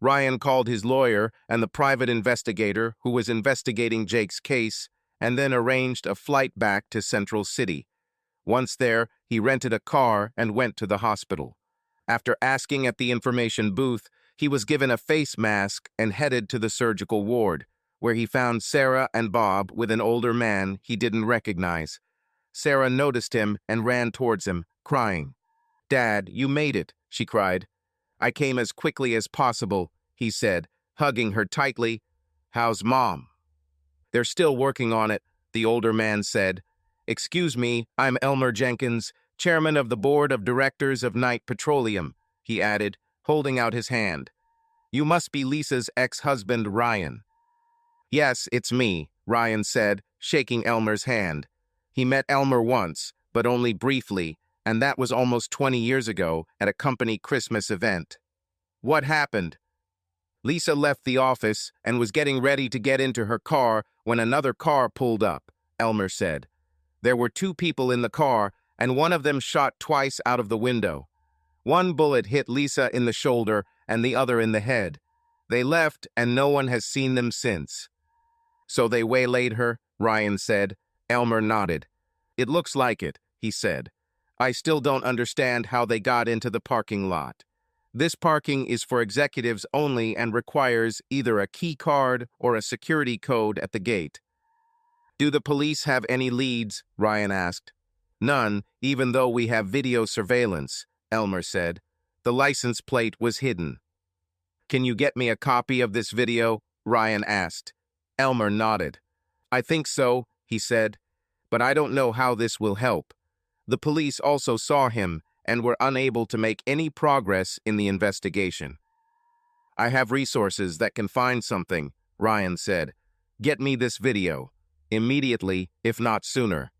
Ryan called his lawyer and the private investigator who was investigating Jake's case and then arranged a flight back to Central City. Once there, he rented a car and went to the hospital. After asking at the information booth, he was given a face mask and headed to the surgical ward, where he found Sarah and Bob with an older man he didn't recognize. Sarah noticed him and ran towards him, crying. "Dad, you made it," she cried. "I came as quickly as possible," he said, hugging her tightly. "How's Mom?" "They're still working on it," the older man said. "Excuse me, I'm Elmer Jenkins, chairman of the board of directors of Knight Petroleum," he added, holding out his hand. "You must be Lisa's ex-husband, Ryan." "Yes, it's me," Ryan said, shaking Elmer's hand. He met Elmer once, but only briefly, and that was almost 20 years ago at a company Christmas event. "What happened?" "Lisa left the office and was getting ready to get into her car when another car pulled up," Elmer said. "There were two people in the car, and one of them shot twice out of the window. One bullet hit Lisa in the shoulder and the other in the head. They left, and no one has seen them since." "So they waylaid her?" Ryan said. Elmer nodded. "It looks like it," he said. "I still don't understand how they got into the parking lot. This parking is for executives only and requires either a key card or a security code at the gate." "Do the police have any leads?" Ryan asked. "None, even though we have video surveillance," Elmer said. "The license plate was hidden." "Can you get me a copy of this video?" Ryan asked. Elmer nodded. "I think so," he said, "but I don't know how this will help. The police also saw him and were unable to make any progress in the investigation." "I have resources that can find something," Ryan said. "Get me this video. Immediately, if not sooner."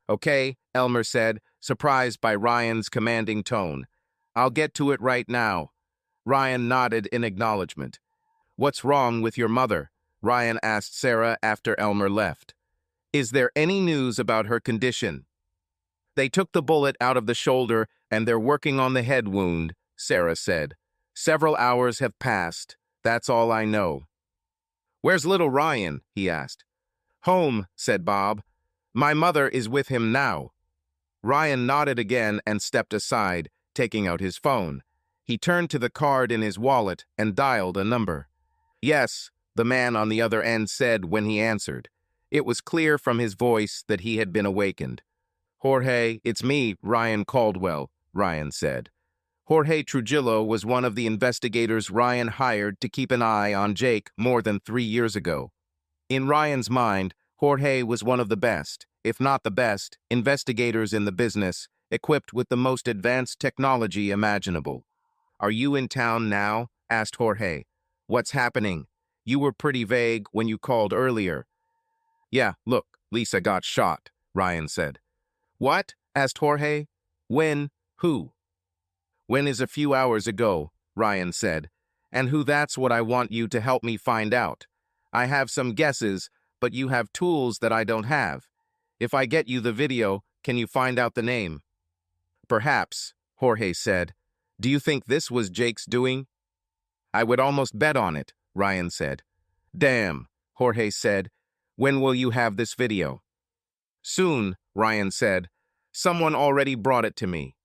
"Okay," Elmer said, surprised by Ryan's commanding tone. "I'll get to it right now." Ryan nodded in acknowledgement. "What's wrong with your mother?" Ryan asked Sarah after Elmer left. "Is there any news about her condition?" "They took the bullet out of the shoulder and they're working on the head wound," Sarah said. "Several hours have passed. That's all I know." "Where's little Ryan?" he asked. "Home," said Bob. "My mother is with him now." Ryan nodded again and stepped aside, taking out his phone. He turned to the card in his wallet and dialed a number. "Yes," the man on the other end said when he answered. It was clear from his voice that he had been awakened. "Jorge, it's me, Ryan Caldwell," Ryan said. Jorge Trujillo was one of the investigators Ryan hired to keep an eye on Jake more than 3 years ago. In Ryan's mind, Jorge was one of the best, if not the best, investigators in the business, equipped with the most advanced technology imaginable. "Are you in town now?" asked Jorge. "What's happening? You were pretty vague when you called earlier." "Yeah, look, Lisa got shot," Ryan said. "What?" asked Jorge. "When? Who?" "When is a few hours ago," Ryan said. "And who, that's what I want you to help me find out. I have some guesses, but you have tools that I don't have. If I get you the video, can you find out the name?" "Perhaps," Jorge said. "Do you think this was Jake's doing?" "I would almost bet on it," Ryan said. "Damn," Jorge said. "When will you have this video?" "Soon," Ryan said. "Someone already brought it to me."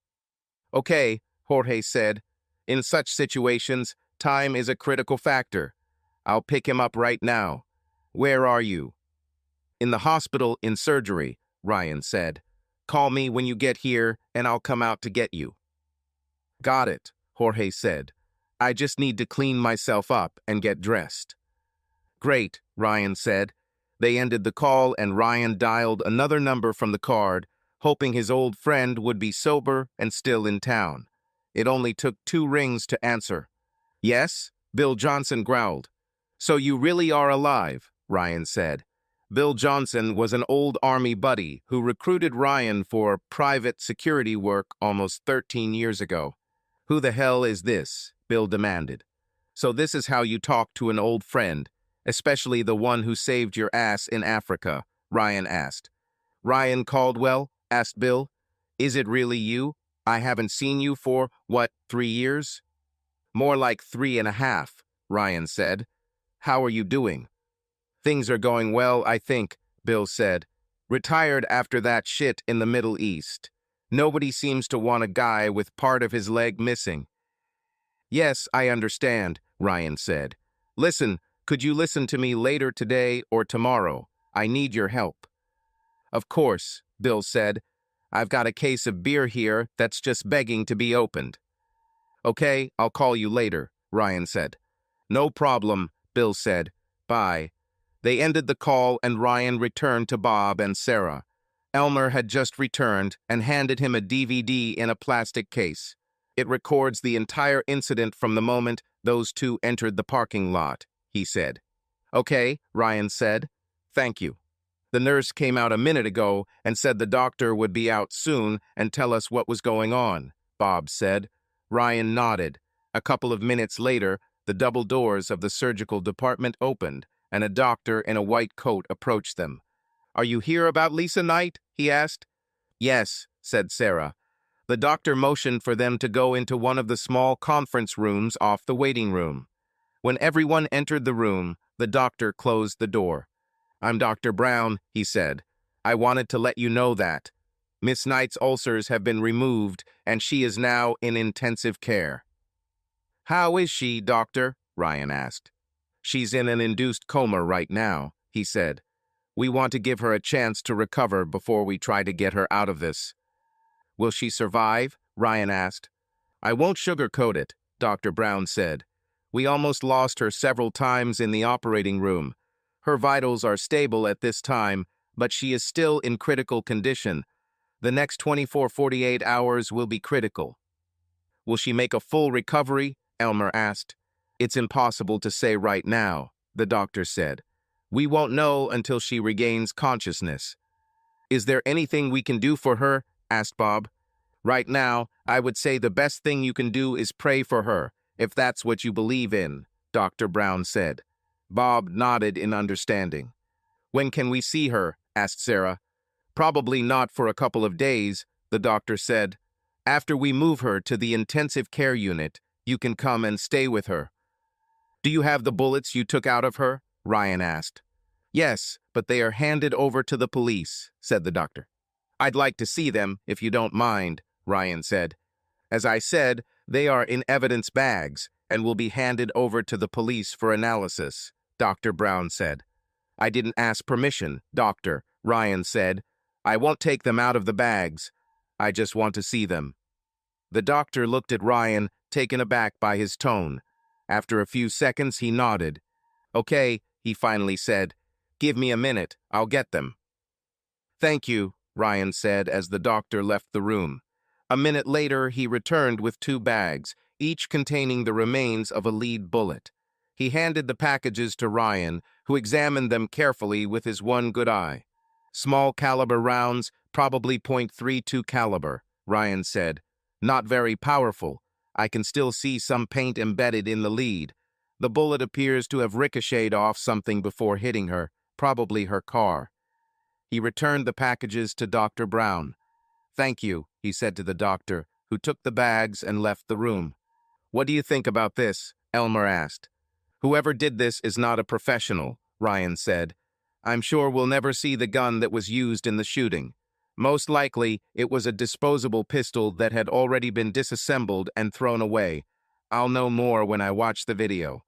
"Okay," Jorge said. "In such situations, time is a critical factor. I'll pick him up right now. Where are you?" "In the hospital in surgery," Ryan said. "Call me when you get here, and I'll come out to get you." "Got it," Jorge said. "I just need to clean myself up and get dressed." "Great," Ryan said. They ended the call, and Ryan dialed another number from the card, hoping his old friend would be sober and still in town. It only took 2 rings to answer. "Yes?" Bill Johnson growled. "So you really are alive," Ryan said. Bill Johnson was an old Army buddy who recruited Ryan for private security work almost 13 years ago. "Who the hell is this?" Bill demanded. "So this is how you talk to an old friend, especially the one who saved your ass in Africa?" Ryan asked. "Ryan Caldwell?" asked Bill. "Is it really you? I haven't seen you for, 3 years?" More like 3.5, Ryan said. How are you doing? Things are going well, I think, Bill said. Retired after that shit in the Middle East. Nobody seems to want a guy with part of his leg missing. Yes, I understand, Ryan said. Listen, could you listen to me later today or tomorrow? I need your help. Of course, Bill said. I've got a case of beer here that's just begging to be opened. Okay, I'll call you later, Ryan said. No problem, Bill said. Bye. They ended the call and Ryan returned to Bob and Sarah. Elmer had just returned and handed him a DVD in a plastic case. It records the entire incident from the moment those two entered the parking lot, he said. Okay, Ryan said. Thank you. The nurse came out a minute ago and said the doctor would be out soon and tell us what was going on, Bob said. Ryan nodded. A couple of minutes later, the double doors of the surgical department opened, and a doctor in a white coat approached them. Are you here about Lisa Knight? He asked. Yes, said Sarah. The doctor motioned for them to go into one of the small conference rooms off the waiting room. When everyone entered the room, the doctor closed the door. I'm Dr. Brown, he said. I wanted to let you know that. Miss Knight's ulcers have been removed, and she is now in intensive care. How is she, doctor? Ryan asked. She's in an induced coma right now, he said. We want to give her a chance to recover before we try to get her out of this. Will she survive? Ryan asked. I won't sugarcoat it, Dr. Brown said. We almost lost her several times in the operating room. Her vitals are stable at this time, but she is still in critical condition. The next 24-48 hours will be critical. Will she make a full recovery? Elmer asked. It's impossible to say right now, the doctor said. We won't know until she regains consciousness. Is there anything we can do for her? Asked Bob. Right now, I would say the best thing you can do is pray for her, if that's what you believe in, Dr. Brown said. Bob nodded in understanding. When can we see her? Asked Sarah. Probably not for a couple of days, the doctor said. After we move her to the intensive care unit, you can come and stay with her. Do you have the bullets you took out of her? Ryan asked. Yes, but they are handed over to the police, said the doctor. I'd like to see them, if you don't mind, Ryan said. As I said, they are in evidence bags and will be handed over to the police for analysis, Dr. Brown said. I didn't ask permission, doctor, Ryan said. I won't take them out of the bags. I just want to see them. The doctor looked at Ryan, taken aback by his tone. After a few seconds, he nodded. Okay, he finally said. Give me a minute. I'll get them. Thank you, Ryan said as the doctor left the room. A minute later, he returned with 2 bags, each containing the remains of a lead bullet. He handed the packages to Ryan, who examined them carefully with his one good eye. Small caliber rounds, probably .32 caliber, Ryan said. Not very powerful. I can still see some paint embedded in the lead. The bullet appears to have ricocheted off something before hitting her, probably her car. He returned the packages to Dr. Brown. Thank you, he said to the doctor, who took the bags and left the room. What do you think about this? Elmer asked. Whoever did this is not a professional, Ryan said. I'm sure we'll never see the gun that was used in the shooting. Most likely, it was a disposable pistol that had already been disassembled and thrown away. I'll know more when I watch the video.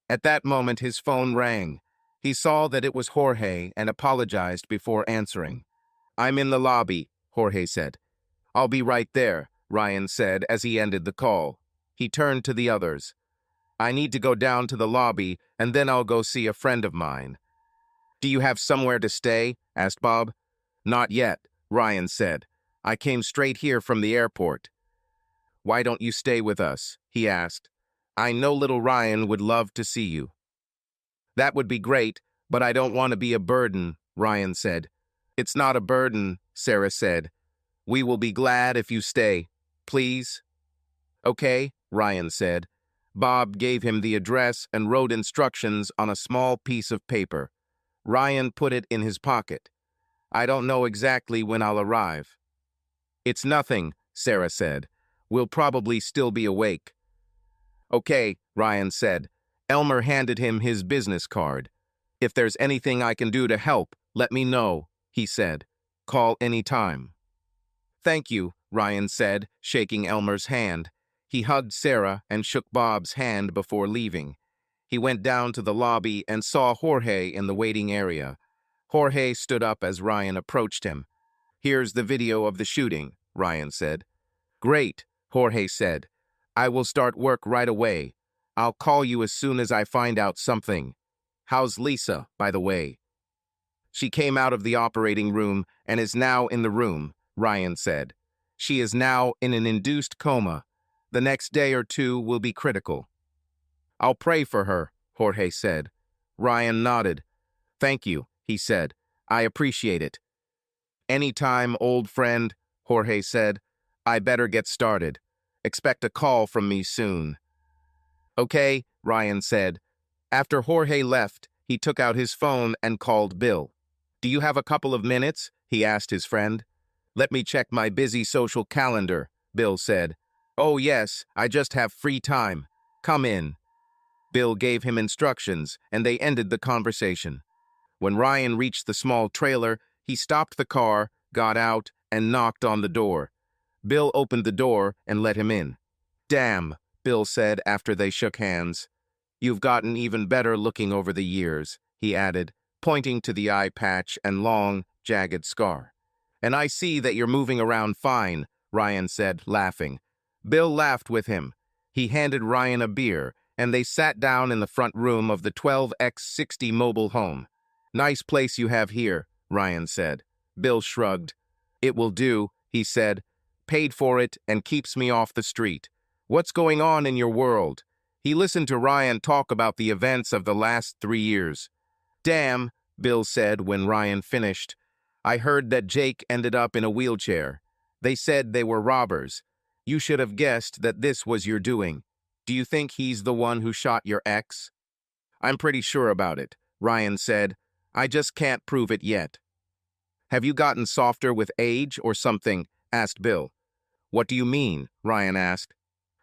At that moment, his phone rang. He saw that it was Jorge and apologized before answering. I'm in the lobby, Jorge said. I'll be right there, Ryan said as he ended the call. He turned to the others. I need to go down to the lobby, and then I'll go see a friend of mine. Do you have somewhere to stay? Asked Bob. Not yet, Ryan said. I came straight here from the airport. Why don't you stay with us? He asked. I know little Ryan would love to see you. That would be great, but I don't want to be a burden, Ryan said. It's not a burden, Sarah said. We will be glad if you stay. Please? Okay, Ryan said. Bob gave him the address and wrote instructions on a small piece of paper. Ryan put it in his pocket. I don't know exactly when I'll arrive. It's nothing, Sarah said. We'll probably still be awake. Okay, Ryan said. Elmer handed him his business card. If there's anything I can do to help, let me know, he said. Call any time. Thank you, Ryan said, shaking Elmer's hand. He hugged Sarah and shook Bob's hand before leaving. He went down to the lobby and saw Jorge in the waiting area. Jorge stood up as Ryan approached him. Here's the video of the shooting, Ryan said. Great, Jorge said. I will start work right away. I'll call you as soon as I find out something. How's Lisa, by the way? She came out of the operating room and is now in the room, Ryan said. She is now in an induced coma. The next day or two will be critical. I'll pray for her, Jorge said. Ryan nodded. Thank you, he said. I appreciate it. Anytime, old friend, Jorge said. I better get started. Expect a call from me soon. Okay, Ryan said. After Jorge left, he took out his phone and called Bill. Do you have a couple of minutes? He asked his friend. Let me check my busy social calendar, Bill said. Oh yes, I just have free time. Come in. Bill gave him instructions, and they ended the conversation. When Ryan reached the small trailer, he stopped the car, got out, and knocked on the door. Bill opened the door and let him in. Damn, Bill said after they shook hands. You've gotten even better looking over the years, he added, pointing to the eye patch and long, jagged scar. And I see that you're moving around fine, Ryan said, laughing. Bill laughed with him. He handed Ryan a beer, and they sat down in the front room of the 12x60 mobile home. Nice place you have here, Ryan said. Bill shrugged. It will do, he said. Paid for it and keeps me off the street. What's going on in your world? He listened to Ryan talk about the events of the last 3 years. Damn, Bill said when Ryan finished. I heard that Jake ended up in a wheelchair. They said they were robbers. You should have guessed that this was your doing. Do you think he's the one who shot your ex? I'm pretty sure about it, Ryan said. I just can't prove it yet. Have you gotten softer with age or something? Asked Bill. What do you mean? Ryan asked.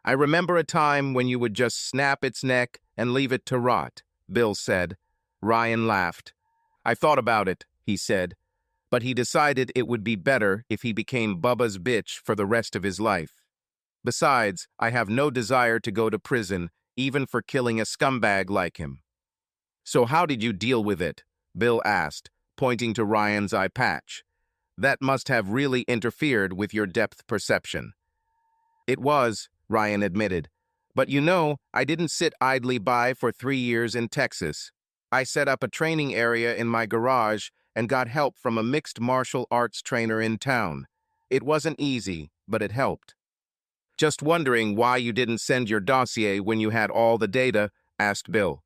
I remember a time when you would just snap its neck and leave it to rot, Bill said. Ryan laughed. I thought about it, he said, but he decided it would be better if he became Bubba's bitch for the rest of his life. Besides, I have no desire to go to prison, even for killing a scumbag like him. So how did you deal with it? Bill asked, pointing to Ryan's eye patch. That must have really interfered with your depth perception. It was, Ryan admitted. But you know, I didn't sit idly by for 3 years in Texas. I set up a training area in my garage and got help from a mixed martial arts trainer in town. It wasn't easy, but it helped. Just wondering why you didn't send your dossier when you had all the data, asked Bill.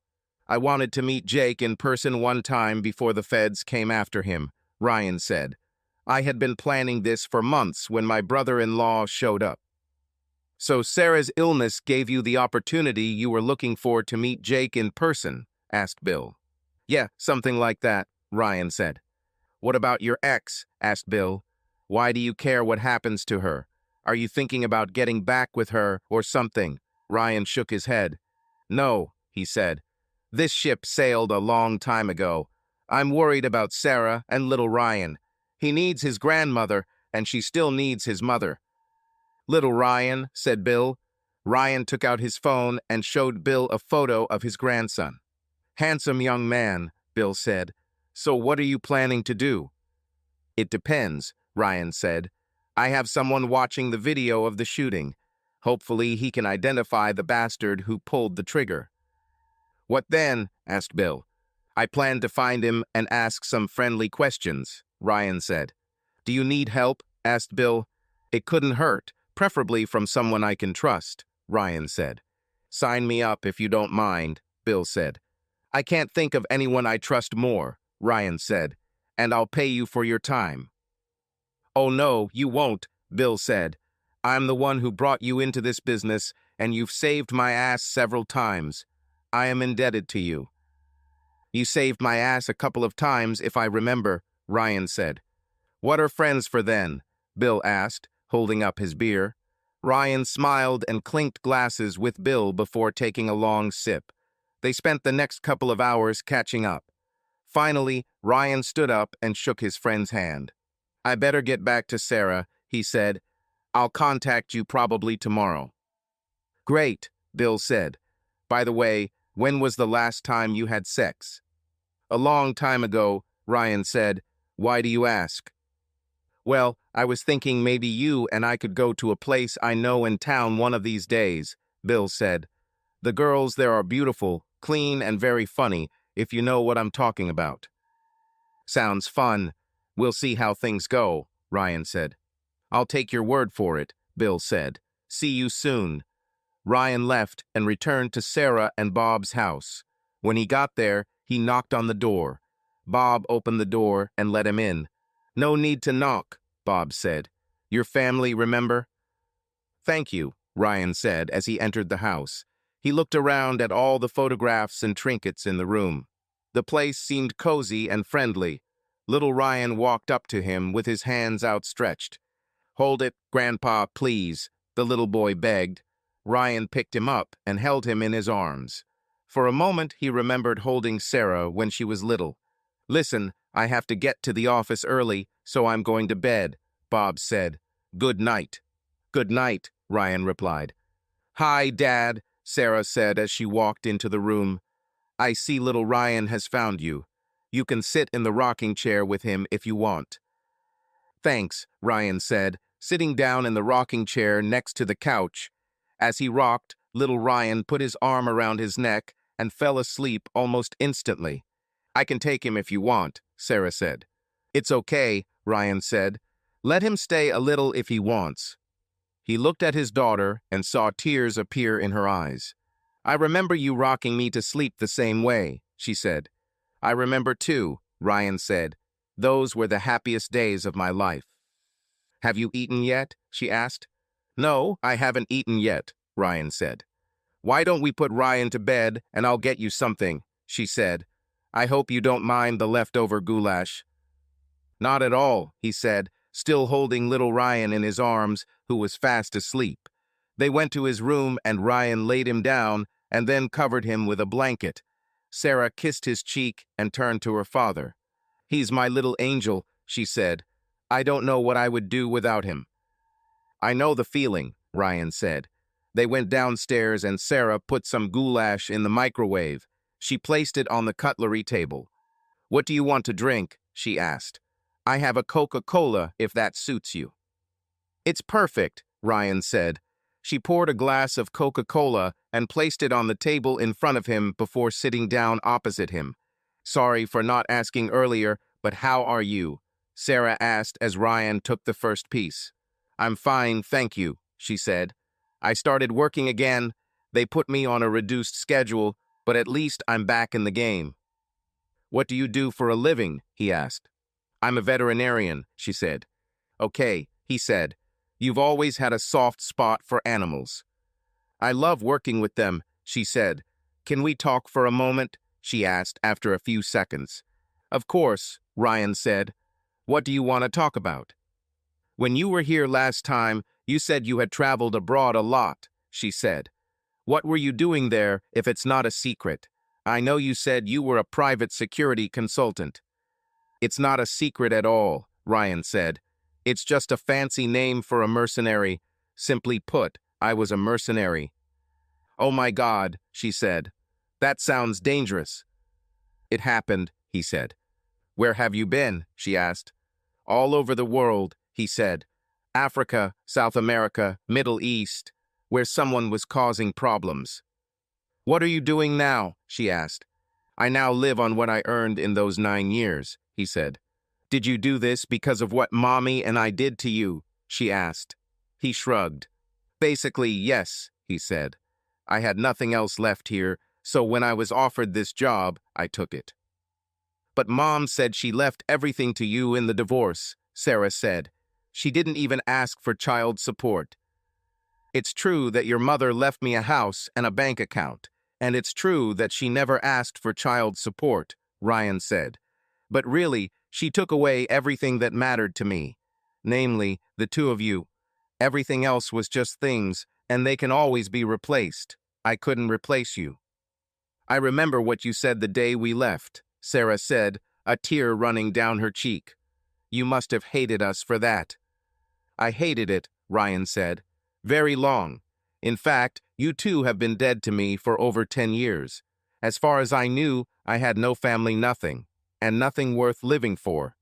I wanted to meet Jake in person one time before the feds came after him, Ryan said. I had been planning this for months when my brother-in-law showed up. So Sarah's illness gave you the opportunity you were looking for to meet Jake in person, asked Bill. Yeah, something like that, Ryan said. What about your ex? Asked Bill. Why do you care what happens to her? Are you thinking about getting back with her or something? Ryan shook his head. No, he said. This ship sailed a long time ago. I'm worried about Sarah and little Ryan. He needs his grandmother, and she still needs his mother. Little Ryan, said Bill. Ryan took out his phone and showed Bill a photo of his grandson. Handsome young man, Bill said. So what are you planning to do? It depends, Ryan said. I have someone watching the video of the shooting. Hopefully he can identify the bastard who pulled the trigger. What then? Asked Bill. I plan to find him and ask some friendly questions, Ryan said. Do you need help? Asked Bill. It couldn't hurt, preferably from someone I can trust, Ryan said. Sign me up if you don't mind, Bill said. I can't think of anyone I trust more, Ryan said, and I'll pay you for your time. Oh no, you won't, Bill said. I'm the one who brought you into this business, and you've saved my ass several times. I am indebted to you. You saved my ass a couple of times, if I remember, Ryan said. What are friends for then? Bill asked, holding up his beer. Ryan smiled and clinked glasses with Bill before taking a long sip. They spent the next couple of hours catching up. Finally, Ryan stood up and shook his friend's hand. "I better get back to Sarah," he said. "I'll contact you probably tomorrow." "Great," Bill said. "By the way, when was the last time you had sex?" "A long time ago," Ryan said. "Why do you ask?" "Well, I was thinking maybe you and I could go to a place I know in town one of these days," Bill said. "The girls there are beautiful, clean, and very funny, if you know what I'm talking about." "Sounds fun. We'll see how things go," Ryan said. "I'll take your word for it," Bill said. "See you soon." Ryan left and returned to Sarah and Bob's house. When he got there, he knocked on the door. Bob opened the door and let him in. "No need to knock," Bob said. "Your family, remember?" "Thank you," Ryan said as he entered the house. He looked around at all the photographs and trinkets in the room. The place seemed cozy and friendly. Little Ryan walked up to him with his hands outstretched. "Hold it, Grandpa, please," the little boy begged. Ryan picked him up and held him in his arms. For a moment, he remembered holding Sarah when she was little. "Listen, I have to get to the office early, so I'm going to bed," Bob said. "Good night." "Good night," Ryan replied. "Hi, Dad," Sarah said as she walked into the room. "I see little Ryan has found you. You can sit in the rocking chair with him if you want." "Thanks," Ryan said, sitting down in the rocking chair next to the couch. As he rocked, little Ryan put his arm around his neck and fell asleep almost instantly. "I can take him if you want," Sarah said. "It's okay," Ryan said. "Let him stay a little if he wants." He looked at his daughter and saw tears appear in her eyes. "I remember you rocking me to sleep the same way," she said. "I remember too," Ryan said. "Those were the happiest days of my life." "Have you eaten yet?" she asked. "No, I haven't eaten yet," Ryan said. "Why don't we put Ryan to bed and I'll get you something," she said. "I hope you don't mind the leftover goulash." "Not at all," he said, still holding little Ryan in his arms, who was fast asleep. They went to his room and Ryan laid him down and then covered him with a blanket. Sarah kissed his cheek and turned to her father. "He's my little angel," she said. "I don't know what I would do without him." "I know the feeling," Ryan said. They went downstairs and Sarah put some goulash in the microwave. She placed it on the cutlery table. "What do you want to drink?" she asked. "I have a Coca-Cola if that suits you." "It's perfect," Ryan said. She poured a glass of Coca-Cola and placed it on the table in front of him before sitting down opposite him. "Sorry for not asking earlier, but how are you?" Sarah asked as Ryan took the first piece. "I'm fine, thank you," she said. "I started working again. They put me on a reduced schedule, but at least I'm back in the game." "What do you do for a living?" he asked. "I'm a veterinarian," she said. "Okay," he said. "You've always had a soft spot for animals." "I love working with them," she said. "Can we talk for a moment?" she asked after a few seconds. "Of course," Ryan said. "What do you want to talk about?" "When you were here last time, you said you had traveled abroad a lot," she said. "What were you doing there, if it's not a secret? I know you said you were a private security consultant." "It's not a secret at all," Ryan said. "It's just a fancy name for a mercenary. Simply put, I was a mercenary." "Oh my God," she said. "That sounds dangerous." "It happened," he said. "Where have you been?" she asked. "All over the world," he said. "Africa, South America, Middle East, where someone was causing problems." "What are you doing now?" she asked. "I now live on what I earned in those 9 years," he said. "Did you do this because of what Mommy and I did to you?" she asked. He shrugged. "Basically, yes," he said. "I had nothing else left here, so when I was offered this job, I took it." "But Mom said she left everything to you in the divorce," Sarah said. "She didn't even ask for child support." "It's true that your mother left me a house and a bank account, and it's true that she never asked for child support," Ryan said. "But really, she took away everything that mattered to me, namely, the two of you. Everything else was just things, and they can always be replaced. I couldn't replace you. I remember what you said the day we left, Sarah said, a tear running down her cheek. You must have hated us for that. I hated it, Ryan said. Very long. In fact, you two have been dead to me for over 10 years. As far as I knew, I had no family, nothing, and nothing worth living for.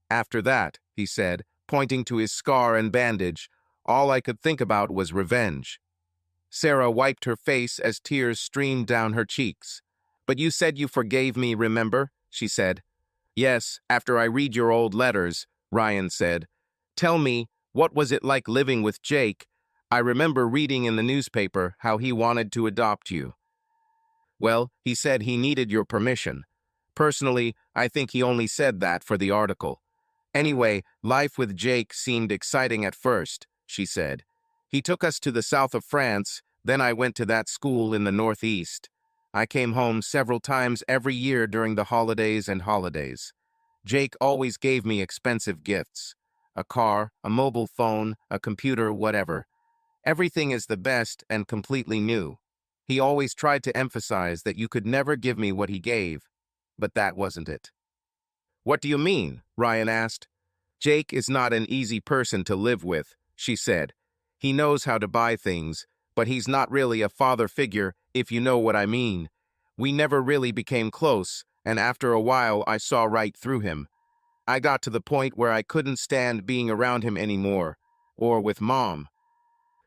After that, he said, pointing to his scar and bandage, all I could think about was revenge. Sarah wiped her face as tears streamed down her cheeks. But you said you forgave me, remember? She said. Yes, after I read your old letters, Ryan said. Tell me, what was it like living with Jake? I remember reading in the newspaper how he wanted to adopt you. Well, he said he needed your permission. Personally, I think he only said that for the article. Anyway, life with Jake seemed exciting at first, she said. He took us to the south of France, then I went to that school in the northeast. I came home several times every year during the holidays and holidays. Jake always gave me expensive gifts. A car, a mobile phone, a computer, whatever. Everything is the best and completely new. He always tried to emphasize that you could never give me what he gave, but that wasn't it. What do you mean? Ryan asked. Jake is not an easy person to live with, she said. He knows how to buy things, but he's not really a father figure, if you know what I mean. We never really became close, and after a while I saw right through him. I got to the point where I couldn't stand being around him anymore, or with Mom.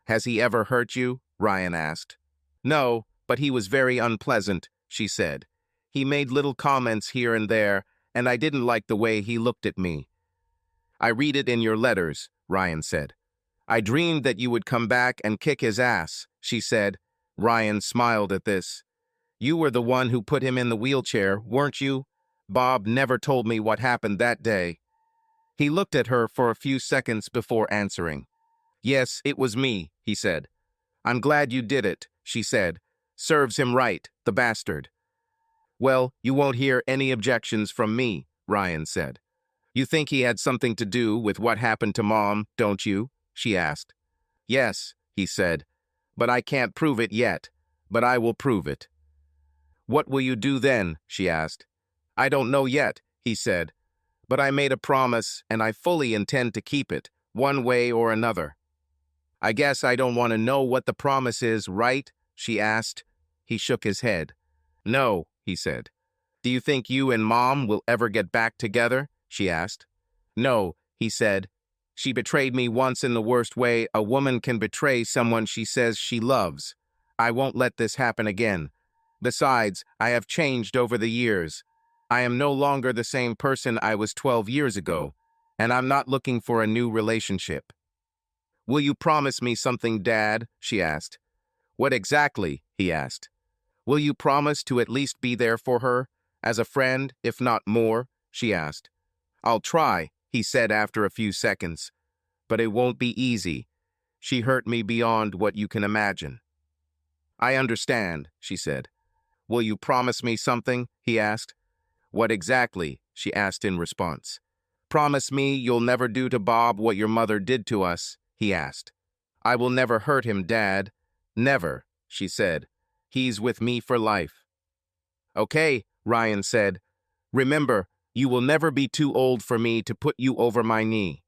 Has he ever hurt you? Ryan asked. No, but he was very unpleasant, she said. He made little comments here and there, and I didn't like the way he looked at me. I read it in your letters, Ryan said. I dreamed that you would come back and kick his ass, she said. Ryan smiled at this. You were the one who put him in the wheelchair, weren't you? Bob never told me what happened that day. He looked at her for a few seconds before answering. Yes, it was me, he said. I'm glad you did it, she said. Serves him right, the bastard. Well, you won't hear any objections from me, Ryan said. You think he had something to do with what happened to Mom, don't you? She asked. Yes, he said. But I can't prove it yet. But I will prove it. What will you do then? She asked. I don't know yet, he said. But I made a promise, and I fully intend to keep it, one way or another. I guess I don't want to know what the promise is, right? She asked. He shook his head. No, he said. Do you think you and Mom will ever get back together? She asked. No, he said. She betrayed me once in the worst way a woman can betray someone she says she loves. I won't let this happen again. Besides, I have changed over the years. I am no longer the same person I was 12 years ago, and I'm not looking for a new relationship. Will you promise me something, Dad? She asked. What exactly? He asked. Will you promise to at least be there for her, as a friend, if not more? She asked. I'll try, he said after a few seconds. But it won't be easy. She hurt me beyond what you can imagine. I understand, she said. Will you promise me something? He asked. What exactly? She asked in response. Promise me you'll never do to Bob what your mother did to us, he asked. I will never hurt him, Dad. Never, she said. He's with me for life. Okay, Ryan said. Remember, you will never be too old for me to put you over my knee.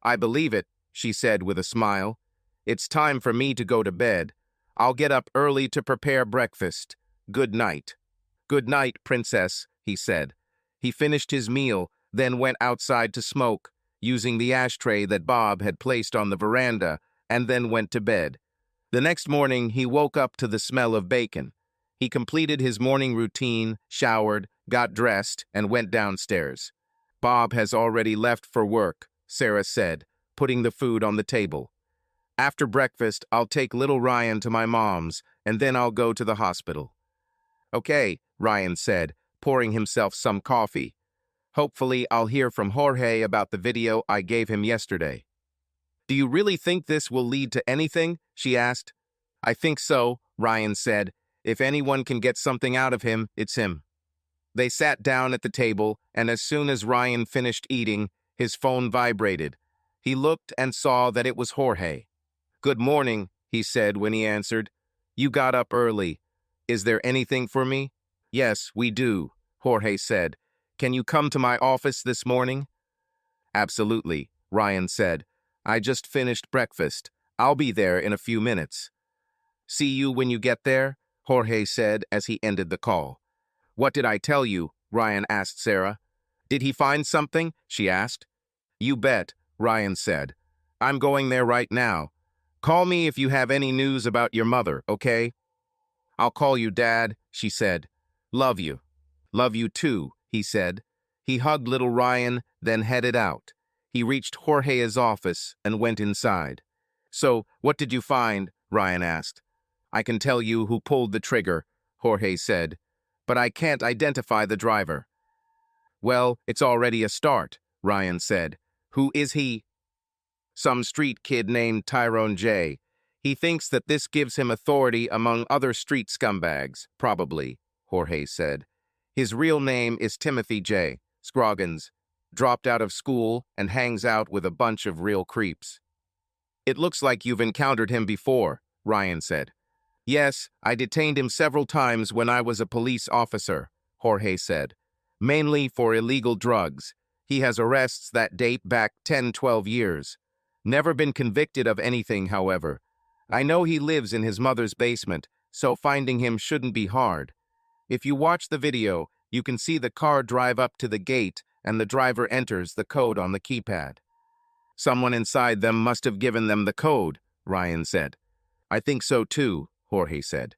I believe it, she said with a smile. It's time for me to go to bed. I'll get up early to prepare breakfast. Good night. Good night, Princess, he said. He finished his meal, then went outside to smoke, using the ashtray that Bob had placed on the veranda, and then went to bed. The next morning, he woke up to the smell of bacon. He completed his morning routine, showered, got dressed, and went downstairs. Bob has already left for work, Sarah said, putting the food on the table. After breakfast, I'll take little Ryan to my mom's, and then I'll go to the hospital. Okay, Ryan said, pouring himself some coffee. Hopefully, I'll hear from Jorge about the video I gave him yesterday. Do you really think this will lead to anything? She asked. I think so, Ryan said. If anyone can get something out of him, it's him. They sat down at the table, and as soon as Ryan finished eating, his phone vibrated. He looked and saw that it was Jorge. "Good morning," he said when he answered. "You got up early. Is there anything for me?" "Yes, we do," Jorge said. "Can you come to my office this morning?" "Absolutely," Ryan said. "I just finished breakfast. I'll be there in a few minutes." "See you when you get there," Jorge said as he ended the call. "What did I tell you?" Ryan asked Sarah. "Did he find something?" she asked. "You bet," Ryan said. "I'm going there right now. Call me if you have any news about your mother, okay?" "I'll call you, Dad," she said. "Love you." "Love you too," he said. He hugged little Ryan, then headed out. He reached Jorge's office and went inside. "So, what did you find?" Ryan asked. "I can tell you who pulled the trigger," Jorge said, "but I can't identify the driver." "Well, it's already a start," Ryan said. "Who is he?" "Some street kid named Tyrone J. He thinks that this gives him authority among other street scumbags, probably," Jorge said. "His real name is Timothy J. Scroggins, dropped out of school and hangs out with a bunch of real creeps." "It looks like you've encountered him before," Ryan said. "Yes, I detained him several times when I was a police officer," Jorge said. "Mainly for illegal drugs. He has arrests that date back 10-12 years. Never been convicted of anything, however. I know he lives in his mother's basement, so finding him shouldn't be hard. If you watch the video, you can see the car drive up to the gate and the driver enters the code on the keypad." "Someone inside them must have given them the code," Ryan said. "I think so too," Jorge said.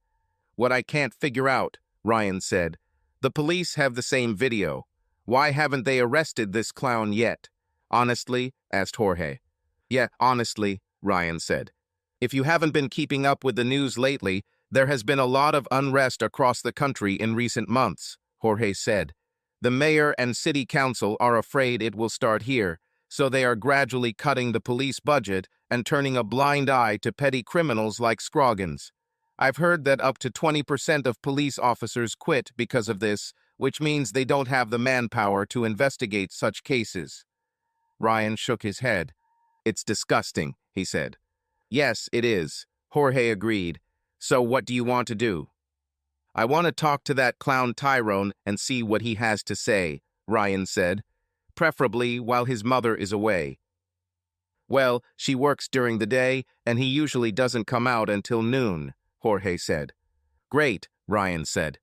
"What I can't figure out," Ryan said, "the police have the same video. Why haven't they arrested this clown yet?" "Honestly?" asked Jorge. "Yeah, honestly," Ryan said. "If you haven't been keeping up with the news lately, there has been a lot of unrest across the country in recent months," Jorge said. "The mayor and city council are afraid it will start here, so they are gradually cutting the police budget and turning a blind eye to petty criminals like Scroggins. I've heard that up to 20% of police officers quit because of this, which means they don't have the manpower to investigate such cases." Ryan shook his head. "It's disgusting," he said. "Yes, it is," Jorge agreed. "So what do you want to do?" "I want to talk to that clown Tyrone and see what he has to say," Ryan said, "preferably while his mother is away." "Well, she works during the day, and he usually doesn't come out until noon," Jorge said. "Great," Ryan said.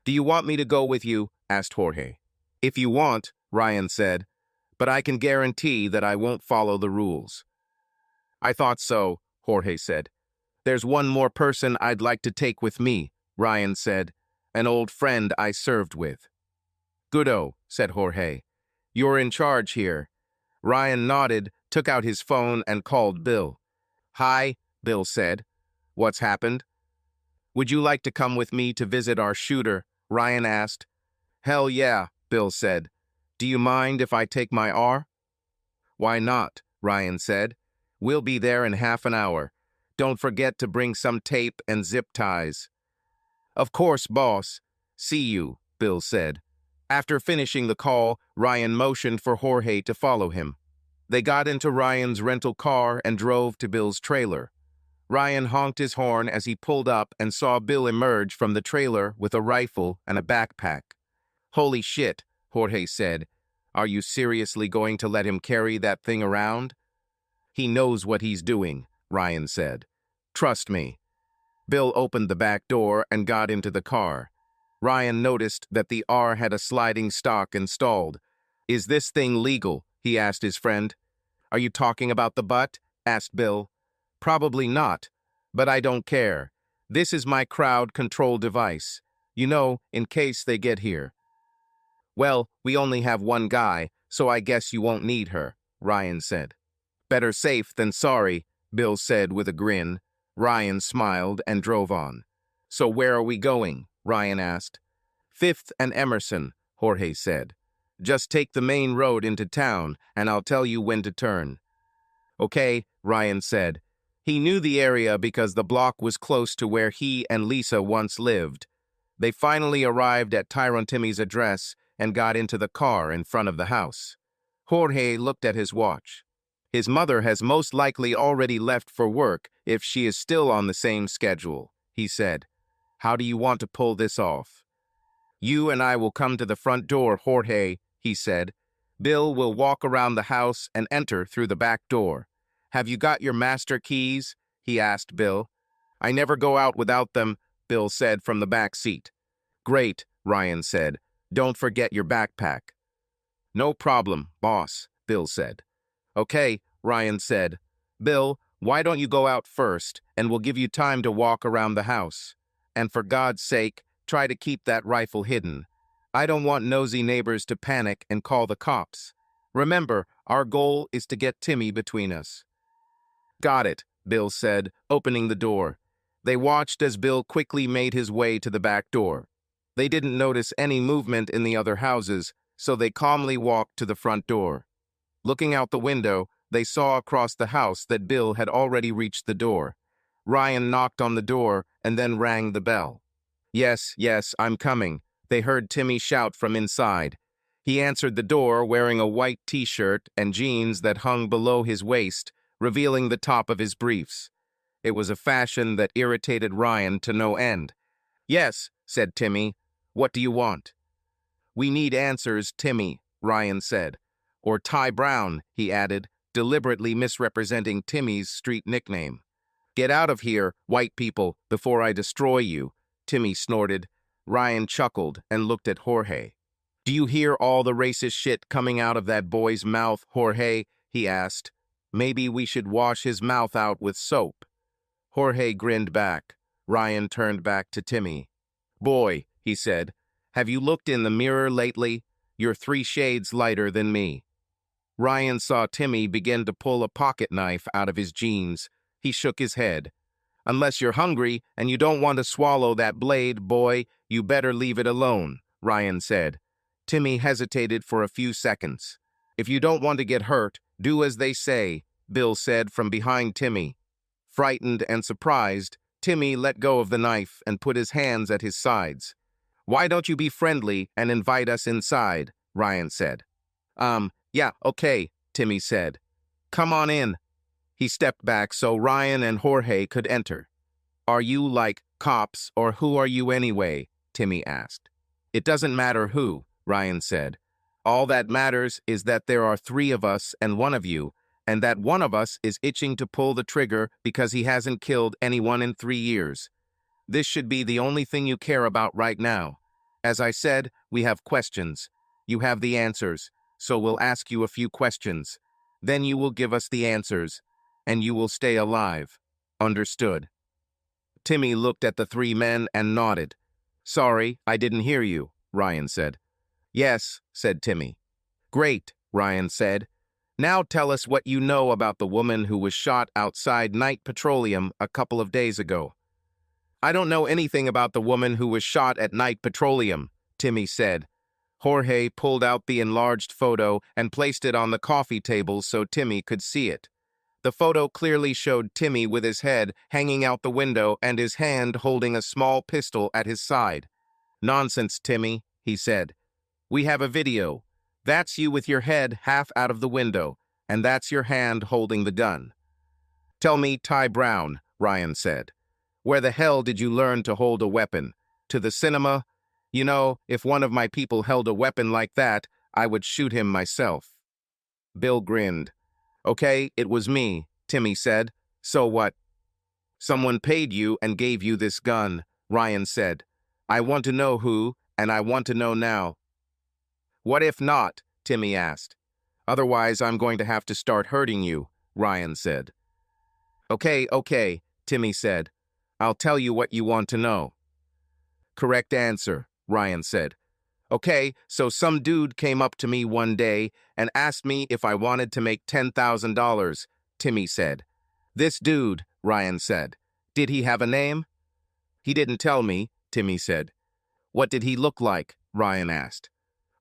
"Do you want me to go with you?" asked Jorge. "If you want," Ryan said, "but I can guarantee that I won't follow the rules." "I thought so," Jorge said. "There's one more person I'd like to take with me," Ryan said, "an old friend I served with." "Goodo," said Jorge. "You're in charge here." Ryan nodded, took out his phone, and called Bill. "Hi," Bill said. "What's happened?" "Would you like to come with me to visit our shooter?" Ryan asked. "Hell yeah," Bill said. "Do you mind if I take my R?" "Why not?" Ryan said. "We'll be there in half an hour. Don't forget to bring some tape and zip ties." "Of course, boss. See you," Bill said. After finishing the call, Ryan motioned for Jorge to follow him. They got into Ryan's rental car and drove to Bill's trailer. Ryan honked his horn as he pulled up and saw Bill emerge from the trailer with a rifle and a backpack. "Holy shit," Jorge said. "Are you seriously going to let him carry that thing around?" "He knows what he's doing," Ryan said. "Trust me." Bill opened the back door and got into the car. Ryan noticed that the R had a sliding stock installed. "Is this thing legal?" he asked his friend. "Are you talking about the butt?" asked Bill. "Probably not, but I don't care. This is my crowd control device. You know, in case they get here." "Well, we only have one guy, so I guess you won't need her," Ryan said. "Better safe than sorry," Bill said with a grin. Ryan smiled and drove on. "So where are we going?" Ryan asked. "Fifth and Emerson," Jorge said. "Just take the main road into town, and I'll tell you when to turn." "Okay," Ryan said. He knew the area because the block was close to where he and Lisa once lived. They finally arrived at Tyrone Timmy's address and got into the car in front of the house. Jorge looked at his watch. His mother has most likely already left for work if she is still on the same schedule, he said. How do you want to pull this off? You and I will come to the front door, Jorge, he said. Bill will walk around the house and enter through the back door. Have you got your master keys? He asked Bill. I never go out without them, Bill said from the back seat. Great, Ryan said. Don't forget your backpack. No problem, boss, Bill said. Okay, Ryan said. Bill, why don't you go out first, and we'll give you time to walk around the house. And for God's sake, try to keep that rifle hidden. I don't want nosy neighbors to panic and call the cops. Remember, our goal is to get Timmy between us. Got it, Bill said, opening the door. They watched as Bill quickly made his way to the back door. They didn't notice any movement in the other houses, so they calmly walked to the front door. Looking out the window, they saw across the house that Bill had already reached the door. Ryan knocked on the door and then rang the bell. Yes, I'm coming, they heard Timmy shout from inside. He answered the door wearing a white t-shirt and jeans that hung below his waist, revealing the top of his briefs. It was a fashion that irritated Ryan to no end. Yes, said Timmy. What do you want? We need answers, Timmy, Ryan said. Or Ty Brown, he added, deliberately misrepresenting Timmy's street nickname. Get out of here, white people, before I destroy you, Timmy snorted. Ryan chuckled and looked at Jorge. Do you hear all the racist shit coming out of that boy's mouth, Jorge? He asked. Maybe we should wash his mouth out with soap. Jorge grinned back. Ryan turned back to Timmy. Boy, he said, have you looked in the mirror lately? You're 3 shades lighter than me. Ryan saw Timmy begin to pull a pocket knife out of his jeans. He shook his head. Unless you're hungry and you don't want to swallow that blade, boy, you better leave it alone, Ryan said. Timmy hesitated for a few seconds. If you don't want to get hurt, do as they say, Bill said from behind Timmy. Frightened and surprised, Timmy let go of the knife and put his hands at his sides. Why don't you be friendly and invite us inside? Ryan said. Yeah, okay, Timmy said. Come on in. He stepped back so Ryan and Jorge could enter. Are you like cops or who are you anyway? Timmy asked. It doesn't matter who, Ryan said. All that matters is that there are 3 of us and 1 of you, and that one of us is itching to pull the trigger because he hasn't killed anyone in 3 years. This should be the only thing you care about right now. As I said, we have questions. You have the answers, so we'll ask you a few questions. Then you will give us the answers, and you will stay alive. Understood? Timmy looked at the 3 men and nodded. Sorry, I didn't hear you, Ryan said. Yes, said Timmy. Great, Ryan said. Now tell us what you know about the woman who was shot outside Night Petroleum a couple of days ago. I don't know anything about the woman who was shot at Night Petroleum, Timmy said. Jorge pulled out the enlarged photo and placed it on the coffee table so Timmy could see it. The photo clearly showed Timmy with his head hanging out the window and his hand holding a small pistol at his side. Nonsense, Timmy, he said. We have a video. That's you with your head half out of the window, and that's your hand holding the gun. Tell me, Ty Brown, Ryan said. Where the hell did you learn to hold a weapon? To the cinema? You know, if one of my people held a weapon like that, I would shoot him myself. Bill grinned. Okay, it was me, Timmy said. So what? Someone paid you and gave you this gun, Ryan said. I want to know who, and I want to know now. What if not? Timmy asked. Otherwise, I'm going to have to start hurting you, Ryan said. Okay, Timmy said. I'll tell you what you want to know. Correct answer, Ryan said. Okay, so some dude came up to me one day and asked me if I wanted to make $10,000, Timmy said. This dude, Ryan said. Did he have a name? He didn't tell me, Timmy said. What did he look like? Ryan asked.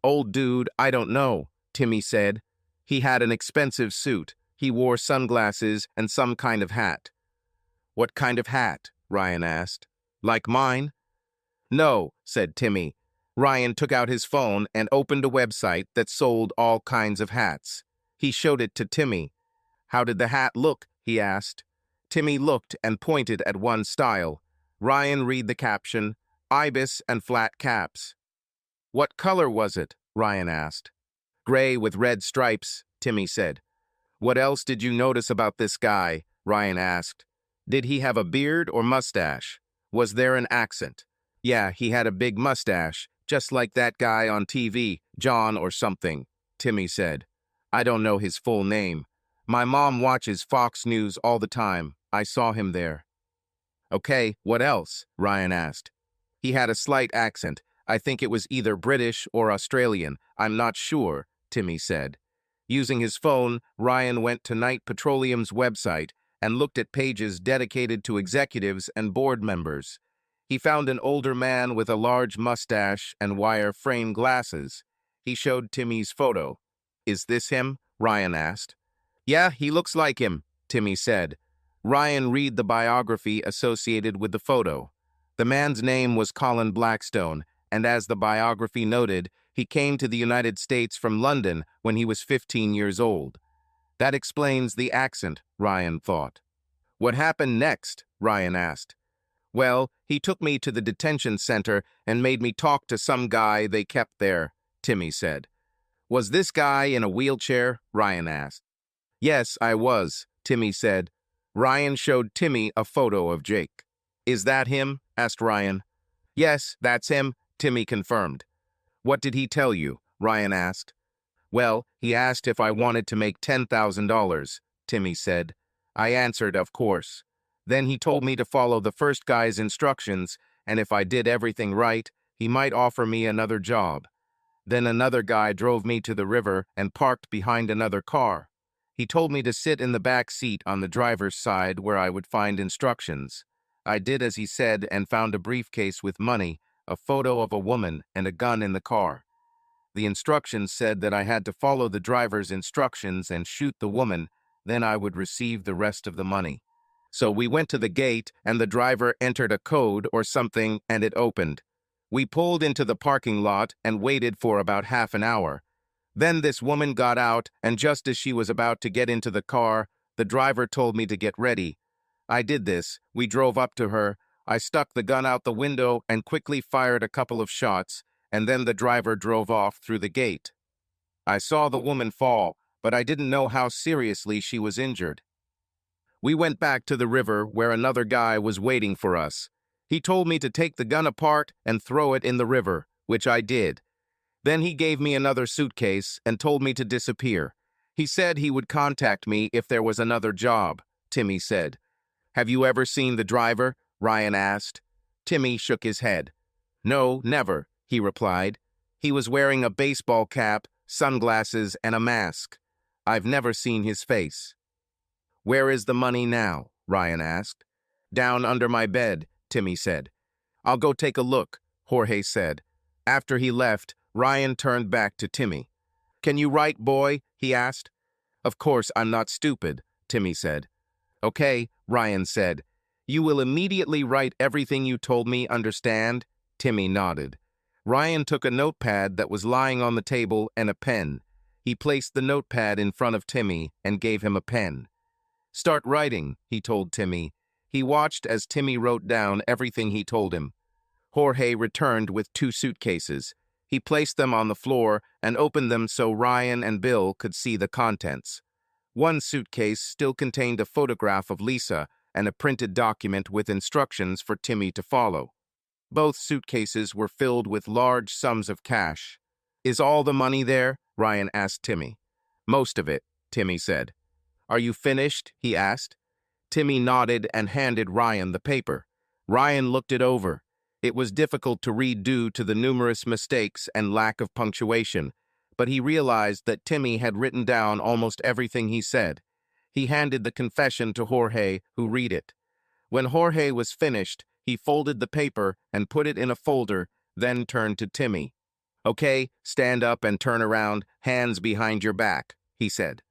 Old dude, I don't know, Timmy said. He had an expensive suit. He wore sunglasses and some kind of hat. What kind of hat? Ryan asked. Like mine? No, said Timmy. Ryan took out his phone and opened a website that sold all kinds of hats. He showed it to Timmy. "How did the hat look?" he asked. Timmy looked and pointed at one style. Ryan read the caption, "Ibis and flat caps." "What color was it?" Ryan asked. "Gray with red stripes," Timmy said. "What else did you notice about this guy?" Ryan asked. "Did he have a beard or mustache? Was there an accent?" "Yeah, he had a big mustache, just like that guy on TV, John or something," Timmy said. "I don't know his full name. My mom watches Fox News all the time. I saw him there." "Okay, what else?" Ryan asked. "He had a slight accent. I think it was either British or Australian. I'm not sure," Timmy said. Using his phone, Ryan went to Knight Petroleum's website and looked at pages dedicated to executives and board members. He found an older man with a large mustache and wire-frame glasses. He showed Timmy's photo. "Is this him?" Ryan asked. "Yeah, he looks like him," Timmy said. Ryan read the biography associated with the photo. The man's name was Colin Blackstone, and as the biography noted, he came to the United States from London when he was 15 years old. That explains the accent, Ryan thought. "What happened next?" Ryan asked. "Well, he took me to the detention center and made me talk to some guy they kept there," Timmy said. "Was this guy in a wheelchair?" Ryan asked. "Yes, I was," Timmy said. Ryan showed Timmy a photo of Jake. "Is that him?" asked Ryan. "Yes, that's him," Timmy confirmed. "What did he tell you?" Ryan asked. "Well, he asked if I wanted to make $10,000, Timmy said. I answered, of course. Then he told me to follow the first guy's instructions, and if I did everything right, he might offer me another job. Then another guy drove me to the river and parked behind another car. He told me to sit in the back seat on the driver's side where I would find instructions. I did as he said and found a briefcase with money, a photo of a woman, and a gun in the car. The instructions said that I had to follow the driver's instructions and shoot the woman, then I would receive the rest of the money. So we went to the gate, and the driver entered a code or something, and it opened. We pulled into the parking lot and waited for about half an hour. Then this woman got out, and just as she was about to get into the car, the driver told me to get ready. I did this. We drove up to her. I stuck the gun out the window and quickly fired a couple of shots, and then the driver drove off through the gate. I saw the woman fall, but I didn't know how seriously she was injured. We went back to the river where another guy was waiting for us. He told me to take the gun apart and throw it in the river, which I did. Then he gave me another suitcase and told me to disappear. He said he would contact me if there was another job, Timmy said. "Have you ever seen the driver?" Ryan asked. Timmy shook his head. "No, never," he replied. "He was wearing a baseball cap, sunglasses, and a mask. I've never seen his face." "Where is the money now?" Ryan asked. "Down under my bed," Timmy said. "I'll go take a look," Jorge said. After he left, Ryan turned back to Timmy. "Can you write, boy?" he asked. "Of course, I'm not stupid," Timmy said. "Okay," Ryan said. "You will immediately write everything you told me, understand?" Timmy nodded. Ryan took a notepad that was lying on the table and a pen. He placed the notepad in front of Timmy and gave him a pen. "Start writing," he told Timmy. He watched as Timmy wrote down everything he told him. Jorge returned with 2 suitcases. He placed them on the floor and opened them so Ryan and Bill could see the contents. One suitcase still contained a photograph of Lisa and a printed document with instructions for Timmy to follow. Both suitcases were filled with large sums of cash. "Is all the money there?" Ryan asked Timmy. "Most of it," Timmy said. "Are you finished?" he asked. Timmy nodded and handed Ryan the paper. Ryan looked it over. It was difficult to read due to the numerous mistakes and lack of punctuation, but he realized that Timmy had written down almost everything he said. He handed the confession to Jorge, who read it. When Jorge was finished, he folded the paper and put it in a folder, then turned to Timmy. "Okay, stand up and turn around, hands behind your back," he said.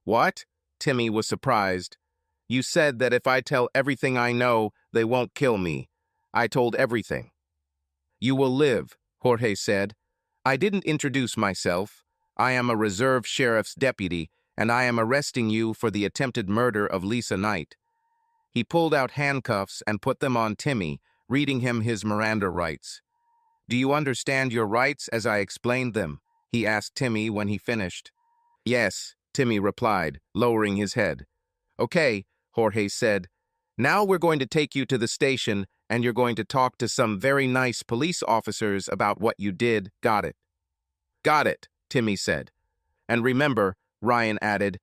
"What?" Timmy was surprised. "You said that if I tell everything I know, they won't kill me. I told everything." "You will live," Jorge said. "I didn't introduce myself. I am a reserve sheriff's deputy, and I am arresting you for the attempted murder of Lisa Knight." He pulled out handcuffs and put them on Timmy, reading him his Miranda rights. "Do you understand your rights as I explained them?" he asked Timmy when he finished. "Yes," Timmy replied, lowering his head. "Okay," Jorge said. "Now we're going to take you to the station, and you're going to talk to some very nice police officers about what you did. Got it?" "Got it," Timmy said. "And remember," Ryan added,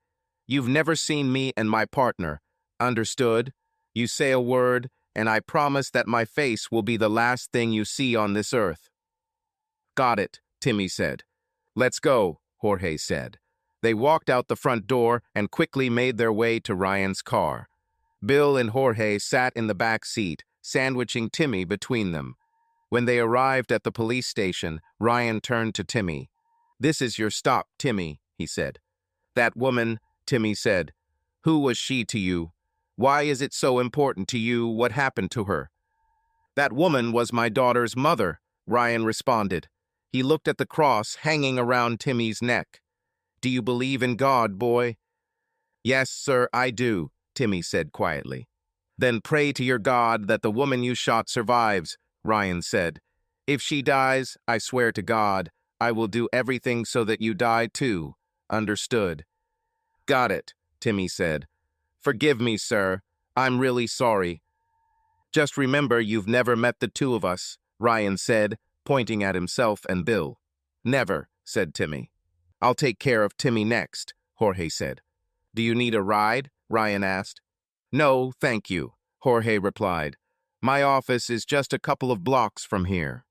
"you've never seen me and my partner. Understood? You say a word, and I promise that my face will be the last thing you see on this earth." "Got it," Timmy said. "Let's go," Jorge said. They walked out the front door and quickly made their way to Ryan's car. Bill and Jorge sat in the back seat, sandwiching Timmy between them. When they arrived at the police station, Ryan turned to Timmy. "This is your stop, Timmy," he said. "That woman," Timmy said. "Who was she to you? Why is it so important to you what happened to her?" "That woman was my daughter's mother," Ryan responded. He looked at the cross hanging around Timmy's neck. "Do you believe in God, boy?" "Yes, sir, I do," Timmy said quietly. "Then pray to your God that the woman you shot survives," Ryan said. "If she dies, I swear to God, I will do everything so that you die too. Understood?" "Got it," Timmy said. "Forgive me, sir. I'm really sorry." "Just remember you've never met the two of us," Ryan said, pointing at himself and Bill. "Never," said Timmy. "I'll take care of Timmy next," Jorge said. "Do you need a ride?" Ryan asked. "No, thank you," Jorge replied. "My office is just a couple of blocks from here."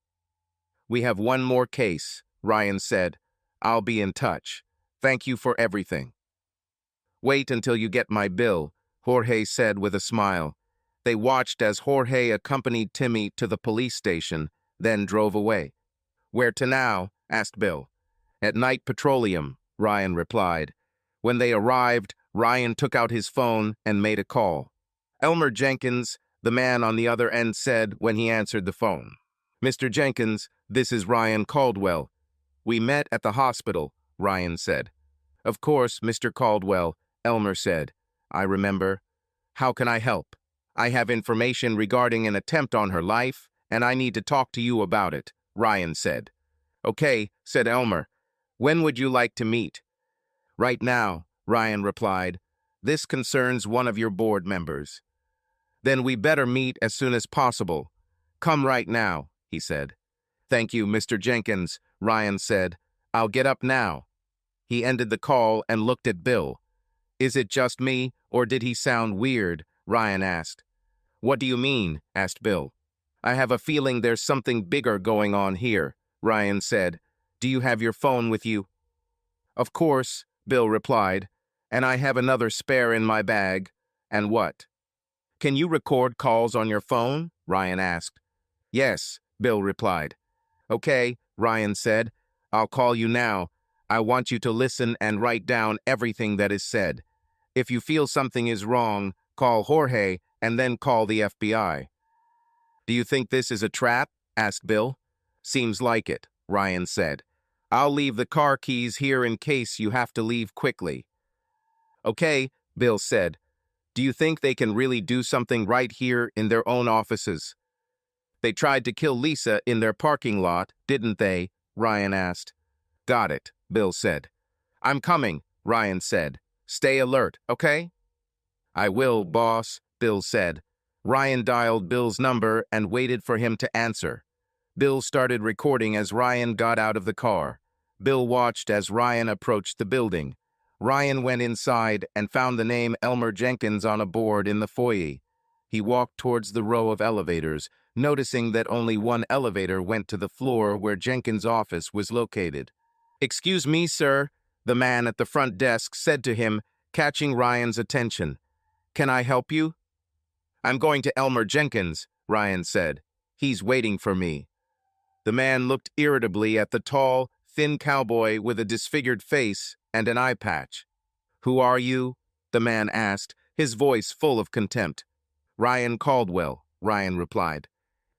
"We have one more case," Ryan said. "I'll be in touch. Thank you for everything." "Wait until you get my bill," Jorge said with a smile. They watched as Jorge accompanied Timmy to the police station, then drove away. "Where to now?" asked Bill. "At Night Petroleum," Ryan replied. When they arrived, Ryan took out his phone and made a call. "Elmer Jenkins," the man on the other end said when he answered the phone. "Mr. Jenkins, this is Ryan Caldwell. We met at the hospital," Ryan said. "Of course, Mr. Caldwell," Elmer said. "I remember. How can I help?" "I have information regarding an attempt on her life, and I need to talk to you about it," Ryan said. "Okay," said Elmer. "When would you like to meet?" "Right now," Ryan replied. "This concerns one of your board members." "Then we better meet as soon as possible. Come right now," he said. "Thank you, Mr. Jenkins," Ryan said. "I'll get up now." He ended the call and looked at Bill. "Is it just me, or did he sound weird?" Ryan asked. "What do you mean?" asked Bill. "I have a feeling there's something bigger going on here," Ryan said. "Do you have your phone with you?" "Of course," Bill replied, "and I have another spare in my bag." "And what?" "Can you record calls on your phone?" Ryan asked. "Yes," Bill replied. "Okay," Ryan said. "I'll call you now. I want you to listen and write down everything that is said. If you feel something is wrong, call Jorge and then call the FBI." "Do you think this is a trap?" asked Bill. "Seems like it," Ryan said. "I'll leave the car keys here in case you have to leave quickly." "Okay," Bill said. "Do you think they can really do something right here in their own offices?" "They tried to kill Lisa in their parking lot, didn't they?" Ryan asked. "Got it," Bill said. "I'm coming," Ryan said. "Stay alert, okay?" "I will, boss," Bill said. Ryan dialed Bill's number and waited for him to answer. Bill started recording as Ryan got out of the car. Bill watched as Ryan approached the building. Ryan went inside and found the name Elmer Jenkins on a board in the foyer. He walked towards the row of elevators, noticing that only one elevator went to the floor where Jenkins' office was located. "Excuse me, sir," the man at the front desk said to him, catching Ryan's attention. "Can I help you?" "I'm going to Elmer Jenkins," Ryan said. "He's waiting for me." The man looked irritably at the tall, thin cowboy with a disfigured face and an eye patch. "Who are you?" the man asked, his voice full of contempt. "Ryan Caldwell," Ryan replied.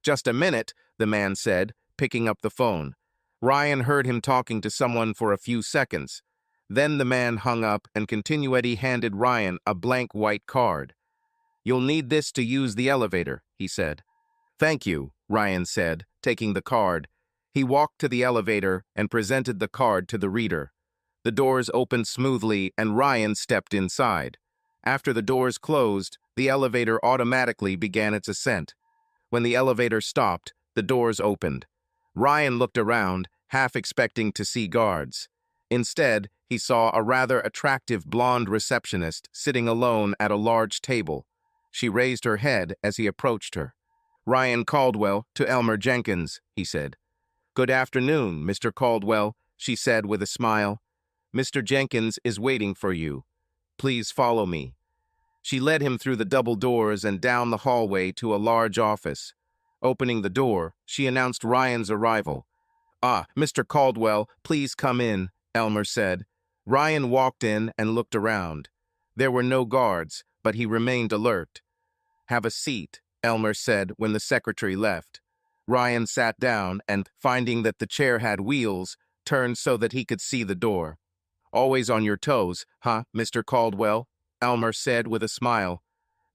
"Just a minute," the man said, picking up the phone. Ryan heard him talking to someone for a few seconds. Then the man hung up and Continuity handed Ryan a blank white card. "You'll need this to use the elevator," he said. "Thank you," Ryan said, taking the card. He walked to the elevator and presented the card to the reader. The doors opened smoothly and Ryan stepped inside. After the doors closed, the elevator automatically began its ascent. When the elevator stopped, the doors opened. Ryan looked around, half expecting to see guards. Instead, he saw a rather attractive blonde receptionist sitting alone at a large table. She raised her head as he approached her. "Ryan Caldwell to Elmer Jenkins," he said. "Good afternoon, Mr. Caldwell," she said with a smile. "Mr. Jenkins is waiting for you. Please follow me." She led him through the double doors and down the hallway to a large office. Opening the door, she announced Ryan's arrival. "Ah, Mr. Caldwell, please come in," Elmer said. Ryan walked in and looked around. There were no guards, but he remained alert. "Have a seat," Elmer said when the secretary left. Ryan sat down and, finding that the chair had wheels, turned so that he could see the door. "Always on your toes, huh, Mr. Caldwell?" Elmer said with a smile.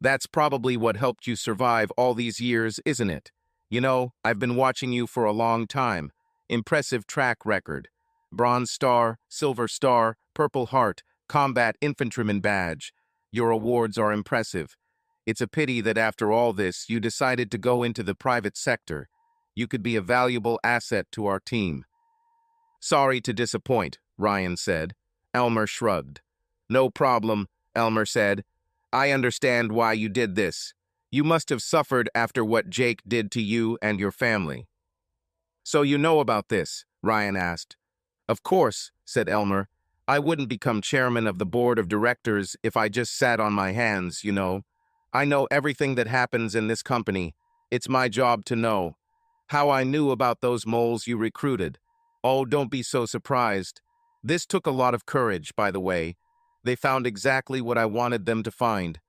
"That's probably what helped you survive all these years, isn't it? You know, I've been watching you for a long time. Impressive track record. Bronze Star, Silver Star, Purple Heart, Combat Infantryman Badge. Your awards are impressive. It's a pity that after all this, you decided to go into the private sector. You could be a valuable asset to our team." "Sorry to disappoint," Ryan said. Elmer shrugged. "No problem," Elmer said. "I understand why you did this. You must have suffered after what Jake did to you and your family." "So you know about this?" Ryan asked. "Of course," said Elmer. "I wouldn't become chairman of the board of directors if I just sat on my hands, you know. I know everything that happens in this company. It's my job to know. How I knew about those moles you recruited. Oh, don't be so surprised. This took a lot of courage, by the way. They found exactly what I wanted them to find.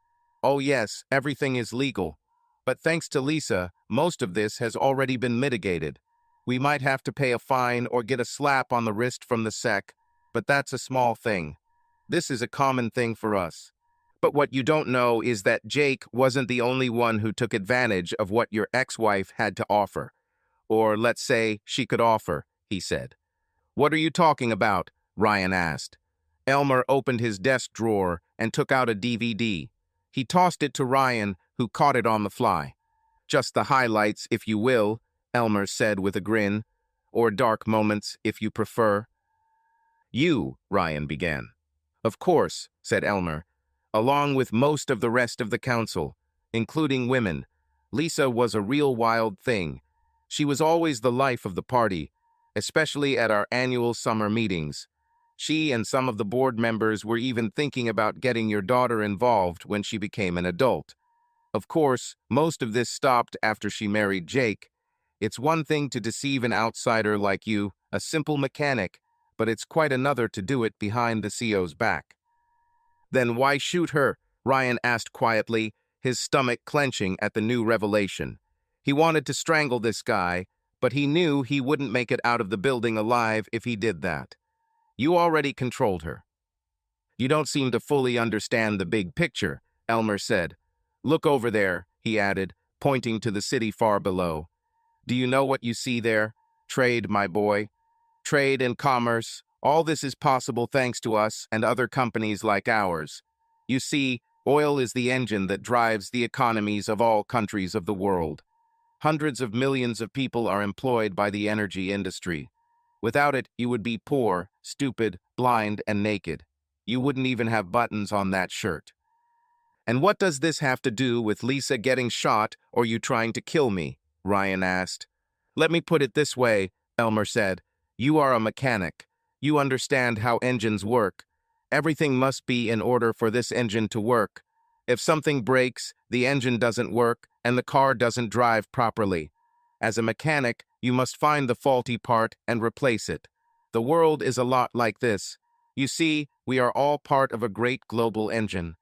Oh yes, everything is legal. But thanks to Lisa, most of this has already been mitigated. We might have to pay a fine or get a slap on the wrist from the SEC, but that's a small thing. This is a common thing for us. But what you don't know is that Jake wasn't the only one who took advantage of what your ex-wife had to offer. Or let's say she could offer," he said. "What are you talking about?" Ryan asked. Elmer opened his desk drawer and took out a DVD. He tossed it to Ryan, who caught it on the fly. "Just the highlights, if you will," Elmer said with a grin. "Or dark moments, if you prefer." Ryan began. "Of course," said Elmer. "Along with most of the rest of the council, including women. Lisa was a real wild thing. She was always the life of the party, especially at our annual summer meetings. She and some of the board members were even thinking about getting your daughter involved when she became an adult. Of course, most of this stopped after she married Jake. It's one thing to deceive an outsider like you, a simple mechanic, but it's quite another to do it behind the CO's back." "Then why shoot her?" Ryan asked quietly, his stomach clenching at the new revelation. He wanted to strangle this guy, but he knew he wouldn't make it out of the building alive if he did that. "You already controlled her." "You don't seem to fully understand the big picture," Elmer said. "Look over there," he added, pointing to the city far below. "Do you know what you see there? Trade, my boy. Trade and commerce. All this is possible thanks to us and other companies like ours. You see, oil is the engine that drives the economies of all countries of the world. Hundreds of millions of people are employed by the energy industry. Without it, you would be poor, stupid, blind, and naked. You wouldn't even have buttons on that shirt." "And what does this have to do with Lisa getting shot or you trying to kill me?" Ryan asked. "Let me put it this way," Elmer said. "You are a mechanic. You understand how engines work. Everything must be in order for this engine to work. If something breaks, the engine doesn't work, and the car doesn't drive properly. As a mechanic, you must find the faulty part and replace it. The world is a lot like this. You see, we are all part of a great global engine.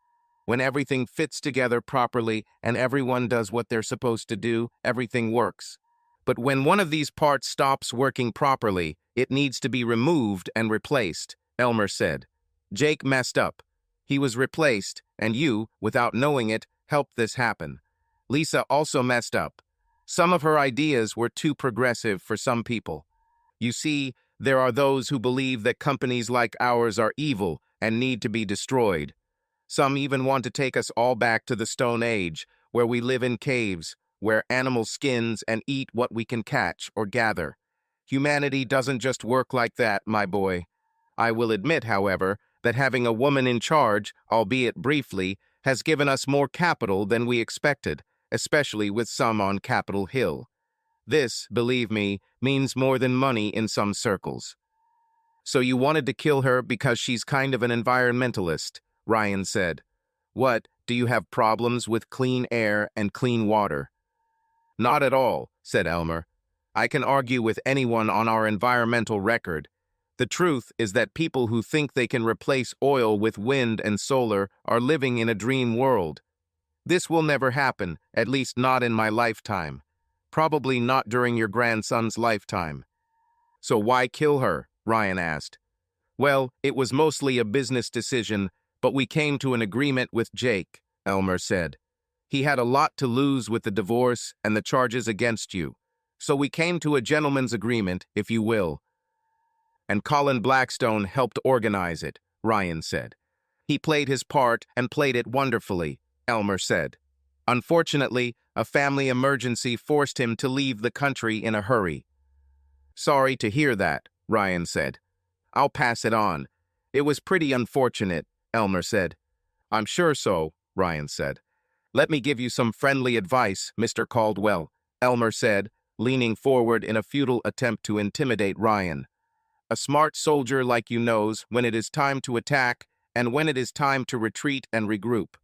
When everything fits together properly and everyone does what they're supposed to do, everything works. But when one of these parts stops working properly, it needs to be removed and replaced," Elmer said. Jake messed up. He was replaced, and you, without knowing it, helped this happen. Lisa also messed up. Some of her ideas were too progressive for some people. You see, there are those who believe that companies like ours are evil and need to be destroyed. Some even want to take us all back to the Stone Age, where we live in caves, wear animal skins, and eat what we can catch or gather. Humanity doesn't just work like that, my boy. I will admit, however, that having a woman in charge, albeit briefly, has given us more capital than we expected, especially with some on Capitol Hill. This, believe me, means more than money in some circles. So you wanted to kill her because she's kind of an environmentalist, Ryan said. What, do you have problems with clean air and clean water? Not at all, said Elmer. I can argue with anyone on our environmental record. The truth is that people who think they can replace oil with wind and solar are living in a dream world. This will never happen, at least not in my lifetime. Probably not during your grandson's lifetime. So why kill her? Ryan asked. Well, it was mostly a business decision, but we came to an agreement with Jake, Elmer said. He had a lot to lose with the divorce and the charges against you. So we came to a gentleman's agreement, if you will. And Colin Blackstone helped organize it, Ryan said. He played his part and played it wonderfully, Elmer said. Unfortunately, a family emergency forced him to leave the country in a hurry. Sorry to hear that, Ryan said. I'll pass it on. It was pretty unfortunate, Elmer said. I'm sure so, Ryan said. Let me give you some friendly advice, Mr. Caldwell, Elmer said, leaning forward in a futile attempt to intimidate Ryan. A smart soldier like you knows when it is time to attack and when it is time to retreat and regroup.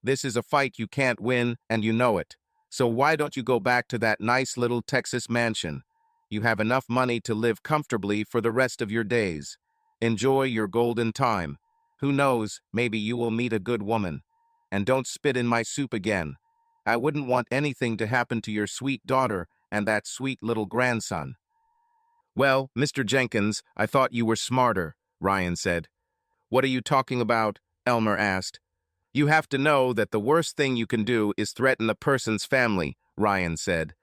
This is a fight you can't win, and you know it. So why don't you go back to that nice little Texas mansion? You have enough money to live comfortably for the rest of your days. Enjoy your golden time. Who knows, maybe you will meet a good woman. And don't spit in my soup again. I wouldn't want anything to happen to your sweet daughter and that sweet little grandson. Well, Mr. Jenkins, I thought you were smarter, Ryan said. What are you talking about? Elmer asked. You have to know that the worst thing you can do is threaten a person's family, Ryan said.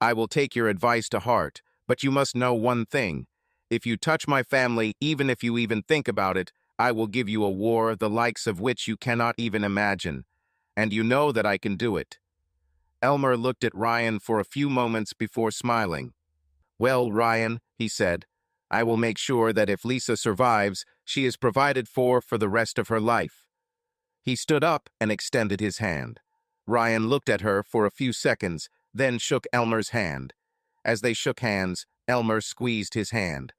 I will take your advice to heart, but you must know one thing. If you touch my family, even if you even think about it, I will give you a war the likes of which you cannot even imagine. And you know that I can do it. Elmer looked at Ryan for a few moments before smiling. Well, Ryan, he said, I will make sure that if Lisa survives, she is provided for the rest of her life. He stood up and extended his hand. Ryan looked at her for a few seconds, then shook Elmer's hand. As they shook hands, Elmer squeezed his hand.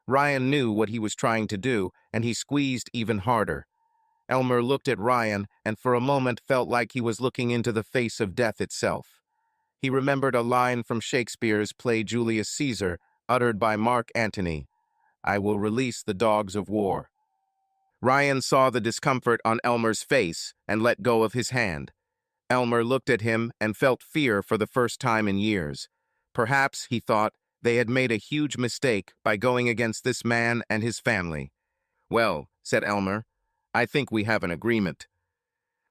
Ryan knew what he was trying to do, and he squeezed even harder. Elmer looked at Ryan and for a moment felt like he was looking into the face of death itself. He remembered a line from Shakespeare's play Julius Caesar, uttered by Mark Antony. I will release the dogs of war. Ryan saw the discomfort on Elmer's face and let go of his hand. Elmer looked at him and felt fear for the first time in years. Perhaps, he thought, they had made a huge mistake by going against this man and his family. Well, said Elmer, I think we have an agreement.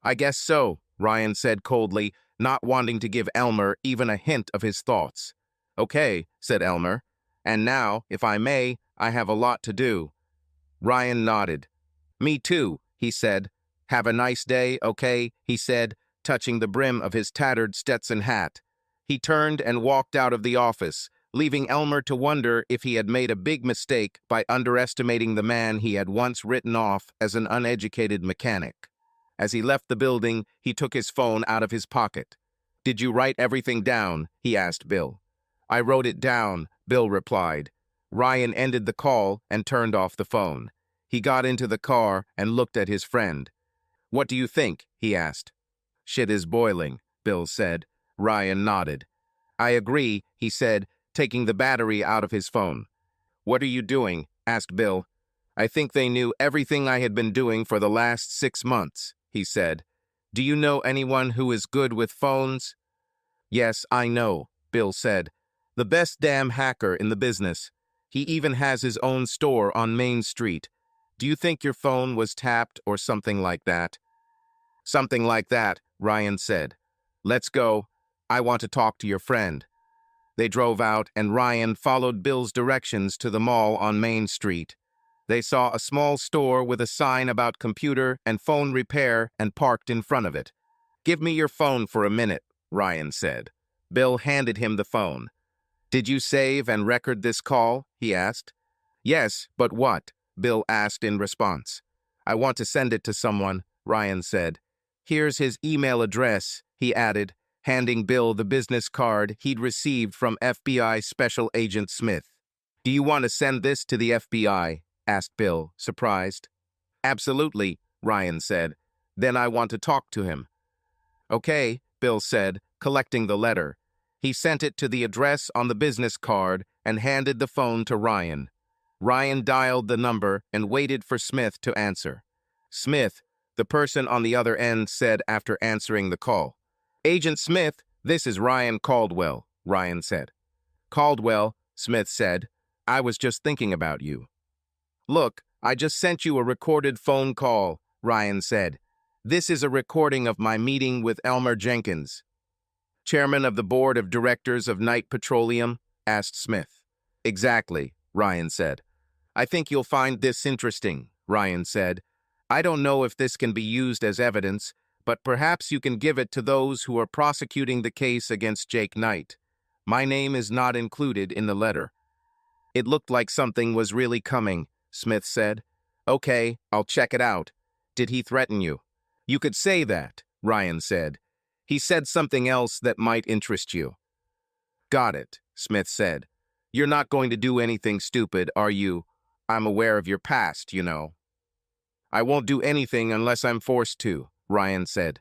I guess so, Ryan said coldly, not wanting to give Elmer even a hint of his thoughts. Okay, said Elmer. And now, if I may, I have a lot to do. Ryan nodded. Me too, he said. Have a nice day, okay, he said, touching the brim of his tattered Stetson hat. He turned and walked out of the office, leaving Elmer to wonder if he had made a big mistake by underestimating the man he had once written off as an uneducated mechanic. As he left the building, he took his phone out of his pocket. Did you write everything down? He asked Bill. I wrote it down, Bill replied. Ryan ended the call and turned off the phone. He got into the car and looked at his friend. What do you think? He asked. Shit is boiling, Bill said. Ryan nodded. I agree, he said, taking the battery out of his phone. What are you doing? Asked Bill. I think they knew everything I had been doing for the last 6 months, he said. Do you know anyone who is good with phones? Yes, I know, Bill said. The best damn hacker in the business. He even has his own store on Main Street. Do you think your phone was tapped or something like that? Something like that, Ryan said. Let's go. I want to talk to your friend. They drove out and Ryan followed Bill's directions to the mall on Main Street. They saw a small store with a sign about computer and phone repair and parked in front of it. Give me your phone for a minute, Ryan said. Bill handed him the phone. Did you save and record this call? He asked. Yes, but what? Bill asked in response. I want to send it to someone, Ryan said. Here's his email address, he added, handing Bill the business card he'd received from FBI Special Agent Smith. Do you want to send this to the FBI? Asked Bill, surprised. Absolutely, Ryan said. Then I want to talk to him. Okay, Bill said, collecting the letter. He sent it to the address on the business card and handed the phone to Ryan. Ryan dialed the number and waited for Smith to answer. Smith, the person on the other end said after answering the call. Agent Smith, this is Ryan Caldwell, Ryan said. Caldwell, Smith said, I was just thinking about you. Look, I just sent you a recorded phone call, Ryan said. This is a recording of my meeting with Elmer Jenkins. Chairman of the Board of Directors of Knight Petroleum? Asked Smith. Exactly, Ryan said. I think you'll find this interesting, Ryan said. I don't know if this can be used as evidence, but perhaps you can give it to those who are prosecuting the case against Jake Knight. My name is not included in the letter. It looked like something was really coming, Smith said. Okay, I'll check it out. Did he threaten you? You could say that, Ryan said. He said something else that might interest you. Got it, Smith said. You're not going to do anything stupid, are you? I'm aware of your past, you know. I won't do anything unless I'm forced to, Ryan said.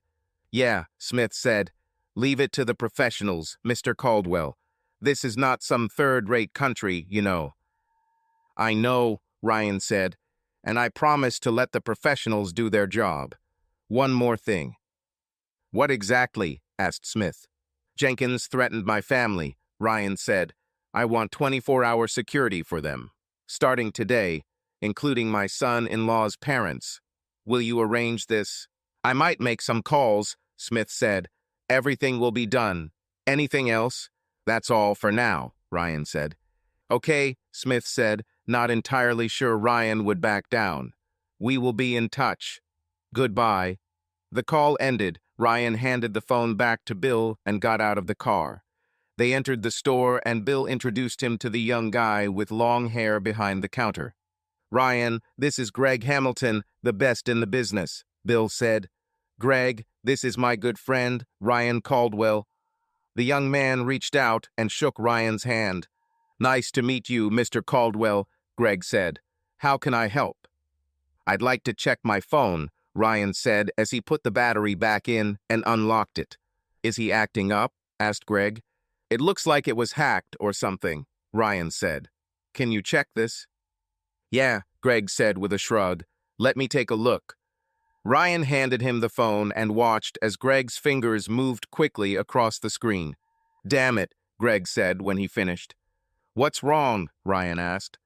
Yeah, Smith said. Leave it to the professionals, Mr. Caldwell. This is not some third-rate country, you know. I know, Ryan said, and I promise to let the professionals do their job. One more thing. What exactly? Asked Smith. Jenkins threatened my family, Ryan said. I want 24-hour security for them. Starting today, including my son-in-law's parents. Will you arrange this? I might make some calls, Smith said. Everything will be done. Anything else? That's all for now, Ryan said. Okay, Smith said, not entirely sure Ryan would back down. We will be in touch. Goodbye. The call ended. Ryan handed the phone back to Bill and got out of the car. They entered the store and Bill introduced him to the young guy with long hair behind the counter. Ryan, this is Greg Hamilton, the best in the business, Bill said. Greg, this is my good friend, Ryan Caldwell. The young man reached out and shook Ryan's hand. Nice to meet you, Mr. Caldwell, Greg said. How can I help? I'd like to check my phone, Ryan said as he put the battery back in and unlocked it. Is he acting up? Asked Greg. It looks like it was hacked or something, Ryan said. Can you check this? Yeah, Greg said with a shrug. Let me take a look. Ryan handed him the phone and watched as Greg's fingers moved quickly across the screen. Damn it, Greg said when he finished. What's wrong? Ryan asked.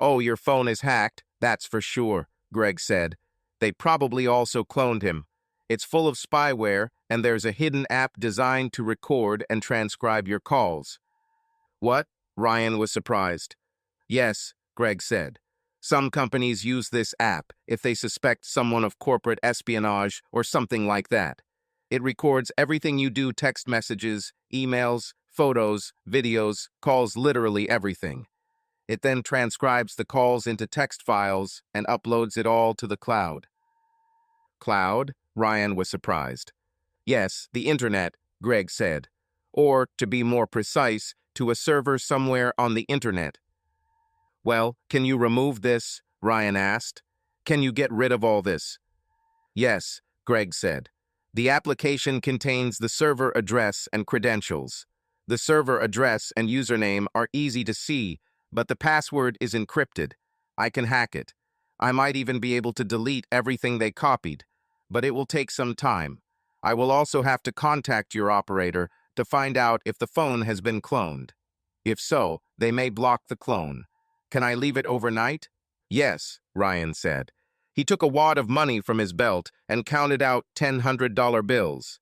Oh, your phone is hacked, that's for sure, Greg said. They probably also cloned him. It's full of spyware, and there's a hidden app designed to record and transcribe your calls. What? Ryan was surprised. Yes, Greg said. Some companies use this app if they suspect someone of corporate espionage or something like that. It records everything you do, text messages, emails, photos, videos, calls, literally everything. It then transcribes the calls into text files and uploads it all to the cloud. Cloud? Ryan was surprised. Yes, the internet, Greg said. Or, to be more precise, to a server somewhere on the internet. Well, can you remove this? Ryan asked. Can you get rid of all this? Yes, Greg said. The application contains the server address and credentials. The server address and username are easy to see, but the password is encrypted. I can hack it. I might even be able to delete everything they copied, but it will take some time. I will also have to contact your operator to find out if the phone has been cloned. If so, they may block the clone. Can I leave it overnight? Yes, Ryan said. He took a wad of money from his belt and counted out $100 bills.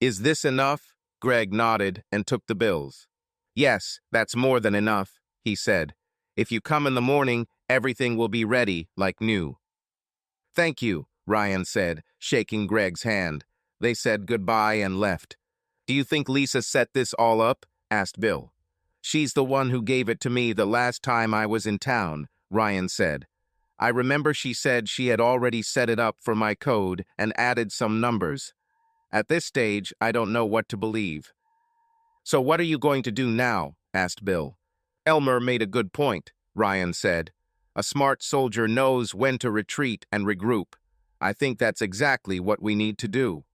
Is this enough? Greg nodded and took the bills. Yes, that's more than enough, he said. If you come in the morning, everything will be ready like new. Thank you, Ryan said, shaking Greg's hand. They said goodbye and left. Do you think Lisa set this all up? Asked Bill. She's the one who gave it to me the last time I was in town, Ryan said. I remember she said she had already set it up for my code and added some numbers. At this stage, I don't know what to believe. So what are you going to do now? Asked Bill. Elmer made a good point, Ryan said. A smart soldier knows when to retreat and regroup. I think that's exactly what we need to do.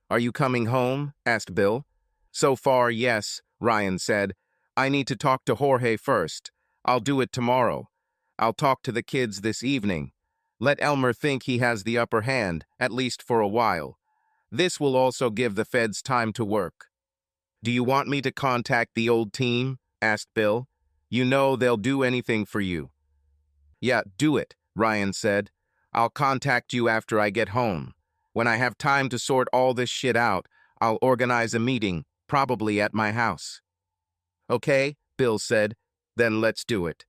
Are you coming home? Asked Bill. So far, yes, Ryan said. I need to talk to Jorge first. I'll do it tomorrow. I'll talk to the kids this evening. Let Elmer think he has the upper hand, at least for a while. This will also give the feds time to work. Do you want me to contact the old team? Asked Bill. You know they'll do anything for you. Yeah, do it, Ryan said. I'll contact you after I get home. When I have time to sort all this shit out, I'll organize a meeting, probably at my house. Okay, Bill said. Then let's do it.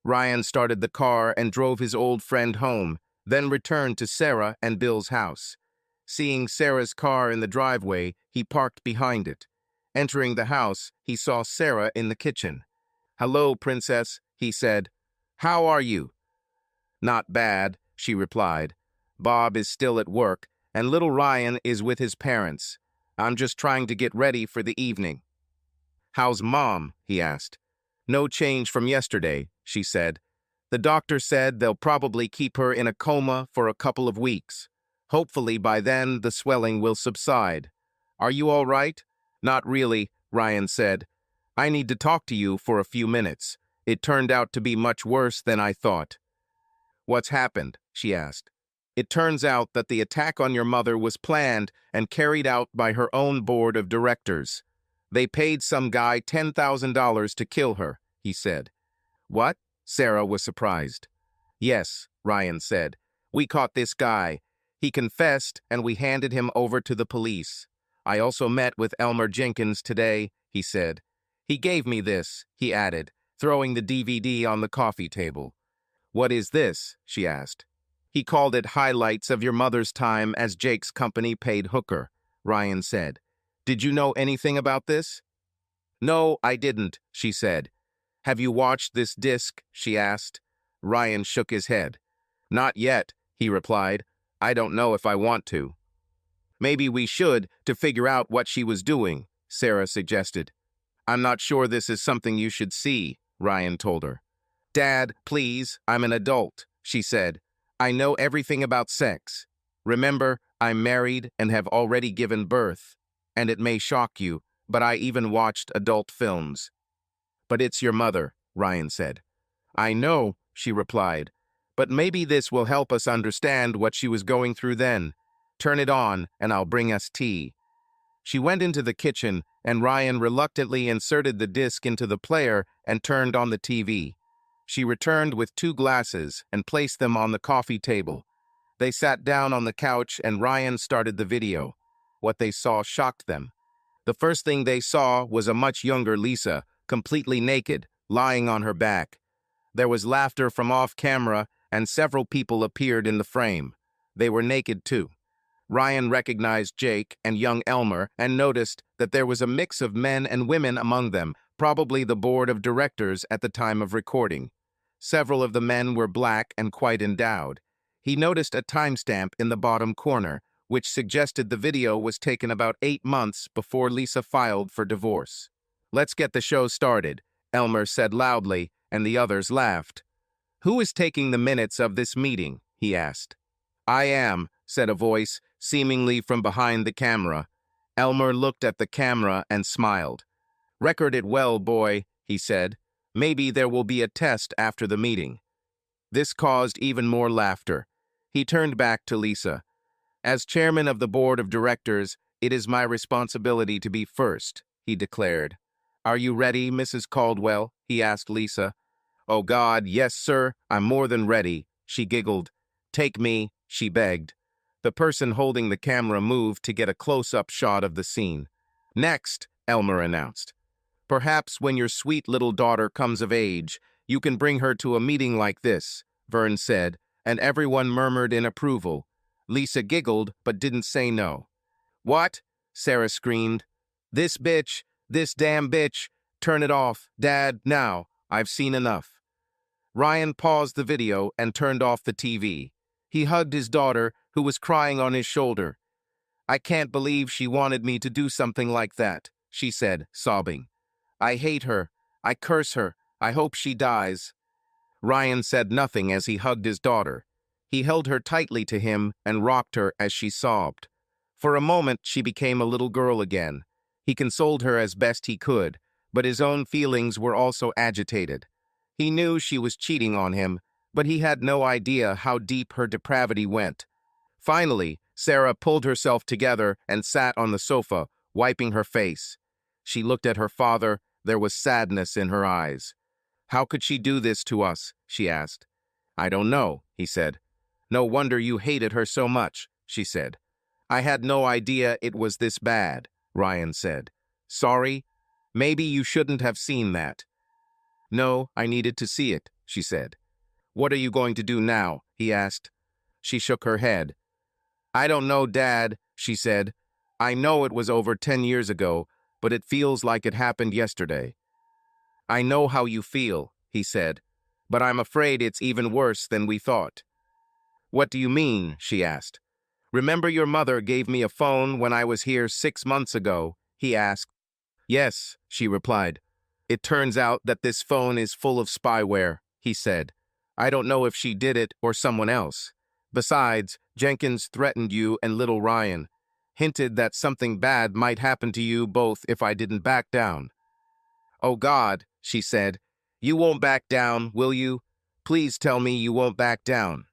Ryan started the car and drove his old friend home, then returned to Sarah and Bill's house. Seeing Sarah's car in the driveway, he parked behind it. Entering the house, he saw Sarah in the kitchen. Hello, Princess, he said. How are you? Not bad, she replied. Bob is still at work, and little Ryan is with his parents. I'm just trying to get ready for the evening. How's Mom? He asked. No change from yesterday, she said. The doctor said they'll probably keep her in a coma for a couple of weeks. Hopefully by then the swelling will subside. Are you all right? Not really, Ryan said. I need to talk to you for a few minutes. It turned out to be much worse than I thought. What's happened? She asked. It turns out that the attack on your mother was planned and carried out by her own board of directors. They paid some guy $10,000 to kill her, he said. What? Sarah was surprised. Yes, Ryan said. We caught this guy. He confessed, and we handed him over to the police. I also met with Elmer Jenkins today, he said. He gave me this, he added, throwing the DVD on the coffee table. What is this? She asked. He called it Highlights of Your Mother's Time as Jake's Company Paid Hooker, Ryan said. Did you know anything about this? No, I didn't, she said. Have you watched this disc? She asked. Ryan shook his head. Not yet, he replied. I don't know if I want to. Maybe we should, to figure out what she was doing, Sarah suggested. I'm not sure this is something you should see, Ryan told her. Dad, please, I'm an adult, she said. I know everything about sex. Remember, I'm married and have already given birth. And it may shock you, but I even watched adult films. But it's your mother, Ryan said. I know, she replied. But maybe this will help us understand what she was going through then. Turn it on, and I'll bring us tea. She went into the kitchen, and Ryan reluctantly inserted the disc into the player and turned on the TV. She returned with 2 glasses and placed them on the coffee table. They sat down on the couch, and Ryan started the video. What they saw shocked them. The first thing they saw was a much younger Lisa, completely naked, lying on her back. There was laughter from off-camera, and several people appeared in the frame. They were naked too. Ryan recognized Jake and young Elmer and noticed that there was a mix of men and women among them, probably the board of directors at the time of recording. Several of the men were black and quite endowed. He noticed a timestamp in the bottom corner, which suggested the video was taken about 8 months before Lisa filed for divorce. Let's get the show started, Elmer said loudly, and the others laughed. Who is taking the minutes of this meeting? He asked. I am, said a voice, seemingly from behind the camera. Elmer looked at the camera and smiled. Record it well, boy, he said. Maybe there will be a test after the meeting. This caused even more laughter. He turned back to Lisa. As chairman of the board of directors, it is my responsibility to be first, he declared. Are you ready, Mrs. Caldwell? He asked Lisa. "Oh God, yes, sir, I'm more than ready," she giggled. "Take me," she begged. The person holding the camera moved to get a close-up shot of the scene. "Next," Elmer announced. "Perhaps when your sweet little daughter comes of age, you can bring her to a meeting like this," Vern said, and everyone murmured in approval. Lisa giggled, but didn't say no. "What?" Sarah screamed. This damn bitch, turn it off, Dad, now, I've seen enough." Ryan paused the video and turned off the TV. He hugged his daughter, who was crying on his shoulder. "I can't believe she wanted me to do something like that," she said, sobbing. "I hate her. I curse her. I hope she dies." Ryan said nothing as he hugged his daughter. He held her tightly to him and rocked her as she sobbed. For a moment, she became a little girl again. He consoled her as best he could, but his own feelings were also agitated. He knew she was cheating on him, but he had no idea how deep her depravity went. Finally, Sarah pulled herself together and sat on the sofa, wiping her face. She looked at her father. There was sadness in her eyes. "How could she do this to us?" she asked. "I don't know," he said. "No wonder you hated her so much," she said. "I had no idea it was this bad," Ryan said. "Sorry? Maybe you shouldn't have seen that." "No, I needed to see it," she said. "What are you going to do now?" he asked. She shook her head. "I don't know, Dad," she said. "I know it was over 10 years ago, but it feels like it happened yesterday." "I know how you feel," he said, "but I'm afraid it's even worse than we thought." "What do you mean?" she asked. "Remember your mother gave me a phone when I was here 6 months ago?" he asked. "Yes," she replied. "It turns out that this phone is full of spyware," he said. "I don't know if she did it or someone else. Besides, Jenkins threatened you and little Ryan, hinted that something bad might happen to you both if I didn't back down." "Oh God," she said. "You won't back down, will you? Please tell me you won't back down."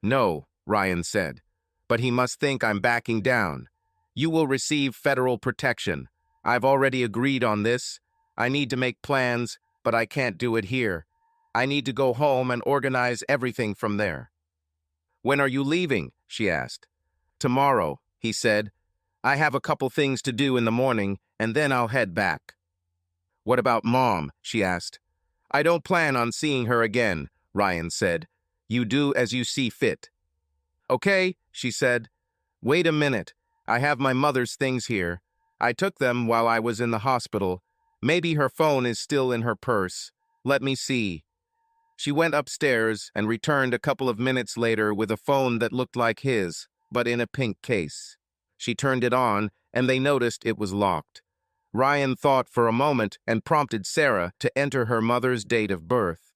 "No," Ryan said, "but he must think I'm backing down. You will receive federal protection. I've already agreed on this. I need to make plans, but I can't do it here. I need to go home and organize everything from there." "When are you leaving?" she asked. "Tomorrow," he said. "I have a couple things to do in the morning, and then I'll head back." "What about Mom?" she asked. "I don't plan on seeing her again," Ryan said. "You do as you see fit." "Okay," she said. "Wait a minute. I have my mother's things here. I took them while I was in the hospital. Maybe her phone is still in her purse. Let me see." She went upstairs and returned a couple of minutes later with a phone that looked like his, but in a pink case. She turned it on, and they noticed it was locked. Ryan thought for a moment and prompted Sarah to enter her mother's date of birth.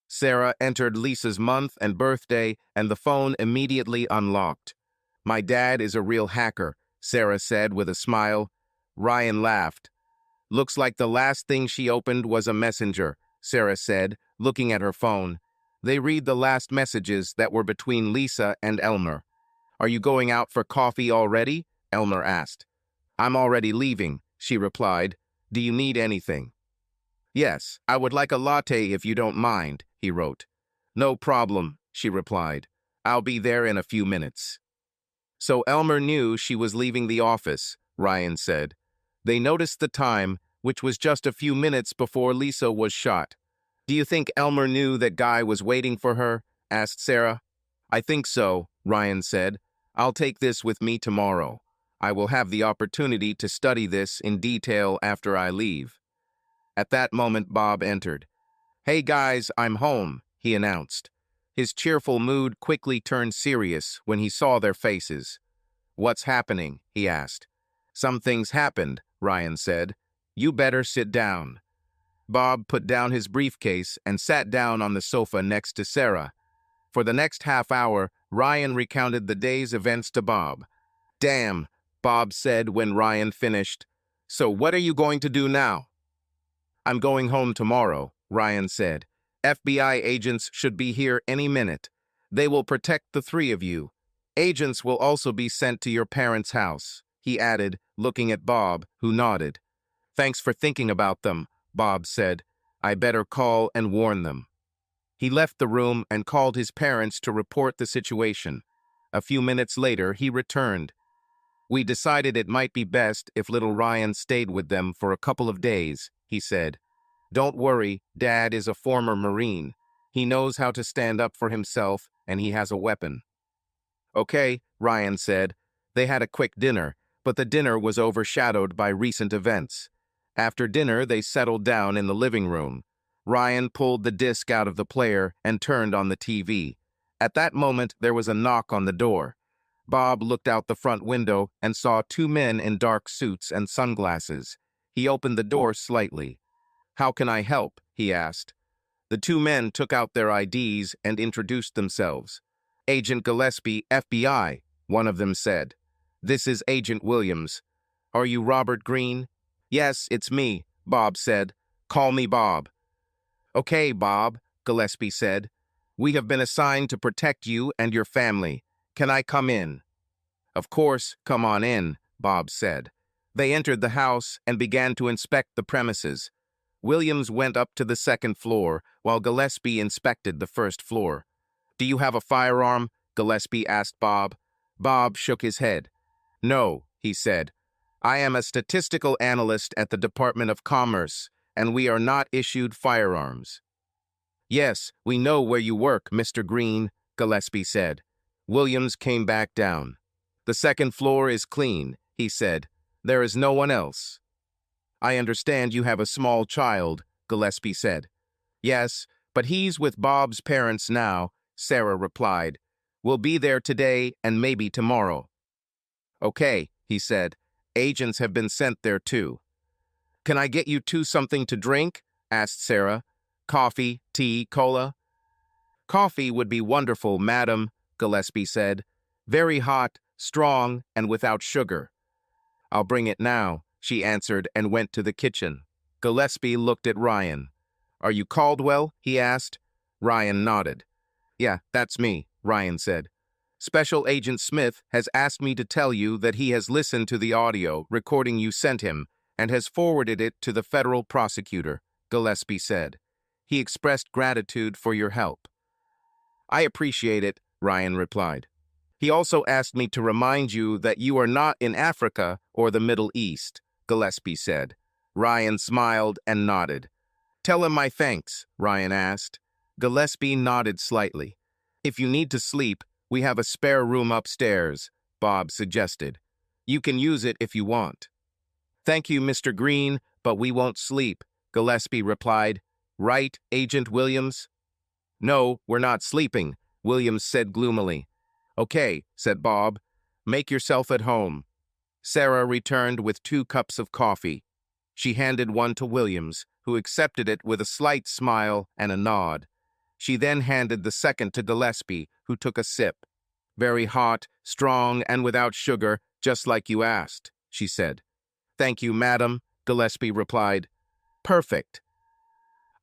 Sarah entered Lisa's month and birthday, and the phone immediately unlocked. "My dad is a real hacker," Sarah said with a smile. Ryan laughed. "Looks like the last thing she opened was a messenger," Sarah said, looking at her phone. They read the last messages that were between Lisa and Elmer. "Are you going out for coffee already?" Elmer asked. "I'm already leaving," she replied. "Do you need anything?" "Yes, I would like a latte if you don't mind," he wrote. "No problem," she replied. "I'll be there in a few minutes." So Elmer knew she was leaving the office, Ryan said. They noticed the time, which was just a few minutes before Lisa was shot. "Do you think Elmer knew that Guy was waiting for her?" asked Sarah. "I think so," Ryan said. "I'll take this with me tomorrow. I will have the opportunity to study this in detail after I leave." At that moment, Bob entered. "Hey guys, I'm home," he announced. His cheerful mood quickly turned serious when he saw their faces. "What's happening?" he asked. "Something's happened," Ryan said. "You better sit down." Bob put down his briefcase and sat down on the sofa next to Sarah. For the next half hour, Ryan recounted the day's events to Bob. "Damn," Bob said when Ryan finished. "So what are you going to do now?" "I'm going home tomorrow," Ryan said. "FBI agents should be here any minute. They will protect the three of you. Agents will also be sent to your parents' house," he added, looking at Bob, who nodded. "Thanks for thinking about them," Bob said. I better call and warn them. He left the room and called his parents to report the situation. A few minutes later, he returned. We decided it might be best if little Ryan stayed with them for a couple of days, he said. Don't worry, Dad is a former Marine. He knows how to stand up for himself, and he has a weapon. Okay, Ryan said. They had a quick dinner, but the dinner was overshadowed by recent events. After dinner, they settled down in the living room. Ryan pulled the disc out of the player and turned on the TV. At that moment, there was a knock on the door. Bob looked out the front window and saw two men in dark suits and sunglasses. He opened the door slightly. How can I help? He asked. The two men took out their IDs and introduced themselves. Agent Gillespie, FBI, one of them said. This is Agent Williams. Are you Robert Green? Yes, it's me, Bob said. Call me Bob. Okay, Bob, Gillespie said. We have been assigned to protect you and your family. Can I come in? Of course, come on in, Bob said. They entered the house and began to inspect the premises. Williams went up to the second floor, while Gillespie inspected the first floor. Do you have a firearm? Gillespie asked Bob. Bob shook his head. No, he said. I am a statistical analyst at the Department of Commerce, and we are not issued firearms. Yes, we know where you work, Mr. Green, Gillespie said. Williams came back down. The second floor is clean, he said. There is no one else. I understand you have a small child, Gillespie said. Yes, but he's with Bob's parents now, Sarah replied. We'll be there today and maybe tomorrow. Okay, he said. Agents have been sent there too. Can I get you two something to drink? Asked Sarah. Coffee, tea, cola? Coffee would be wonderful, madam, Gillespie said. Very hot, strong, and without sugar. I'll bring it now, she answered and went to the kitchen. Gillespie looked at Ryan. Are you Caldwell? He asked. Ryan nodded. Yeah, that's me, Ryan said. Special Agent Smith has asked me to tell you that he has listened to the audio recording you sent him and has forwarded it to the federal prosecutor, Gillespie said. He expressed gratitude for your help. I appreciate it, Ryan replied. He also asked me to remind you that you are not in Africa or the Middle East, Gillespie said. Ryan smiled and nodded. Tell him my thanks, Ryan asked. Gillespie nodded slightly. If you need to sleep, we have a spare room upstairs, Bob suggested. You can use it if you want. Thank you, Mr. Green, but we won't sleep, Gillespie replied. Right, Agent Williams? No, we're not sleeping, Williams said gloomily. Okay, said Bob. Make yourself at home. Sarah returned with 2 cups of coffee. She handed one to Williams, who accepted it with a slight smile and a nod. She then handed the second to Gillespie, who took a sip. Very hot, strong, and without sugar, just like you asked, she said. Thank you, madam, Gillespie replied. Perfect.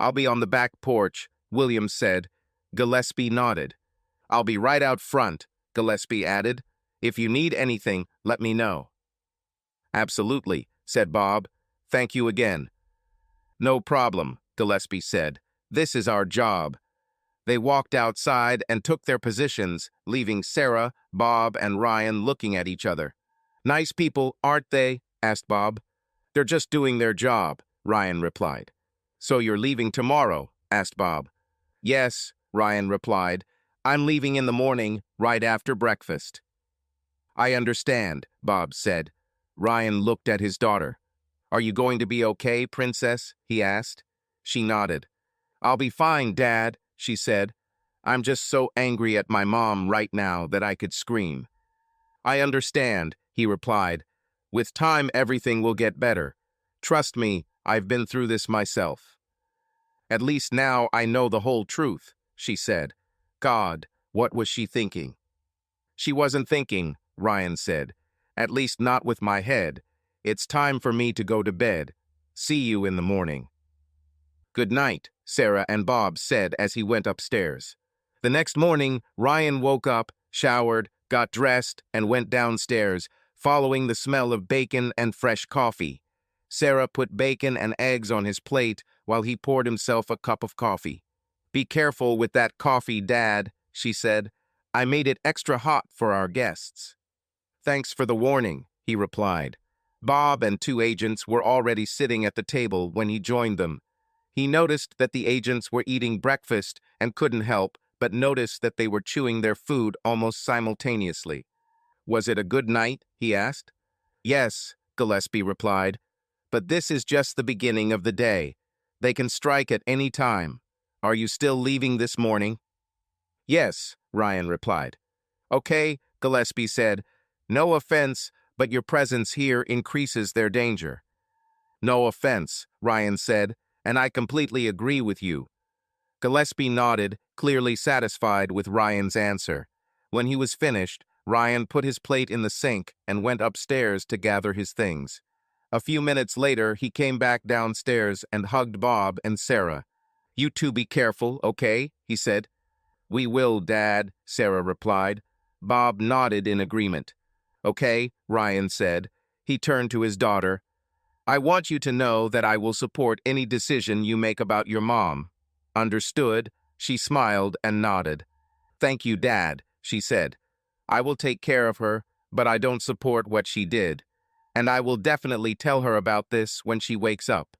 I'll be on the back porch, Williams said. Gillespie nodded. I'll be right out front, Gillespie added. If you need anything, let me know. Absolutely, said Bob. Thank you again. No problem, Gillespie said. This is our job. They walked outside and took their positions, leaving Sarah, Bob, and Ryan looking at each other. Nice people, aren't they? Asked Bob. They're just doing their job, Ryan replied. So you're leaving tomorrow? Asked Bob. Yes, Ryan replied. I'm leaving in the morning, right after breakfast. I understand, Bob said. Ryan looked at his daughter. Are you going to be okay, Princess? He asked. She nodded. I'll be fine, Dad, she said. I'm just so angry at my mom right now that I could scream. I understand, he replied. With time, everything will get better. Trust me, I've been through this myself. At least now I know the whole truth, she said. God, what was she thinking? She wasn't thinking, Ryan said. At least not with my head. It's time for me to go to bed. See you in the morning. Good night, Sarah and Bob said as he went upstairs. The next morning, Ryan woke up, showered, got dressed, and went downstairs, following the smell of bacon and fresh coffee. Sarah put bacon and eggs on his plate, while he poured himself a cup of coffee. "Be careful with that coffee, Dad," she said. "I made it extra hot for our guests." "Thanks for the warning," he replied. Bob and two agents were already sitting at the table when he joined them. He noticed that the agents were eating breakfast and couldn't help but notice that they were chewing their food almost simultaneously. "Was it a good night?" he asked. "Yes," Gillespie replied, "but this is just the beginning of the day. They can strike at any time. Are you still leaving this morning?" "Yes," Ryan replied. "Okay," Gillespie said. "No offense, but your presence here increases their danger." "No offense," Ryan said, "and I completely agree with you." Gillespie nodded, clearly satisfied with Ryan's answer. When he was finished, Ryan put his plate in the sink and went upstairs to gather his things. A few minutes later, he came back downstairs and hugged Bob and Sarah. "You two be careful, okay?" he said. "We will, Dad," Sarah replied. Bob nodded in agreement. "Okay," Ryan said. He turned to his daughter. "I want you to know that I will support any decision you make about your mom." "Understood." She smiled and nodded. "Thank you, Dad," she said. "I will take care of her, but I don't support what she did. And I will definitely tell her about this when she wakes up.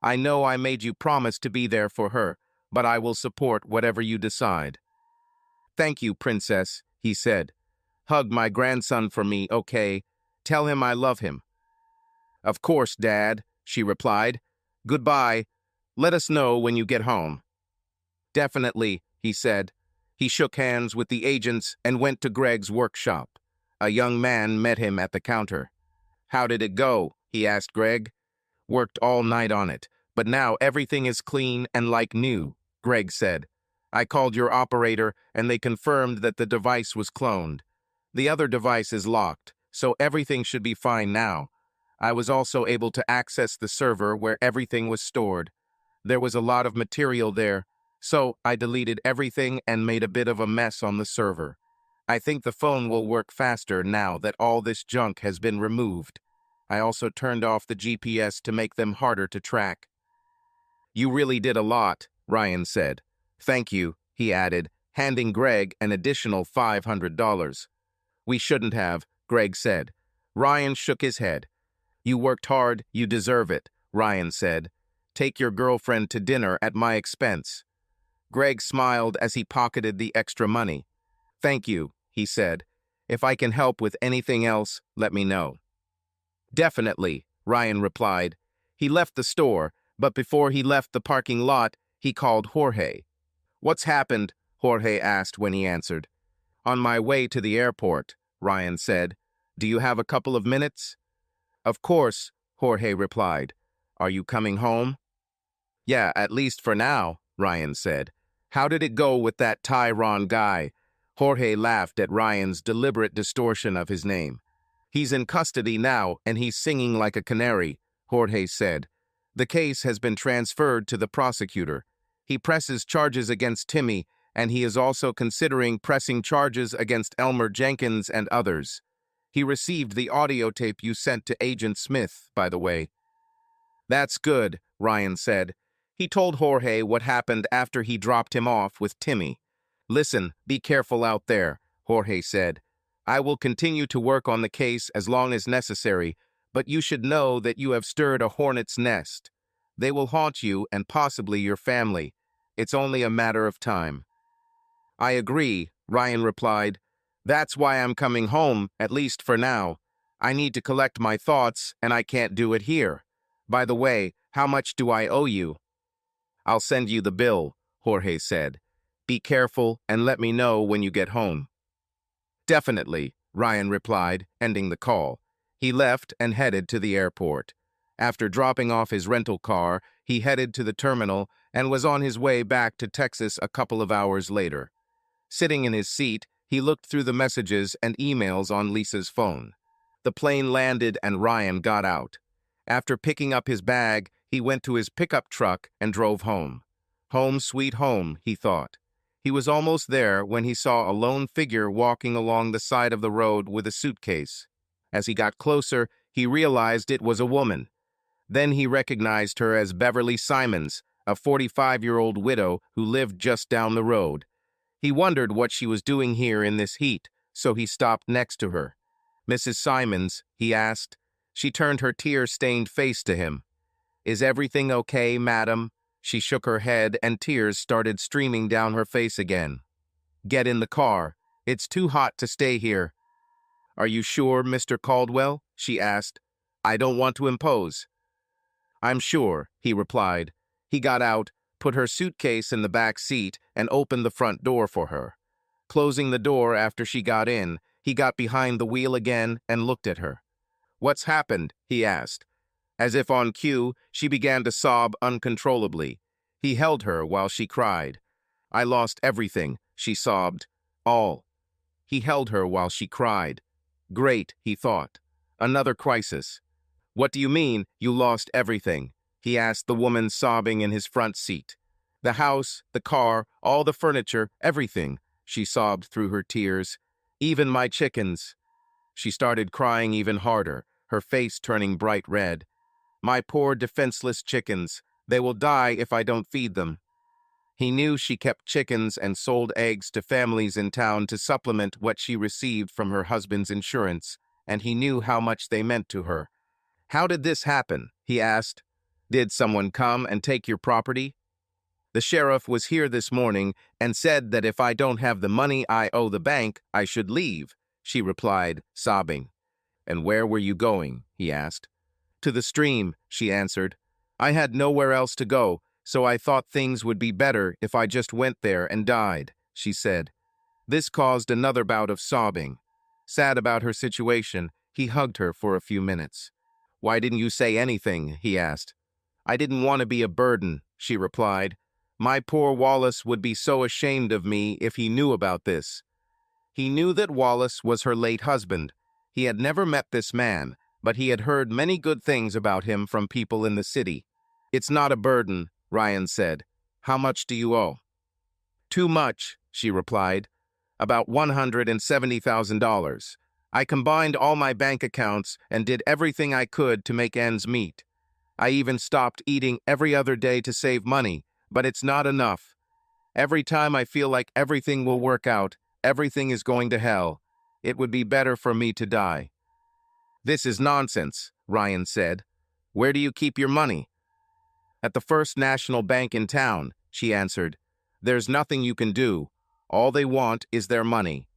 I know I made you promise to be there for her, but I will support whatever you decide." "Thank you, Princess," he said. "Hug my grandson for me, okay? Tell him I love him." "Of course, Dad," she replied. "Goodbye. Let us know when you get home." "Definitely," he said. He shook hands with the agents and went to Greg's workshop. A young man met him at the counter. "How did it go?" he asked Greg. "Worked all night on it, but now everything is clean and like new," Greg said. "I called your operator and they confirmed that the device was cloned. The other device is locked, so everything should be fine now. I was also able to access the server where everything was stored. There was a lot of material there, so I deleted everything and made a bit of a mess on the server. I think the phone will work faster now that all this junk has been removed. I also turned off the GPS to make them harder to track." "You really did a lot," Ryan said. "Thank you," he added, handing Greg an additional $500. "We shouldn't have," Greg said. Ryan shook his head. "You worked hard, you deserve it," Ryan said. "Take your girlfriend to dinner at my expense." Greg smiled as he pocketed the extra money. "Thank you," he said. "If I can help with anything else, let me know." "Definitely," Ryan replied. He left the store, but before he left the parking lot, he called Jorge. "What's happened?" Jorge asked when he answered. "On my way to the airport," Ryan said. "Do you have a couple of minutes?" "Of course," Jorge replied. "Are you coming home?" "Yeah, at least for now," Ryan said. "How did it go with that Tyron guy?" Jorge laughed at Ryan's deliberate distortion of his name. "He's in custody now, and he's singing like a canary," Jorge said. "The case has been transferred to the prosecutor. He presses charges against Timmy, and he is also considering pressing charges against Elmer Jenkins and others. He received the audio tape you sent to Agent Smith, by the way." "That's good," Ryan said. He told Jorge what happened after he dropped him off with Timmy. "Listen, be careful out there," Jorge said. "I will continue to work on the case as long as necessary, but you should know that you have stirred a hornet's nest. They will haunt you and possibly your family. It's only a matter of time." "I agree," Ryan replied. "That's why I'm coming home, at least for now. I need to collect my thoughts, and I can't do it here. By the way, how much do I owe you?" "I'll send you the bill," Jorge said. "Be careful and let me know when you get home." "Definitely," Ryan replied, ending the call. He left and headed to the airport. After dropping off his rental car, he headed to the terminal and was on his way back to Texas a couple of hours later. Sitting in his seat, he looked through the messages and emails on Lisa's phone. The plane landed and Ryan got out. After picking up his bag, he went to his pickup truck and drove home. Home sweet home, he thought. He was almost there when he saw a lone figure walking along the side of the road with a suitcase. As he got closer, he realized it was a woman. Then he recognized her as Beverly Simons, a 45-year-old widow who lived just down the road. He wondered what she was doing here in this heat, so he stopped next to her. "Mrs. Simons," he asked. She turned her tear-stained face to him. "Is everything okay, madam?" She shook her head and tears started streaming down her face again. "Get in the car. It's too hot to stay here." "Are you sure, Mr. Caldwell?" she asked. "I don't want to impose." "I'm sure," he replied. He got out, put her suitcase in the back seat, and opened the front door for her. Closing the door after she got in, he got behind the wheel again and looked at her. "What's happened?" he asked. As if on cue, she began to sob uncontrollably. He held her while she cried. "I lost everything," she sobbed. "All." He held her while she cried. Great, he thought. Another crisis. "What do you mean, you lost everything?" he asked the woman sobbing in his front seat. "The house, the car, all the furniture, everything," she sobbed through her tears. "Even my chickens." She started crying even harder, her face turning bright red. "My poor defenseless chickens. They will die if I don't feed them." He knew she kept chickens and sold eggs to families in town to supplement what she received from her husband's insurance, and he knew how much they meant to her. "How did this happen?" he asked. "Did someone come and take your property?" "The sheriff was here this morning and said that if I don't have the money I owe the bank, I should leave," she replied, sobbing. "And where were you going?" he asked. "To the stream," she answered. "I had nowhere else to go, so I thought things would be better if I just went there and died," she said. This caused another bout of sobbing. Sad about her situation, he hugged her for a few minutes. "Why didn't you say anything?" he asked. "I didn't want to be a burden," she replied. "My poor Wallace would be so ashamed of me if he knew about this." He knew that Wallace was her late husband. He had never met this man, but he had heard many good things about him from people in the city. "It's not a burden," Ryan said. "How much do you owe?" "Too much," she replied. "About $170,000. I combined all my bank accounts and did everything I could to make ends meet. I even stopped eating every other day to save money, but it's not enough. Every time I feel like everything will work out, everything is going to hell. It would be better for me to die." "This is nonsense," Ryan said. "Where do you keep your money?" "At the First National Bank in town," she answered. "There's nothing you can do. All they want is their money."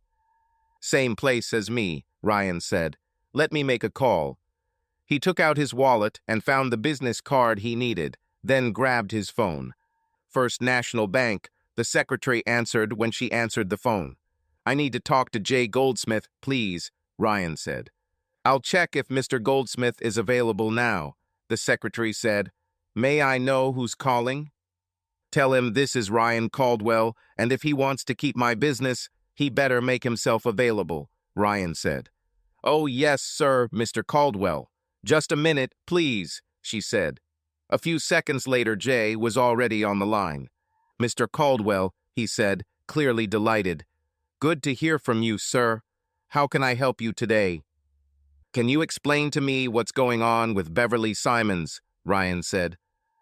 "Same place as me," Ryan said. "Let me make a call." He took out his wallet and found the business card he needed, then grabbed his phone. "First National Bank," the secretary answered when she answered the phone. "I need to talk to Jay Goldsmith, please," Ryan said. "I'll check if Mr. Goldsmith is available now," the secretary said. "May I know who's calling?" "Tell him this is Ryan Caldwell, and if he wants to keep my business, he better make himself available," Ryan said. "Oh, yes, sir, Mr. Caldwell. Just a minute, please," she said. A few seconds later, Jay was already on the line. "Mr. Caldwell," he said, clearly delighted. "Good to hear from you, sir. How can I help you today?" "Can you explain to me what's going on with Beverly Simons?" Ryan said.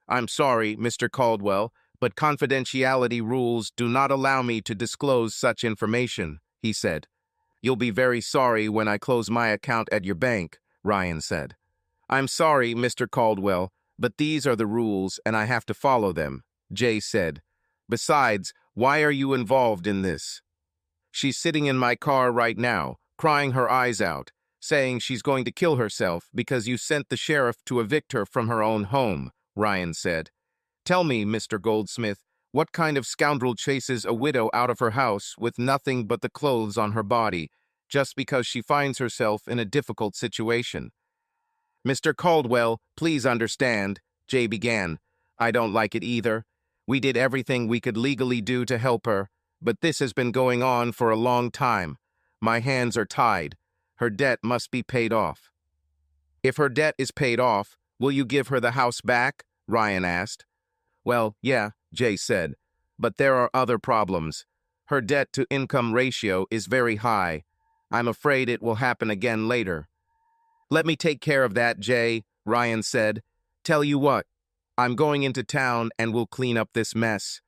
"I'm sorry, Mr. Caldwell, but confidentiality rules do not allow me to disclose such information," he said. "You'll be very sorry when I close my account at your bank," Ryan said. "I'm sorry, Mr. Caldwell, but these are the rules and I have to follow them," Jay said. "Besides, why are you involved in this?" "She's sitting in my car right now, crying her eyes out, saying she's going to kill herself because you sent the sheriff to evict her from her own home," Ryan said. "Tell me, Mr. Goldsmith, what kind of scoundrel chases a widow out of her house with nothing but the clothes on her body, just because she finds herself in a difficult situation?" "Mr. Caldwell, please understand," Jay began. "I don't like it either. We did everything we could legally do to help her, but this has been going on for a long time. My hands are tied. Her debt must be paid off." "If her debt is paid off, will you give her the house back?" Ryan asked. "Well, yeah," Jay said, "but there are other problems. Her debt-to-income ratio is very high. I'm afraid it will happen again later." "Let me take care of that, Jay," Ryan said. Tell you what, I'm going into town and we'll clean up this mess.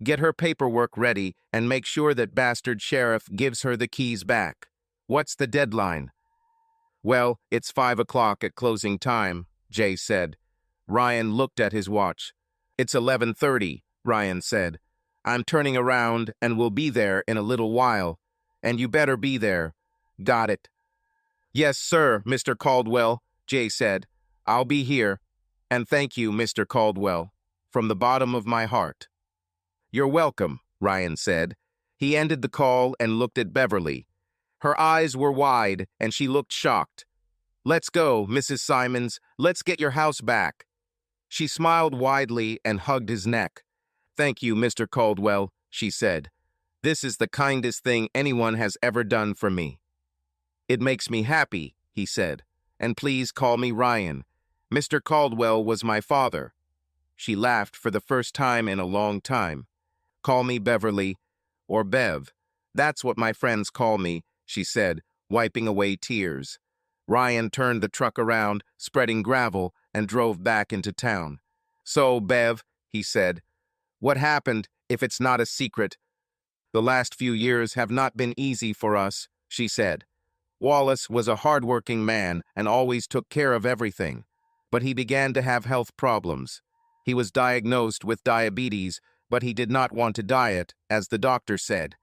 Get her paperwork ready and make sure that bastard sheriff gives her the keys back. What's the deadline? Well, it's 5 o'clock at closing time, Jay said. Ryan looked at his watch. It's 11:30, Ryan said. I'm turning around and will be there in a little while. And you better be there. Got it. Yes, sir, Mr. Caldwell, Jay said. I'll be here. And thank you, Mr. Caldwell, from the bottom of my heart. You're welcome, Ryan said. He ended the call and looked at Beverly. Her eyes were wide, and she looked shocked. Let's go, Mrs. Simons. Let's get your house back. She smiled widely and hugged his neck. Thank you, Mr. Caldwell, she said. This is the kindest thing anyone has ever done for me. It makes me happy, he said. And please call me Ryan. Mr. Caldwell was my father. She laughed for the first time in a long time. Call me Beverly, or Bev. That's what my friends call me, she said, wiping away tears. Ryan turned the truck around, spreading gravel, and drove back into town. So, Bev, he said, what happened, if it's not a secret? The last few years have not been easy for us, she said. Wallace was a hard-working man and always took care of everything. But he began to have health problems. He was diagnosed with diabetes, but he did not want to diet, as the doctor said.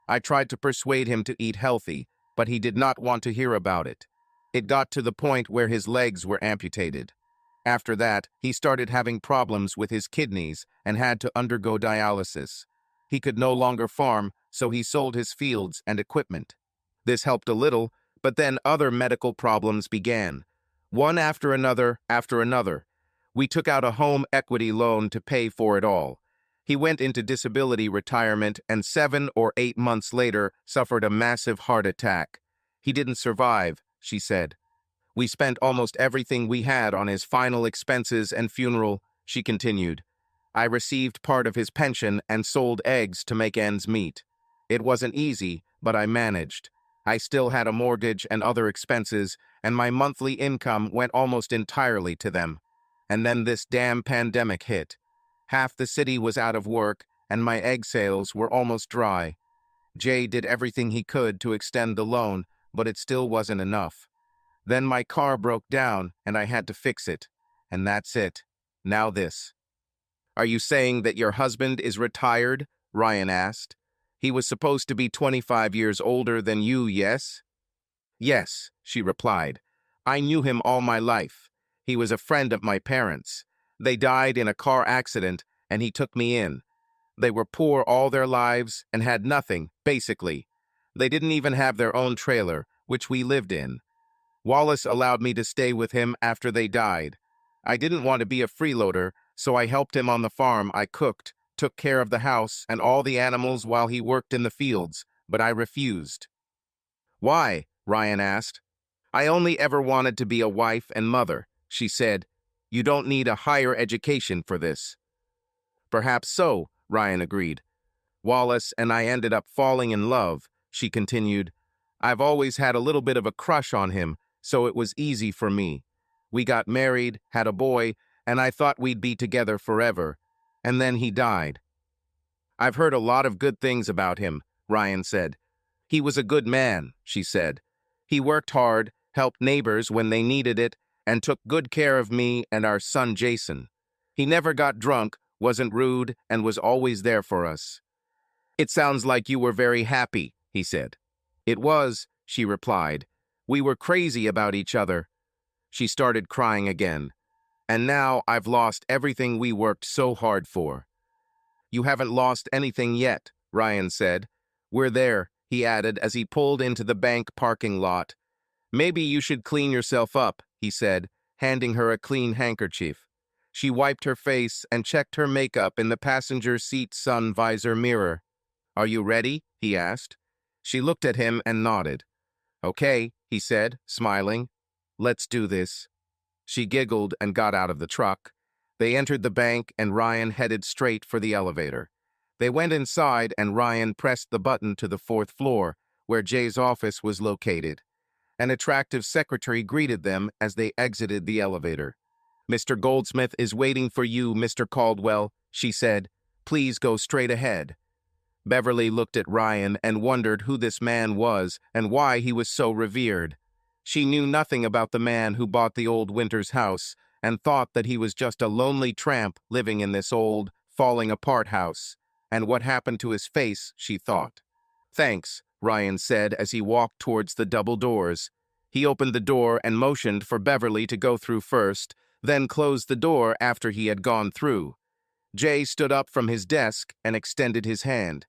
I tried to persuade him to eat healthy, but he did not want to hear about it. It got to the point where his legs were amputated. After that, he started having problems with his kidneys and had to undergo dialysis. He could no longer farm, so he sold his fields and equipment. This helped a little, but then other medical problems began. One after another, after another. We took out a home equity loan to pay for it all. He went into disability retirement and 7 or 8 months later suffered a massive heart attack. He didn't survive, she said. We spent almost everything we had on his final expenses and funeral, she continued. I received part of his pension and sold eggs to make ends meet. It wasn't easy, but I managed. I still had a mortgage and other expenses, and my monthly income went almost entirely to them. And then this damn pandemic hit. Half the city was out of work, and my egg sales were almost dry. Jay did everything he could to extend the loan, but it still wasn't enough. Then my car broke down, and I had to fix it. And that's it. Now this. Are you saying that your husband is retired? Ryan asked. He was supposed to be 25 years older than you, yes? Yes, she replied. I knew him all my life. He was a friend of my parents. They died in a car accident, and he took me in. They were poor all their lives and had nothing, basically. They didn't even have their own trailer, which we lived in. Wallace allowed me to stay with him after they died. I didn't want to be a freeloader, so I helped him on the farm. I cooked, took care of the house and all the animals while he worked in the fields, but I refused. Why? Ryan asked. I only ever wanted to be a wife and mother, she said. You don't need a higher education for this. Perhaps so, Ryan agreed. Wallace and I ended up falling in love, she continued. I've always had a little bit of a crush on him, so it was easy for me. We got married, had a boy, and I thought we'd be together forever. And then he died. I've heard a lot of good things about him, Ryan said. He was a good man, she said. He worked hard, helped neighbors when they needed it, and took good care of me and our son Jason. He never got drunk, wasn't rude, and was always there for us. It sounds like you were very happy, he said. It was, she replied. We were crazy about each other. She started crying again. And now I've lost everything we worked so hard for. You haven't lost anything yet, Ryan said. We're there, he added as he pulled into the bank parking lot. Maybe you should clean yourself up, he said, handing her a clean handkerchief. She wiped her face and checked her makeup in the passenger seat sun visor mirror. Are you ready? He asked. She looked at him and nodded. Okay, he said, smiling. Let's do this. She giggled and got out of the truck. They entered the bank and Ryan headed straight for the elevator. They went inside and Ryan pressed the button to the 4th floor, where Jay's office was located. An attractive secretary greeted them as they exited the elevator. "Mr. Goldsmith is waiting for you, Mr. Caldwell," she said. "Please go straight ahead." Beverly looked at Ryan and wondered who this man was and why he was so revered. She knew nothing about the man who bought the old Winters house and thought that he was just a lonely tramp living in this old, falling-apart house. And what happened to his face, she thought. "Thanks," Ryan said as he walked towards the double doors. He opened the door and motioned for Beverly to go through first, then closed the door after he had gone through. Jay stood up from his desk and extended his hand.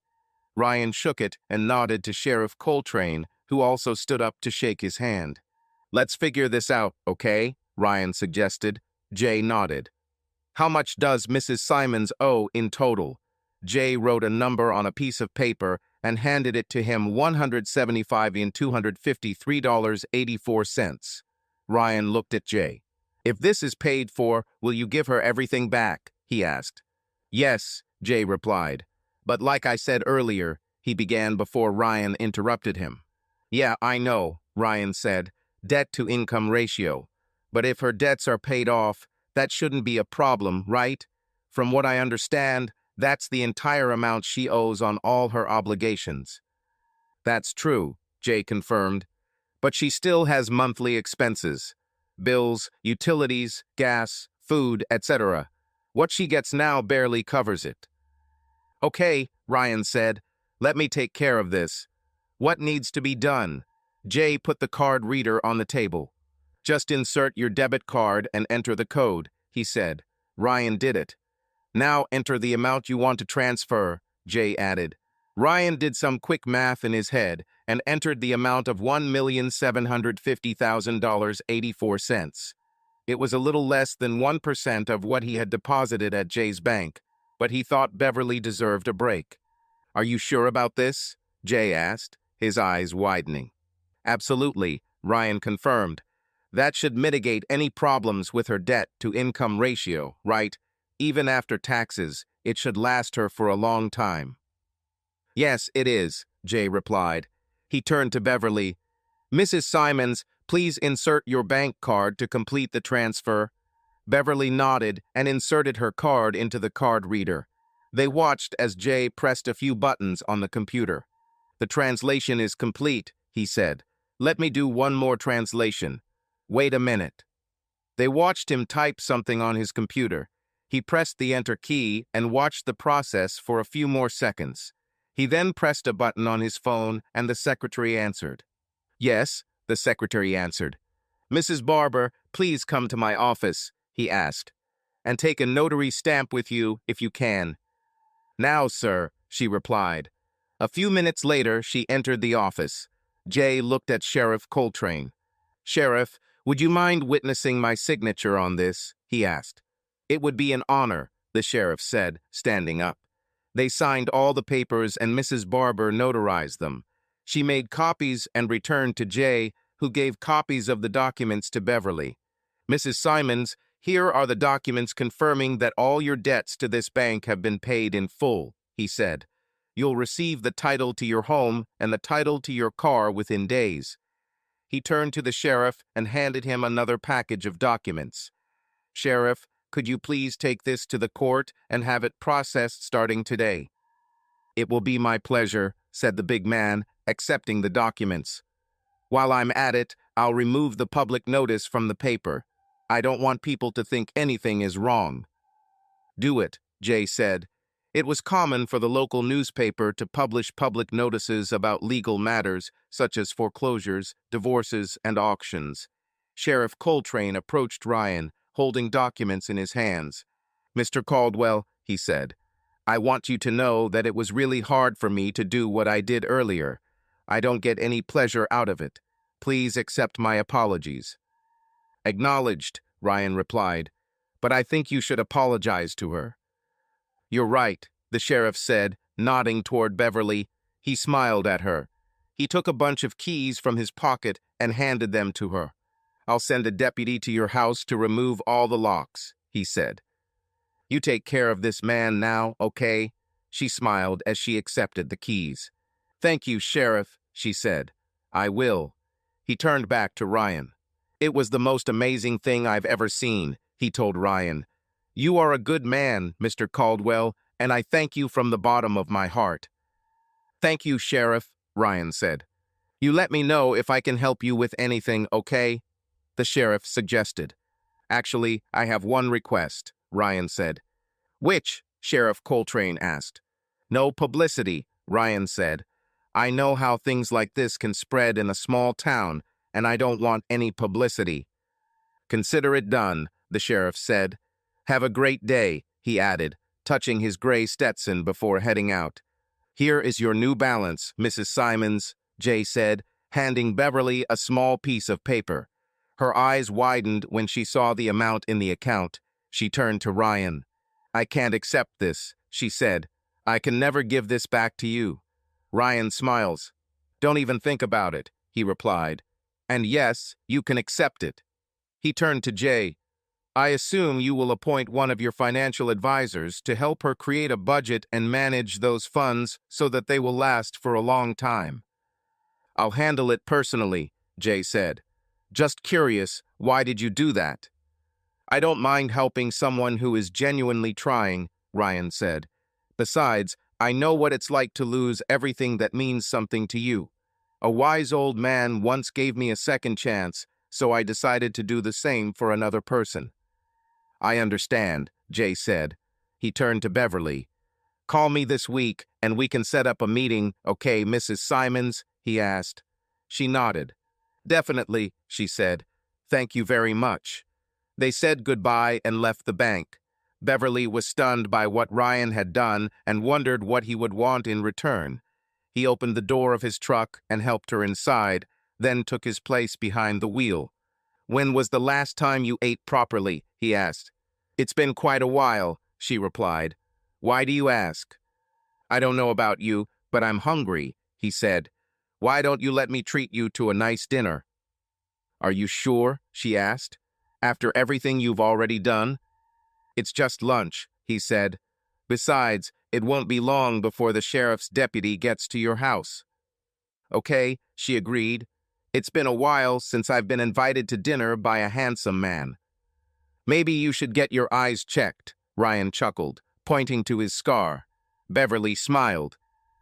Ryan shook it and nodded to Sheriff Coltrane, who also stood up to shake his hand. "Let's figure this out, okay?" Ryan suggested. Jay nodded. "How much does Mrs. Simons owe in total?" Jay wrote a number on a piece of paper and handed it to him, $175,253.84. Ryan looked at Jay. "If this is paid for, will you give her everything back?" he asked. "Yes," Jay replied. "But like I said earlier," he began before Ryan interrupted him. "Yeah, I know," Ryan said. "Debt-to-income ratio. But if her debts are paid off, that shouldn't be a problem, right? From what I understand, that's the entire amount she owes on all her obligations." "That's true," Jay confirmed. "But she still has monthly expenses. Bills, utilities, gas, food, etc. What she gets now barely covers it." "Okay," Ryan said. "Let me take care of this. What needs to be done?" Jay put the card reader on the table. "Just insert your debit card and enter the code," he said. Ryan did it. "Now enter the amount you want to transfer," Jay added. Ryan did some quick math in his head and entered the amount of $1,750,000.84. It was a little less than 1% of what he had deposited at Jay's bank, but he thought Beverly deserved a break. "Are you sure about this?" Jay asked, his eyes widening. "Absolutely," Ryan confirmed. "That should mitigate any problems with her debt-to-income ratio, right? Even after taxes, it should last her for a long time." "Yes, it is," Jay replied. He turned to Beverly. "Mrs. Simons, please insert your bank card to complete the transfer." Beverly nodded and inserted her card into the card reader. They watched as Jay pressed a few buttons on the computer. "The translation is complete," he said. "Let me do one more translation. Wait a minute." They watched him type something on his computer. He pressed the enter key and watched the process for a few more seconds. He then pressed a button on his phone and the secretary answered. "Yes," the secretary answered. "Mrs. Barber, please come to my office," he asked. "And take a notary stamp with you if you can." "Now, sir," she replied. A few minutes later, she entered the office. Jay looked at Sheriff Coltrane. "Sheriff, would you mind witnessing my signature on this?" he asked. "It would be an honor," the sheriff said, standing up. They signed all the papers and Mrs. Barber notarized them. She made copies and returned to Jay, who gave copies of the documents to Beverly. "Mrs. Simons, here are the documents confirming that all your debts to this bank have been paid in full," he said. "You'll receive the title to your home and the title to your car within days." He turned to the sheriff and handed him another package of documents. "Sheriff, could you please take this to the court and have it processed starting today?" "It will be my pleasure," said the big man, accepting the documents. "While I'm at it, I'll remove the public notice from the paper. I don't want people to think anything is wrong." "Do it," Jay said. It was common for the local newspaper to publish public notices about legal matters such as foreclosures, divorces, and auctions. Sheriff Coltrane approached Ryan, holding documents in his hands. "Mr. Caldwell," he said, "I want you to know that it was really hard for me to do what I did earlier. I don't get any pleasure out of it. Please accept my apologies." "Acknowledged," Ryan replied, "but I think you should apologize to her." "You're right," the sheriff said, nodding toward Beverly. He smiled at her. He took a bunch of keys from his pocket and handed them to her. "I'll send a deputy to your house to remove all the locks," he said. "You take care of this man now, okay?" She smiled as she accepted the keys. "Thank you, Sheriff," she said. "I will." He turned back to Ryan. "It was the most amazing thing I've ever seen," he told Ryan. "You are a good man, Mr. Caldwell, and I thank you from the bottom of my heart." "Thank you, Sheriff," Ryan said. "You let me know if I can help you with anything, okay?" the sheriff suggested. "Actually, I have one request," Ryan said. "Which?" Sheriff Coltrane asked. "No publicity," Ryan said. "I know how things like this can spread in a small town, and I don't want any publicity." "Consider it done," the sheriff said. "Have a great day," he added, touching his gray Stetson before heading out. "Here is your new balance, Mrs. Simons," Jay said, handing Beverly a small piece of paper. Her eyes widened when she saw the amount in the account. She turned to Ryan. "I can't accept this," she said. "I can never give this back to you." Ryan smiles. "Don't even think about it," he replied. "And yes, you can accept it." He turned to Jay. "I assume you will appoint one of your financial advisors to help her create a budget and manage those funds so that they will last for a long time." "I'll handle it personally," Jay said. "Just curious, why did you do that?" "I don't mind helping someone who is genuinely trying," Ryan said. "Besides, I know what it's like to lose everything that means something to you. A wise old man once gave me a second chance, so I decided to do the same for another person." "I understand," Jay said. He turned to Beverly. "Call me this week, and we can set up a meeting, okay, Mrs. Simons?" he asked. She nodded. "Definitely," she said. "Thank you very much." They said goodbye and left the bank. Beverly was stunned by what Ryan had done and wondered what he would want in return. He opened the door of his truck and helped her inside, then took his place behind the wheel. "When was the last time you ate properly?" he asked. "It's been quite a while," she replied. "Why do you ask?" "I don't know about you, but I'm hungry," he said. "Why don't you let me treat you to a nice dinner?" "Are you sure?" she asked. "After everything you've already done?" "It's just lunch," he said. "Besides, it won't be long before the sheriff's deputy gets to your house." "Okay," she agreed. "It's been a while since I've been invited to dinner by a handsome man." "Maybe you should get your eyes checked," Ryan chuckled, pointing to his scar. Beverly smiled.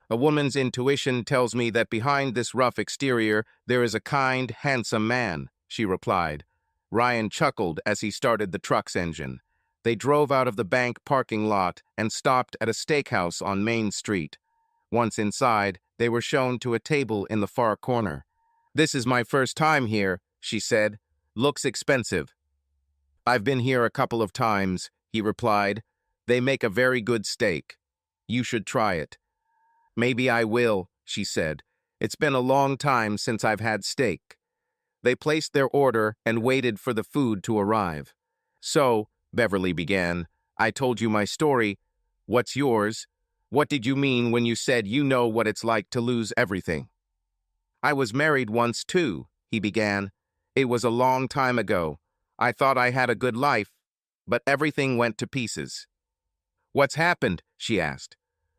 "A woman's intuition tells me that behind this rough exterior there is a kind, handsome man," she replied. Ryan chuckled as he started the truck's engine. They drove out of the bank parking lot and stopped at a steakhouse on Main Street. Once inside, they were shown to a table in the far corner. "This is my first time here," she said. "Looks expensive." "I've been here a couple of times," he replied. "They make a very good steak. You should try it." "Maybe I will," she said. "It's been a long time since I've had steak." They placed their order and waited for the food to arrive. "So," Beverly began, "I told you my story. What's yours? What did you mean when you said you know what it's like to lose everything?" "I was married once, too," he began. "It was a long time ago. I thought I had a good life, but everything went to pieces." "What's happened?" she asked.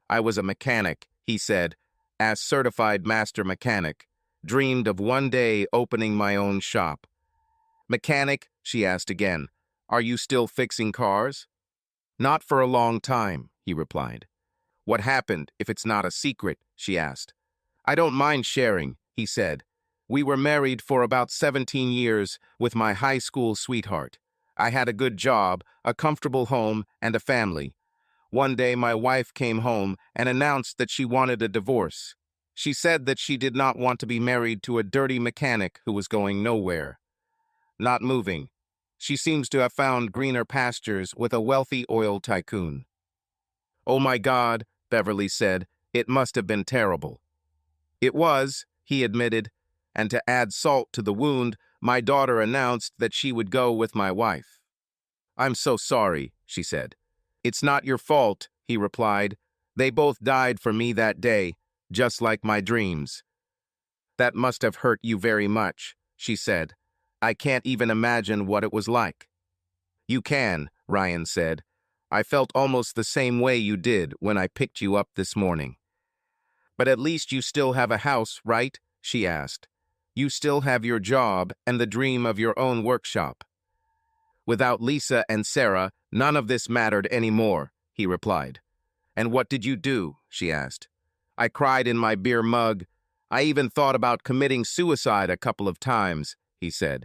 "I was a mechanic," he said, "as certified master mechanic. Dreamed of one day opening my own shop." "Mechanic?" she asked again. "Are you still fixing cars?" "Not for a long time," he replied. "What happened, if it's not a secret?" she asked. "I don't mind sharing," he said. "We were married for about 17 years with my high school sweetheart. I had a good job, a comfortable home, and a family. One day my wife came home and announced that she wanted a divorce. She said that she did not want to be married to a dirty mechanic who was going nowhere. Not moving. She seems to have found greener pastures with a wealthy oil tycoon." "Oh my God," Beverly said. "It must have been terrible." "It was," he admitted, "and to add salt to the wound, my daughter announced that she would go with my wife." "I'm so sorry," she said. "It's not your fault," he replied. "They both died for me that day, just like my dreams." "That must have hurt you very much," she said. "I can't even imagine what it was like." "You can," Ryan said. "I felt almost the same way you did when I picked you up this morning." "But at least you still have a house, right?" she asked. "You still have your job and the dream of your own workshop." Without Lisa and Sarah, none of this mattered anymore, he replied. And what did you do? She asked. I cried in my beer mug. I even thought about committing suicide a couple of times, he said.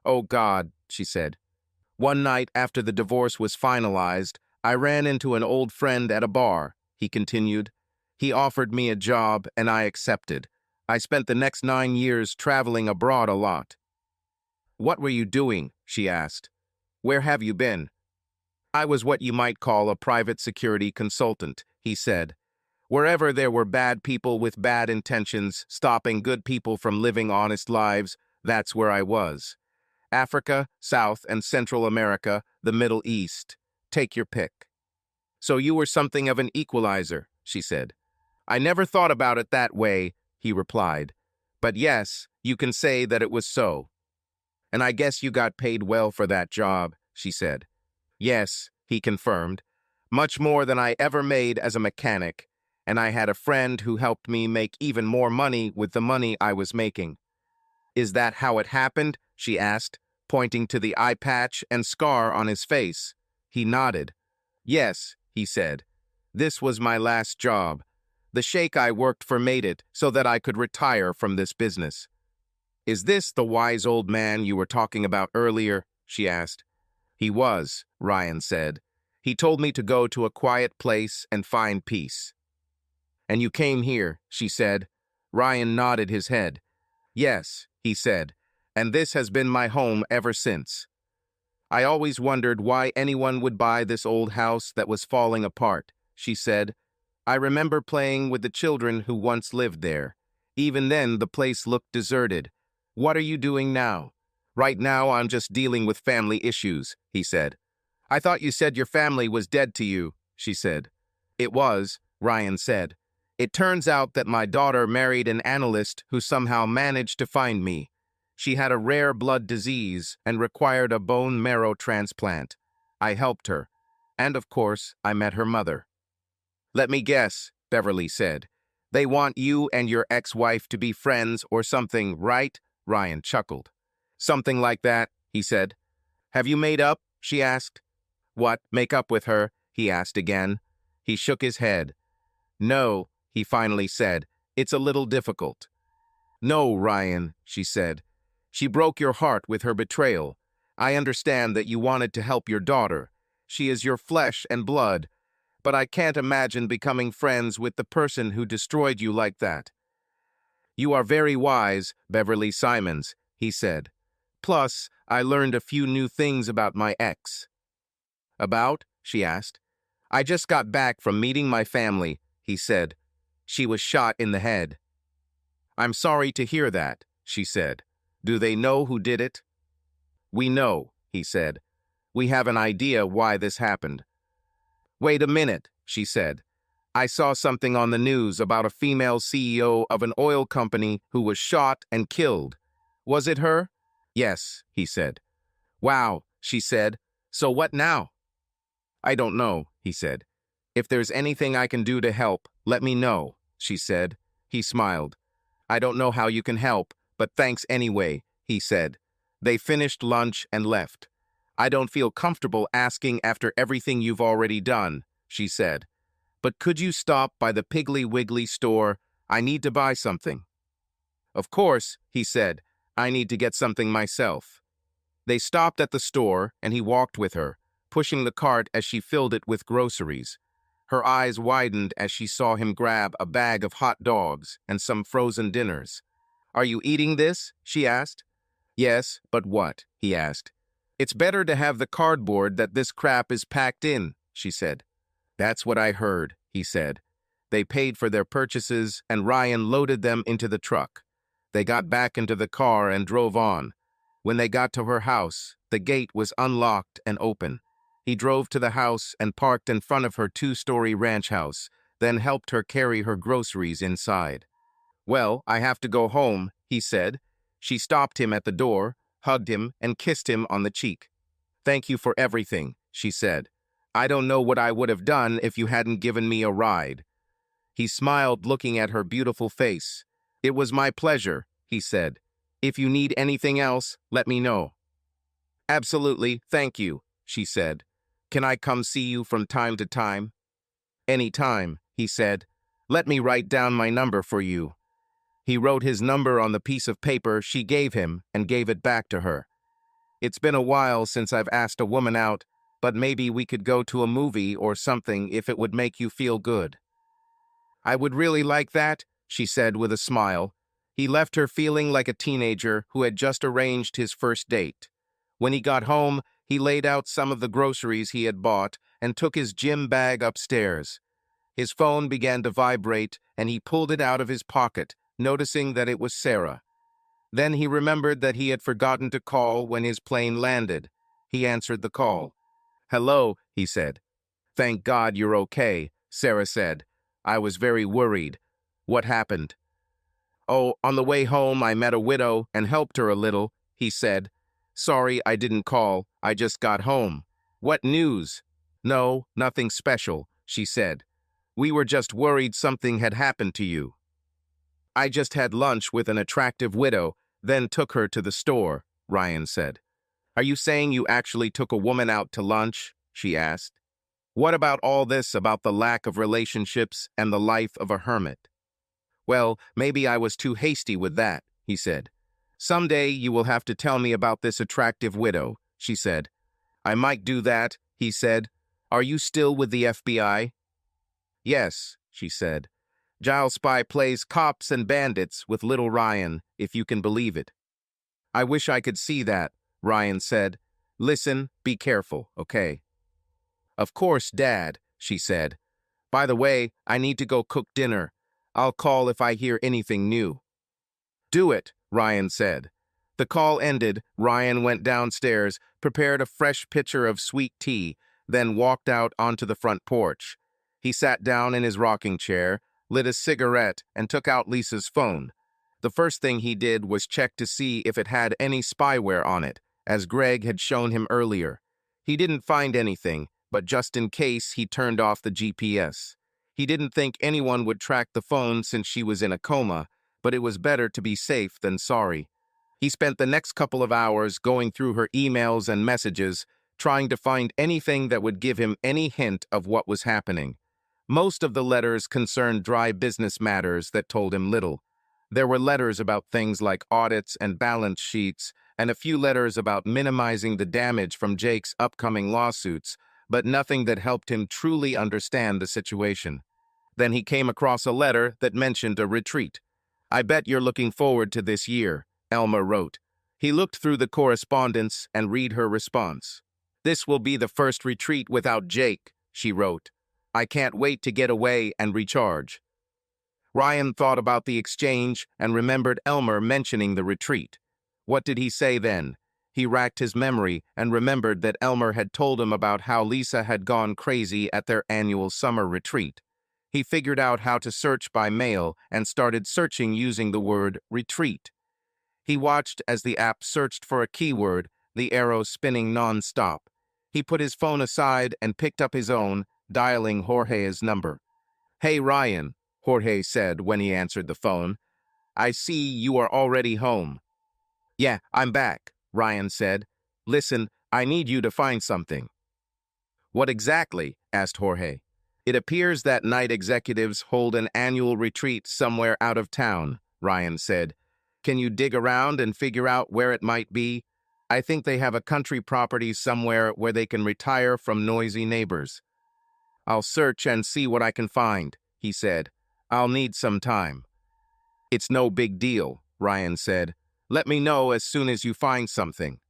Oh God, she said. One night after the divorce was finalized, I ran into an old friend at a bar, he continued. He offered me a job and I accepted. I spent the next 9 years traveling abroad a lot. What were you doing? She asked. Where have you been? I was what you might call a private security consultant, he said. Wherever there were bad people with bad intentions, stopping good people from living honest lives, that's where I was. Africa, South and Central America, the Middle East. Take your pick. So you were something of an equalizer, she said. I never thought about it that way, he replied. But yes, you can say that it was so. And I guess you got paid well for that job, she said. Yes, he confirmed. Much more than I ever made as a mechanic, and I had a friend who helped me make even more money with the money I was making. Is that how it happened? She asked, pointing to the eye patch and scar on his face. He nodded. Yes, he said. This was my last job. The sheikh I worked for made it so that I could retire from this business. Is this the wise old man you were talking about earlier? She asked. He was, Ryan said. He told me to go to a quiet place and find peace. And you came here, she said. Ryan nodded his head. Yes, he said, and this has been my home ever since. I always wondered why anyone would buy this old house that was falling apart, she said. I remember playing with the children who once lived there. Even then, the place looked deserted. What are you doing now? Right now, I'm just dealing with family issues, he said. I thought you said your family was dead to you, she said. It was, Ryan said. It turns out that my daughter married an analyst who somehow managed to find me. She had a rare blood disease and required a bone marrow transplant. I helped her. And of course, I met her mother. Let me guess, Beverly said. They want you and your ex-wife to be friends or something, right? Ryan chuckled. Something like that, he said. Have you made up? She asked. What, make up with her? He asked again. He shook his head. No, he finally said. It's a little difficult. No, Ryan, she said. She broke your heart with her betrayal. I understand that you wanted to help your daughter. She is your flesh and blood. But I can't imagine becoming friends with the person who destroyed you like that. You are very wise, Beverly Simons, he said. Plus, I learned a few new things about my ex. About? She asked. I just got back from meeting my family, he said. She was shot in the head. I'm sorry to hear that, she said. Do they know who did it? We know, he said. We have an idea why this happened. Wait a minute, she said. I saw something on the news about a female CEO of an oil company who was shot and killed. Was it her? Yes, he said. Wow, she said. So what now? I don't know, he said. If there's anything I can do to help, let me know, she said. He smiled. I don't know how you can help, but thanks anyway, he said. They finished lunch and left. I don't feel comfortable asking after everything you've already done, she said. But could you stop by the Piggly Wiggly store? I need to buy something. Of course, he said. I need to get something myself. They stopped at the store, and he walked with her, pushing the cart as she filled it with groceries. Her eyes widened as she saw him grab a bag of hot dogs and some frozen dinners. Are you eating this? She asked. Yes, but what? He asked. It's better to have the cardboard that this crap is packed in, she said. That's what I heard, he said. They paid for their purchases, and Ryan loaded them into the truck. They got back into the car and drove on. When they got to her house, the gate was unlocked and open. He drove to the house and parked in front of her 2-story ranch house, then helped her carry her groceries inside. Well, I have to go home, he said. She stopped him at the door, hugged him, and kissed him on the cheek. Thank you for everything, she said. I don't know what I would have done if you hadn't given me a ride. He smiled, looking at her beautiful face. It was my pleasure, he said. If you need anything else, let me know. Absolutely, thank you, she said. Can I come see you from time to time? Any time, he said. Let me write down my number for you. He wrote his number on the piece of paper she gave him and gave it back to her. It's been a while since I've asked a woman out, but maybe we could go to a movie or something if it would make you feel good. I would really like that, she said with a smile. He left her feeling like a teenager who had just arranged his first date. When he got home, he laid out some of the groceries he had bought and took his gym bag upstairs. His phone began to vibrate, and he pulled it out of his pocket, noticing that it was Sarah. Then he remembered that he had forgotten to call when his plane landed. He answered the call. "Hello," he said. "Thank God you're okay," Sarah said. "I was very worried. What happened?" "Oh, on the way home I met a widow and helped her a little," he said. "Sorry I didn't call. I just got home." "What news?" "No, nothing special," she said. "We were just worried something had happened to you." "I just had lunch with an attractive widow, then took her to the store," Ryan said. "Are you saying you actually took a woman out to lunch?" she asked. "What about all this about the lack of relationships and the life of a hermit?" "Well, maybe I was too hasty with that," he said. "Someday you will have to tell me about this attractive widow," she said. "I might do that," he said. "Are you still with the FBI?" "Yes," she said. "Giles Spy plays cops and bandits with little Ryan, if you can believe it." "I wish I could see that," Ryan said. "Listen, be careful, okay?" "Of course, Dad," she said. "By the way, I need to go cook dinner. I'll call if I hear anything new." "Do it," Ryan said. The call ended, Ryan went downstairs, prepared a fresh pitcher of sweet tea, then walked out onto the front porch. He sat down in his rocking chair, lit a cigarette, and took out Lisa's phone. The first thing he did was check to see if it had any spyware on it, as Greg had shown him earlier. He didn't find anything, but just in case, he turned off the GPS. He didn't think anyone would track the phone since she was in a coma, but it was better to be safe than sorry. He spent the next couple of hours going through her emails and messages, trying to find anything that would give him any hint of what was happening. Most of the letters concerned dry business matters that told him little. There were letters about things like audits and balance sheets, and a few letters about minimizing the damage from Jake's upcoming lawsuits, but nothing that helped him truly understand the situation. Then he came across a letter that mentioned a retreat. "I bet you're looking forward to this year," Elmer wrote. He looked through the correspondence and read her response. "This will be the first retreat without Jake," she wrote. "I can't wait to get away and recharge." Ryan thought about the exchange and remembered Elmer mentioning the retreat. What did he say then? He racked his memory and remembered that Elmer had told him about how Lisa had gone crazy at their annual summer retreat. He figured out how to search by mail and started searching using the word retreat. He watched as the app searched for a keyword, the arrow spinning non-stop. He put his phone aside and picked up his own, dialing Jorge's number. "Hey, Ryan," Jorge said when he answered the phone. "I see you are already home." "Yeah, I'm back," Ryan said. "Listen, I need you to find something." "What exactly?" asked Jorge. "It appears that night executives hold an annual retreat somewhere out of town," Ryan said. "Can you dig around and figure out where it might be? I think they have a country property somewhere where they can retire from noisy neighbors." "I'll search and see what I can find," he said. "I'll need some time." "It's no big deal," Ryan said. "Let me know as soon as you find something."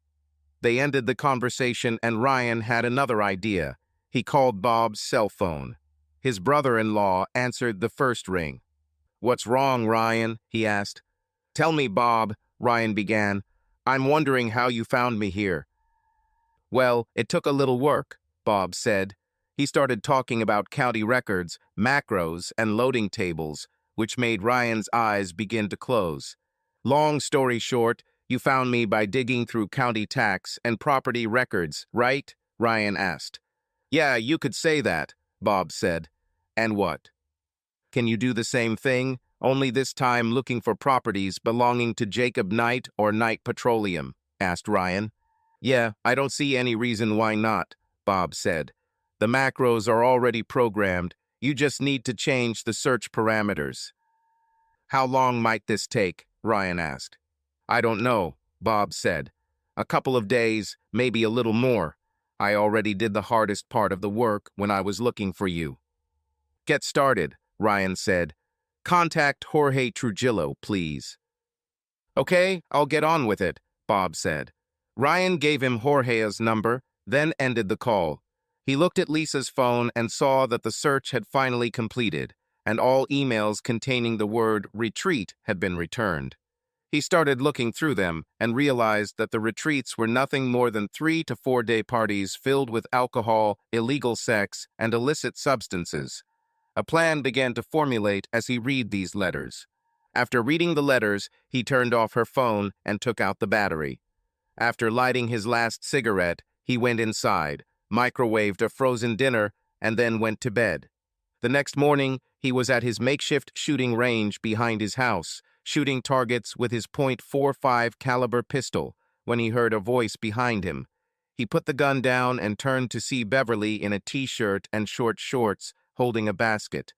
They ended the conversation and Ryan had another idea. He called Bob's cell phone. His brother-in-law answered the first ring. "What's wrong, Ryan?" he asked. "Tell me, Bob," Ryan began. "I'm wondering how you found me here." "Well, it took a little work," Bob said. He started talking about county records, macros, and loading tables, which made Ryan's eyes begin to close. "Long story short, you found me by digging through county tax and property records, right?" Ryan asked. "Yeah, you could say that," Bob said. "And what? Can you do the same thing, only this time looking for properties belonging to Jacob Knight or Knight Petroleum?" asked Ryan. Yeah, I don't see any reason why not, Bob said. The macros are already programmed. You just need to change the search parameters. How long might this take? Ryan asked. I don't know, Bob said. A couple of days, maybe a little more. I already did the hardest part of the work when I was looking for you. Get started, Ryan said. Contact Jorge Trujillo, please. Okay, I'll get on with it, Bob said. Ryan gave him Jorge's number, then ended the call. He looked at Lisa's phone and saw that the search had finally completed, and all emails containing the word retreat had been returned. He started looking through them and realized that the retreats were nothing more than 3 to 4 day parties filled with alcohol, illegal sex, and illicit substances. A plan began to formulate as he read these letters. After reading the letters, he turned off her phone and took out the battery. After lighting his last cigarette, he went inside, microwaved a frozen dinner, and then went to bed. The next morning, he was at his makeshift shooting range behind his house, shooting targets with his .45 caliber pistol, when he heard a voice behind him. He put the gun down and turned to see Beverly in a t-shirt and short shorts, holding a basket.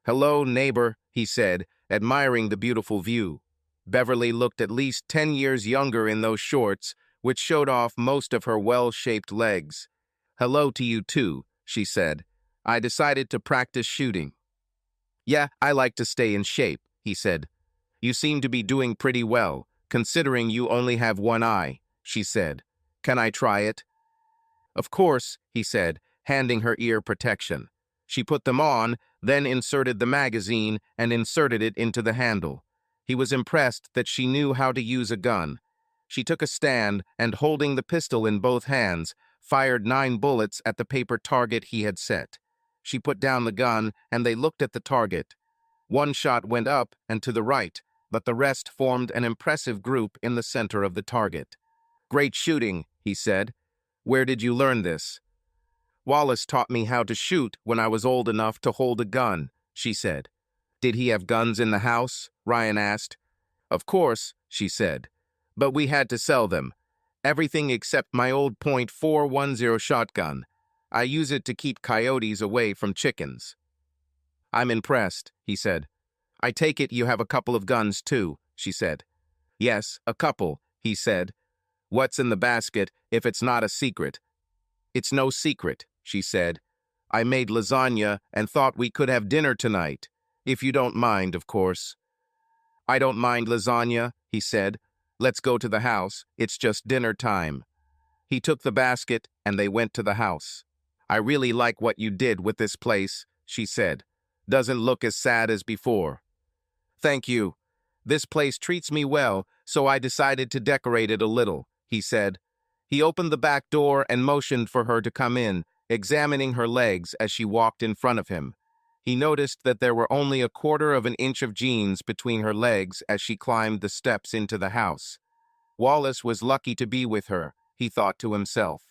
"Hello, neighbor," he said, admiring the beautiful view. Beverly looked at least 10 years younger in those shorts, which showed off most of her well-shaped legs. "Hello to you too," she said. "I decided to practice shooting." "Yeah, I like to stay in shape," he said. "You seem to be doing pretty well, considering you only have one eye," she said. "Can I try it?" "Of course," he said, handing her ear protection. She put them on, then inserted the magazine and inserted it into the handle. He was impressed that she knew how to use a gun. She took a stand and, holding the pistol in both hands, fired 9 bullets at the paper target he had set. She put down the gun and they looked at the target. One shot went up and to the right, but the rest formed an impressive group in the center of the target. "Great shooting," he said. "Where did you learn this?" "Wallace taught me how to shoot when I was old enough to hold a gun," she said. "Did he have guns in the house?" Ryan asked. "Of course," she said. "But we had to sell them. Everything except my old .410 shotgun. I use it to keep coyotes away from chickens." "I'm impressed," he said. "I take it you have a couple of guns too," she said. "Yes, a couple," he said. "What's in the basket if it's not a secret?" "It's no secret," she said. "I made lasagna and thought we could have dinner tonight. If you don't mind, of course." "I don't mind lasagna," he said. "Let's go to the house. It's just dinner time." He took the basket and they went to the house. "I really like what you did with this place," she said. "Doesn't look as sad as before." "Thank you. This place treats me well, so I decided to decorate it a little," he said. He opened the back door and motioned for her to come in, examining her legs as she walked in front of him. He noticed that there were only a quarter of an inch of jeans between her legs as she climbed the steps into the house. Wallace was lucky to be with her, he thought to himself.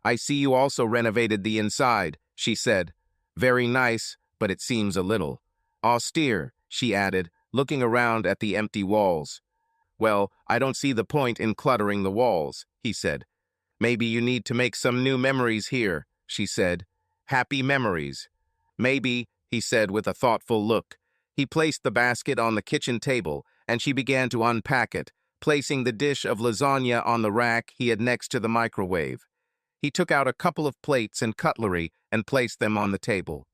"I see you also renovated the inside," she said. "Very nice, but it seems a little austere," she added, looking around at the empty walls. "Well, I don't see the point in cluttering the walls," he said. "Maybe you need to make some new memories here," she said. "Happy memories." "Maybe," he said with a thoughtful look. He placed the basket on the kitchen table, and she began to unpack it, placing the dish of lasagna on the rack he had next to the microwave. He took out a couple of plates and cutlery and placed them on the table.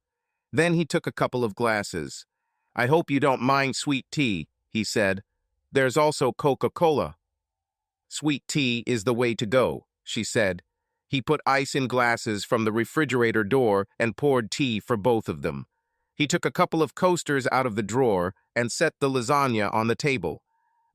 Then he took a couple of glasses. "I hope you don't mind sweet tea," he said. "There's also Coca-Cola." "Sweet tea is the way to go," she said. He put ice in glasses from the refrigerator door and poured tea for both of them. He took a couple of coasters out of the drawer and set the lasagna on the table.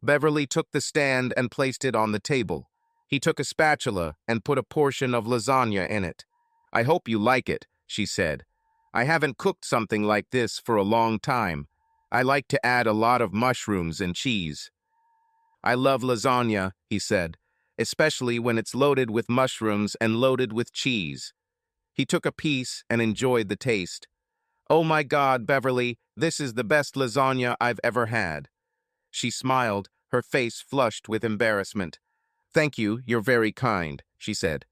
Beverly took the stand and placed it on the table. He took a spatula and put a portion of lasagna in it. "I hope you like it," she said. "I haven't cooked something like this for a long time. I like to add a lot of mushrooms and cheese." "I love lasagna," he said, "especially when it's loaded with mushrooms and loaded with cheese." He took a piece and enjoyed the taste. "Oh my God, Beverly, this is the best lasagna I've ever had." She smiled, her face flushed with embarrassment. "Thank you, you're very kind," she said.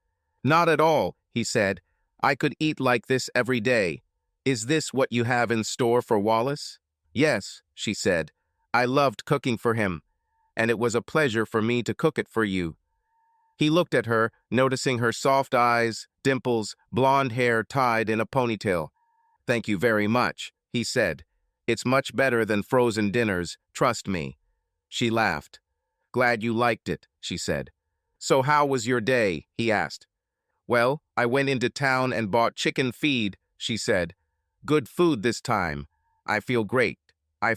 Not at all, he said. I could eat like this every day. Is this what you have in store for Wallace? Yes, she said. I loved cooking for him, and it was a pleasure for me to cook it for you. He looked at her, noticing her soft eyes, dimples, blonde hair tied in a ponytail. Thank you very much, he said. It's much better than frozen dinners, trust me. She laughed. Glad you liked it, she said. So how was your day? He asked. Well, I went into town and bought chicken feed, she said. Good food this time. I feel great. I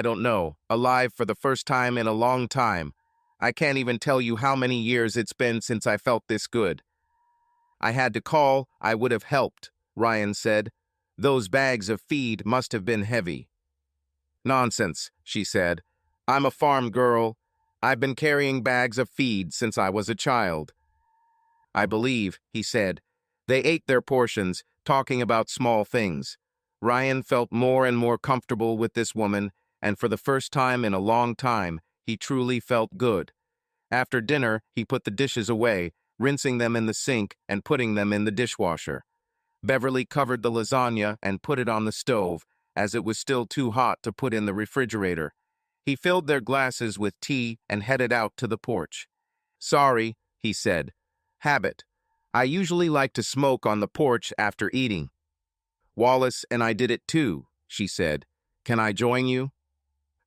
don't know, alive for the first time in a long time. I can't even tell you how many years it's been since I felt this good. I had to call, I would have helped, Ryan said. Those bags of feed must have been heavy. Nonsense, she said. I'm a farm girl. I've been carrying bags of feed since I was a child. I believe, he said. They ate their portions, talking about small things. Ryan felt more and more comfortable with this woman, and for the first time in a long time, he truly felt good. After dinner, he put the dishes away, rinsing them in the sink and putting them in the dishwasher. Beverly covered the lasagna and put it on the stove, as it was still too hot to put in the refrigerator. He filled their glasses with tea and headed out to the porch. Sorry, he said. Habit. I usually like to smoke on the porch after eating. Wallace and I did it too, she said. Can I join you?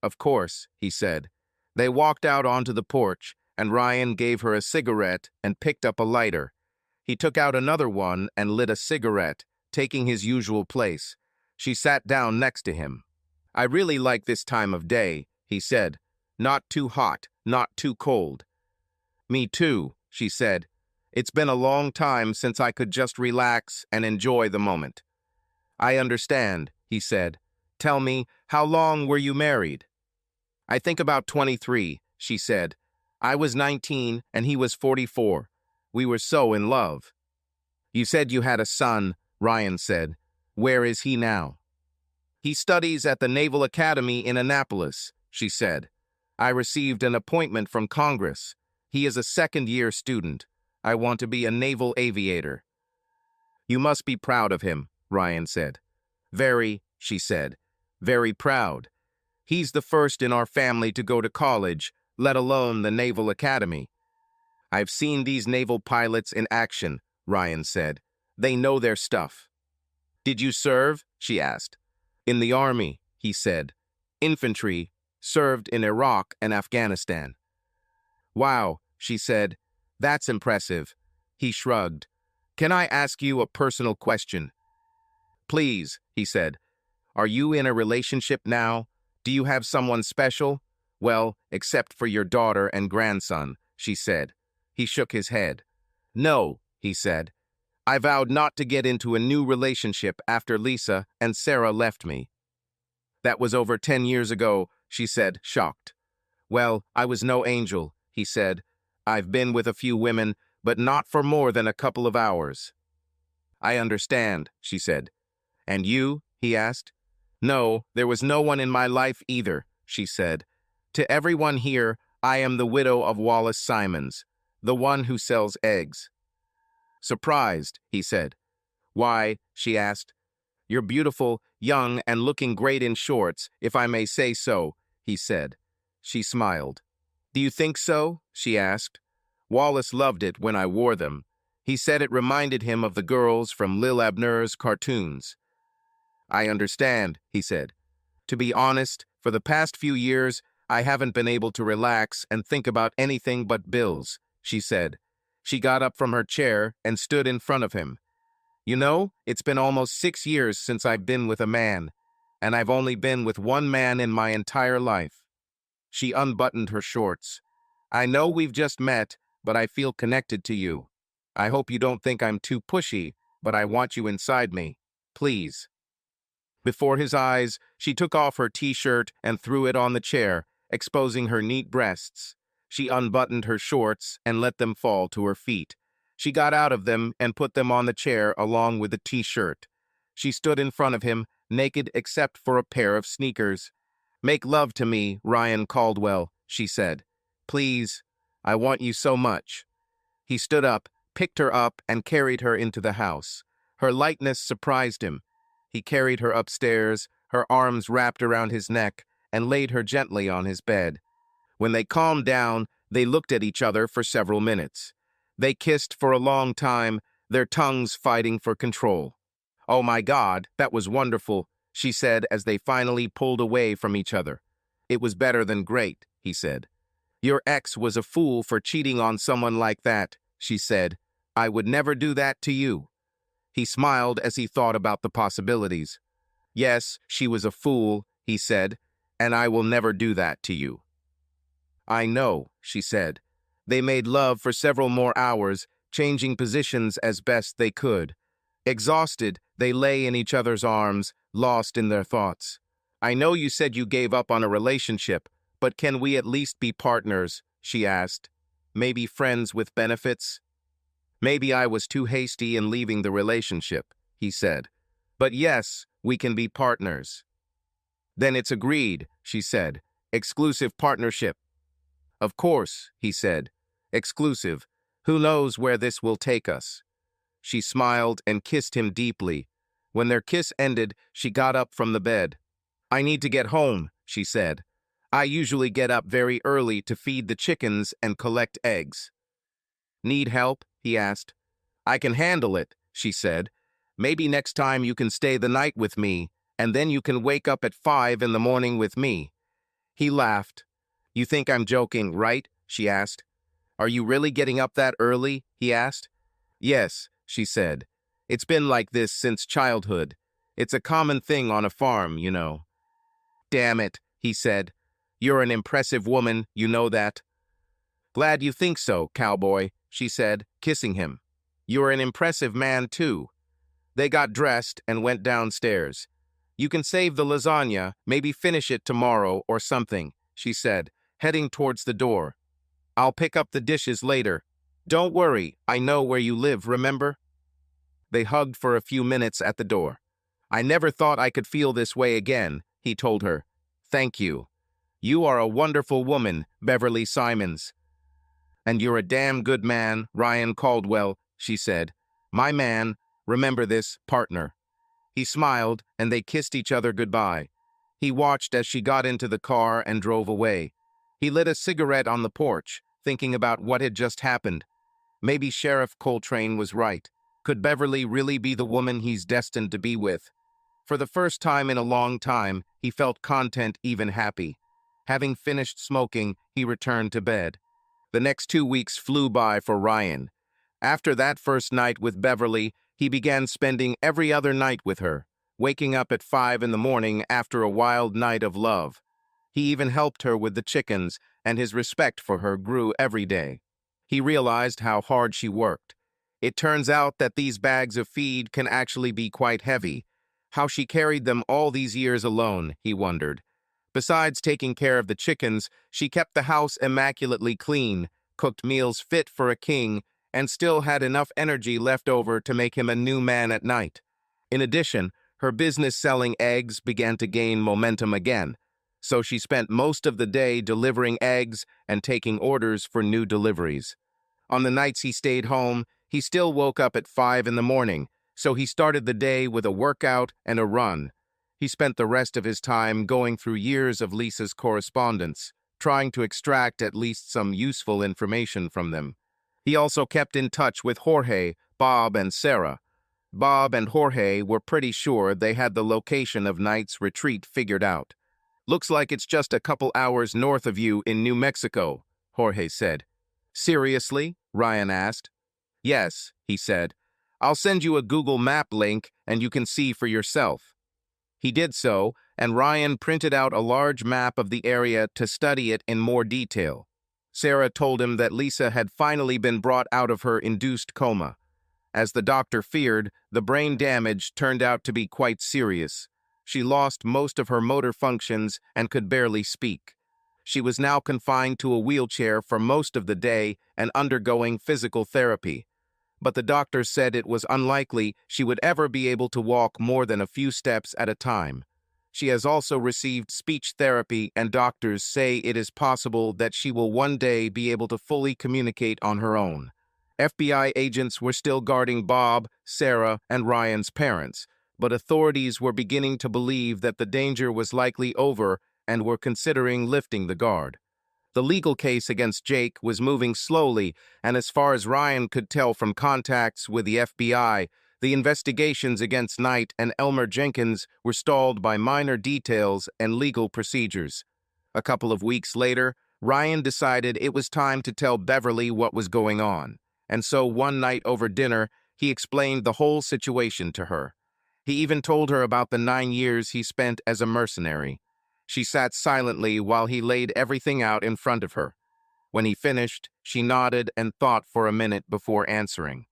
Of course, he said. They walked out onto the porch, and Ryan gave her a cigarette and picked up a lighter. He took out another one and lit a cigarette, taking his usual place. She sat down next to him. I really like this time of day, he said. Not too hot, not too cold. Me too, she said. It's been a long time since I could just relax and enjoy the moment. I understand, he said. Tell me, how long were you married? I think about 23, she said. I was 19 and he was 44. We were so in love. You said you had a son, Ryan said. Where is he now? He studies at the Naval Academy in Annapolis, she said. I received an appointment from Congress. He is a second-year student. I want to be a naval aviator. You must be proud of him, Ryan said. Very, she said. Very proud. He's the first in our family to go to college, let alone the Naval Academy. I've seen these naval pilots in action, Ryan said. They know their stuff. Did you serve? She asked. In the army, he said. Infantry, served in Iraq and Afghanistan. Wow, she said. That's impressive. He shrugged. Can I ask you a personal question? Please, he said. Are you in a relationship now? Do you have someone special? Well, except for your daughter and grandson, she said. He shook his head. No, he said. I vowed not to get into a new relationship after Lisa and Sarah left me. That was over 10 years ago, she said, shocked. Well, I was no angel, he said. I've been with a few women, but not for more than a couple of hours. I understand, she said. And you? He asked. No, there was no one in my life either, she said. To everyone here, I am the widow of Wallace Simons, the one who sells eggs. Surprised, he said. Why? She asked. You're beautiful, young, and looking great in shorts, if I may say so, he said. She smiled. Do you think so? She asked. Wallace loved it when I wore them. He said it reminded him of the girls from Lil Abner's cartoons. I understand, he said. To be honest, for the past few years, I haven't been able to relax and think about anything but bills, she said. She got up from her chair and stood in front of him. You know, it's been almost 6 years since I've been with a man, and I've only been with one man in my entire life. She unbuttoned her shorts. I know we've just met, but I feel connected to you. I hope you don't think I'm too pushy, but I want you inside me. Please. Before his eyes, she took off her t-shirt and threw it on the chair, exposing her neat breasts. She unbuttoned her shorts and let them fall to her feet. She got out of them and put them on the chair along with the t-shirt. She stood in front of him, naked except for a pair of sneakers. Make love to me, Ryan Caldwell, she said. Please, I want you so much. He stood up, picked her up, and carried her into the house. Her lightness surprised him. He carried her upstairs, her arms wrapped around his neck, and laid her gently on his bed. When they calmed down, they looked at each other for several minutes. They kissed for a long time, their tongues fighting for control. "Oh my God, that was wonderful," she said as they finally pulled away from each other. "It was better than great," he said. "Your ex was a fool for cheating on someone like that," she said. "I would never do that to you." He smiled as he thought about the possibilities. "Yes, she was a fool," he said, "and I will never do that to you." "I know," she said. They made love for several more hours, changing positions as best they could. Exhausted, they lay in each other's arms, lost in their thoughts. "I know you said you gave up on a relationship, but can we at least be partners?" she asked. "Maybe friends with benefits?" "Maybe I was too hasty in leaving the relationship," he said. "But yes, we can be partners." "Then it's agreed," she said. "Exclusive partnership." "Of course," he said. "Exclusive. Who knows where this will take us?" She smiled and kissed him deeply. When their kiss ended, she got up from the bed. "I need to get home," she said. "I usually get up very early to feed the chickens and collect eggs." "Need help?" he asked. "I can handle it," she said. "Maybe next time you can stay the night with me, and then you can wake up at 5 in the morning with me." He laughed. "You think I'm joking, right?" she asked. "Are you really getting up that early?" he asked. "Yes," she said. "It's been like this since childhood. It's a common thing on a farm, you know." "Damn it," he said. "You're an impressive woman, you know that." "Glad you think so, cowboy," she said, kissing him. "You're an impressive man, too." They got dressed and went downstairs. "You can save the lasagna, maybe finish it tomorrow or something," she said, heading towards the door. "I'll pick up the dishes later. Don't worry, I know where you live, remember?" They hugged for a few minutes at the door. "I never thought I could feel this way again," he told her. "Thank you. You are a wonderful woman, Beverly Simons." "And you're a damn good man, Ryan Caldwell," she said. "My man, remember this, partner." He smiled, and they kissed each other goodbye. He watched as she got into the car and drove away. He lit a cigarette on the porch, thinking about what had just happened. Maybe Sheriff Coltrane was right. Could Beverly really be the woman he's destined to be with? For the first time in a long time, he felt content, even happy. Having finished smoking, he returned to bed. The next 2 weeks flew by for Ryan. After that first night with Beverly, he began spending every other night with her, waking up at 5 in the morning after a wild night of love. He even helped her with the chickens, and his respect for her grew every day. He realized how hard she worked. It turns out that these bags of feed can actually be quite heavy. How she carried them all these years alone, he wondered. Besides taking care of the chickens, she kept the house immaculately clean, cooked meals fit for a king, and still had enough energy left over to make him a new man at night. In addition, her business selling eggs began to gain momentum again, so she spent most of the day delivering eggs and taking orders for new deliveries. On the nights he stayed home, he still woke up at 5 in the morning, so he started the day with a workout and a run. He spent the rest of his time going through years of Lisa's correspondence, trying to extract at least some useful information from them. He also kept in touch with Jorge, Bob, and Sarah. Bob and Jorge were pretty sure they had the location of Knight's retreat figured out. "Looks like it's just a couple hours north of you in New Mexico," Jorge said. "Seriously?" Ryan asked. "Yes," he said. "I'll send you a Google Map link and you can see for yourself." He did so, and Ryan printed out a large map of the area to study it in more detail. Sarah told him that Lisa had finally been brought out of her induced coma. As the doctor feared, the brain damage turned out to be quite serious. She lost most of her motor functions and could barely speak. She was now confined to a wheelchair for most of the day and undergoing physical therapy. But the doctors said it was unlikely she would ever be able to walk more than a few steps at a time. She has also received speech therapy, and doctors say it is possible that she will one day be able to fully communicate on her own. FBI agents were still guarding Bob, Sarah, and Ryan's parents, but authorities were beginning to believe that the danger was likely over and were considering lifting the guard. The legal case against Jake was moving slowly, and as far as Ryan could tell from contacts with the FBI, the investigations against Knight and Elmer Jenkins were stalled by minor details and legal procedures. A couple of weeks later, Ryan decided it was time to tell Beverly what was going on, and so one night over dinner, he explained the whole situation to her. He even told her about the 9 years he spent as a mercenary. She sat silently while he laid everything out in front of her. When he finished, she nodded and thought for a minute before answering.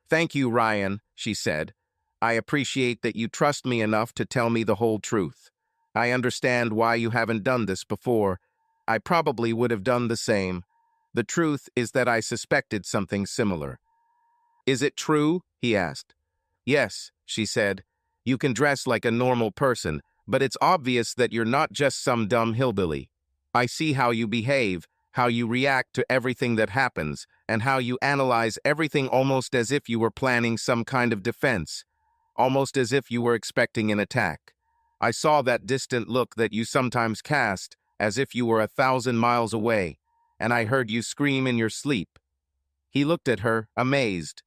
"Thank you, Ryan," she said. "I appreciate that you trust me enough to tell me the whole truth. I understand why you haven't done this before. I probably would have done the same. The truth is that I suspected something similar." "Is it true?" he asked. "Yes," she said. "You can dress like a normal person, but it's obvious that you're not just some dumb hillbilly. I see how you behave, how you react to everything that happens, and how you analyze everything almost as if you were planning some kind of defense, almost as if you were expecting an attack. I saw that distant look that you sometimes cast, as if you were 1,000 miles away, and I heard you scream in your sleep." He looked at her, amazed.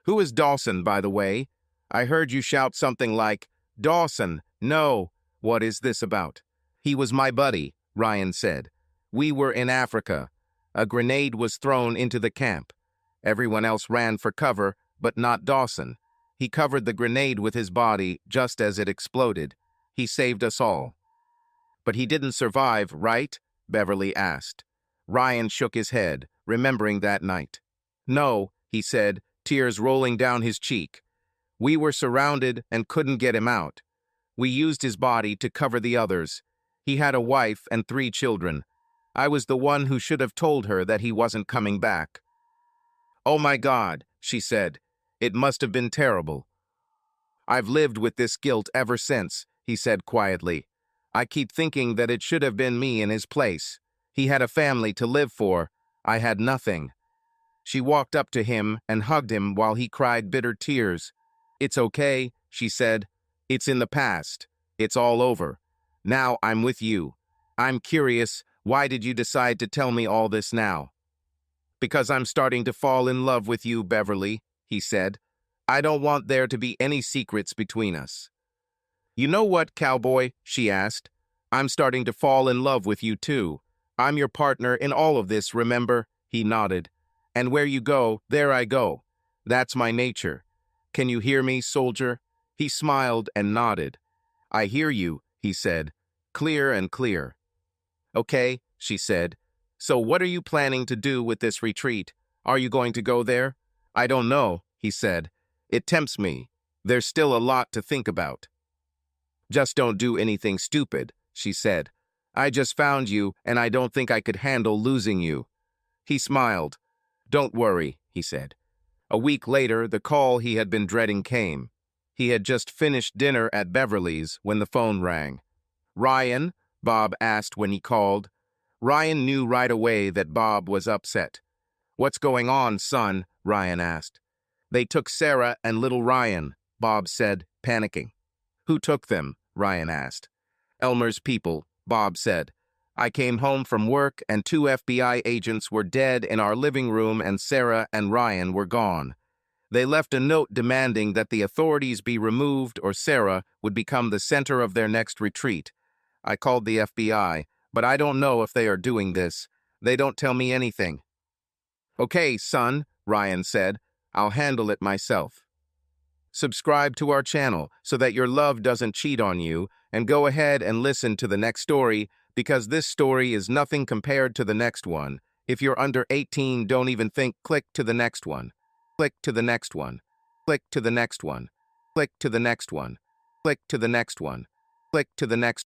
"Who is Dawson, by the way? I heard you shout something like, 'Dawson, no. What is this about?'" "He was my buddy," Ryan said. "We were in Africa. A grenade was thrown into the camp. Everyone else ran for cover, but not Dawson. He covered the grenade with his body just as it exploded. He saved us all." "But he didn't survive, right?" Beverly asked. Ryan shook his head, remembering that night. "No," he said, tears rolling down his cheek. "We were surrounded and couldn't get him out. We used his body to cover the others. He had a wife and 3 children. I was the one who should have told her that he wasn't coming back." "Oh my God," she said. "It must have been terrible." "I've lived with this guilt ever since," he said quietly. "I keep thinking that it should have been me in his place. He had a family to live for. I had nothing." She walked up to him and hugged him while he cried bitter tears. "It's okay," she said. "It's in the past. It's all over. Now I'm with you. I'm curious, why did you decide to tell me all this now?" "Because I'm starting to fall in love with you, Beverly," he said. "I don't want there to be any secrets between us." "You know what, cowboy?" she asked. "I'm starting to fall in love with you too. I'm your partner in all of this, remember?" He nodded. "And where you go, there I go. That's my nature. Can you hear me, soldier?" He smiled and nodded. "I hear you," he said. "Clear and clear." "Okay," she said. "So what are you planning to do with this retreat? Are you going to go there?" "I don't know," he said. "It tempts me. There's still a lot to think about." "Just don't do anything stupid," she said. "I just found you, and I don't think I could handle losing you." He smiled. "Don't worry," he said. A week later, the call he had been dreading came. He had just finished dinner at Beverly's when the phone rang. "Ryan?" Bob asked when he called. Ryan knew right away that Bob was upset. "What's going on, son?" Ryan asked. "They took Sarah and little Ryan," Bob said, panicking. "Who took them?" Ryan asked. "Elmer's people," Bob said. "I came home from work and 2 FBI agents were dead in our living room and Sarah and Ryan were gone. They left a note demanding that the authorities be removed or Sarah would become the center of their next retreat. I called the FBI, but I don't know if they are doing this. They don't tell me anything." "Okay, son," Ryan said. "I'll handle it myself." Subscribe to our channel so that your love doesn't cheat on you, and go ahead and listen to the next story, because this story is nothing compared to the next one. If you're under 18, don't even think. Click to the next one. Click to the next one. Click to the next one. Click to the next one. Click to the next one. Click to the next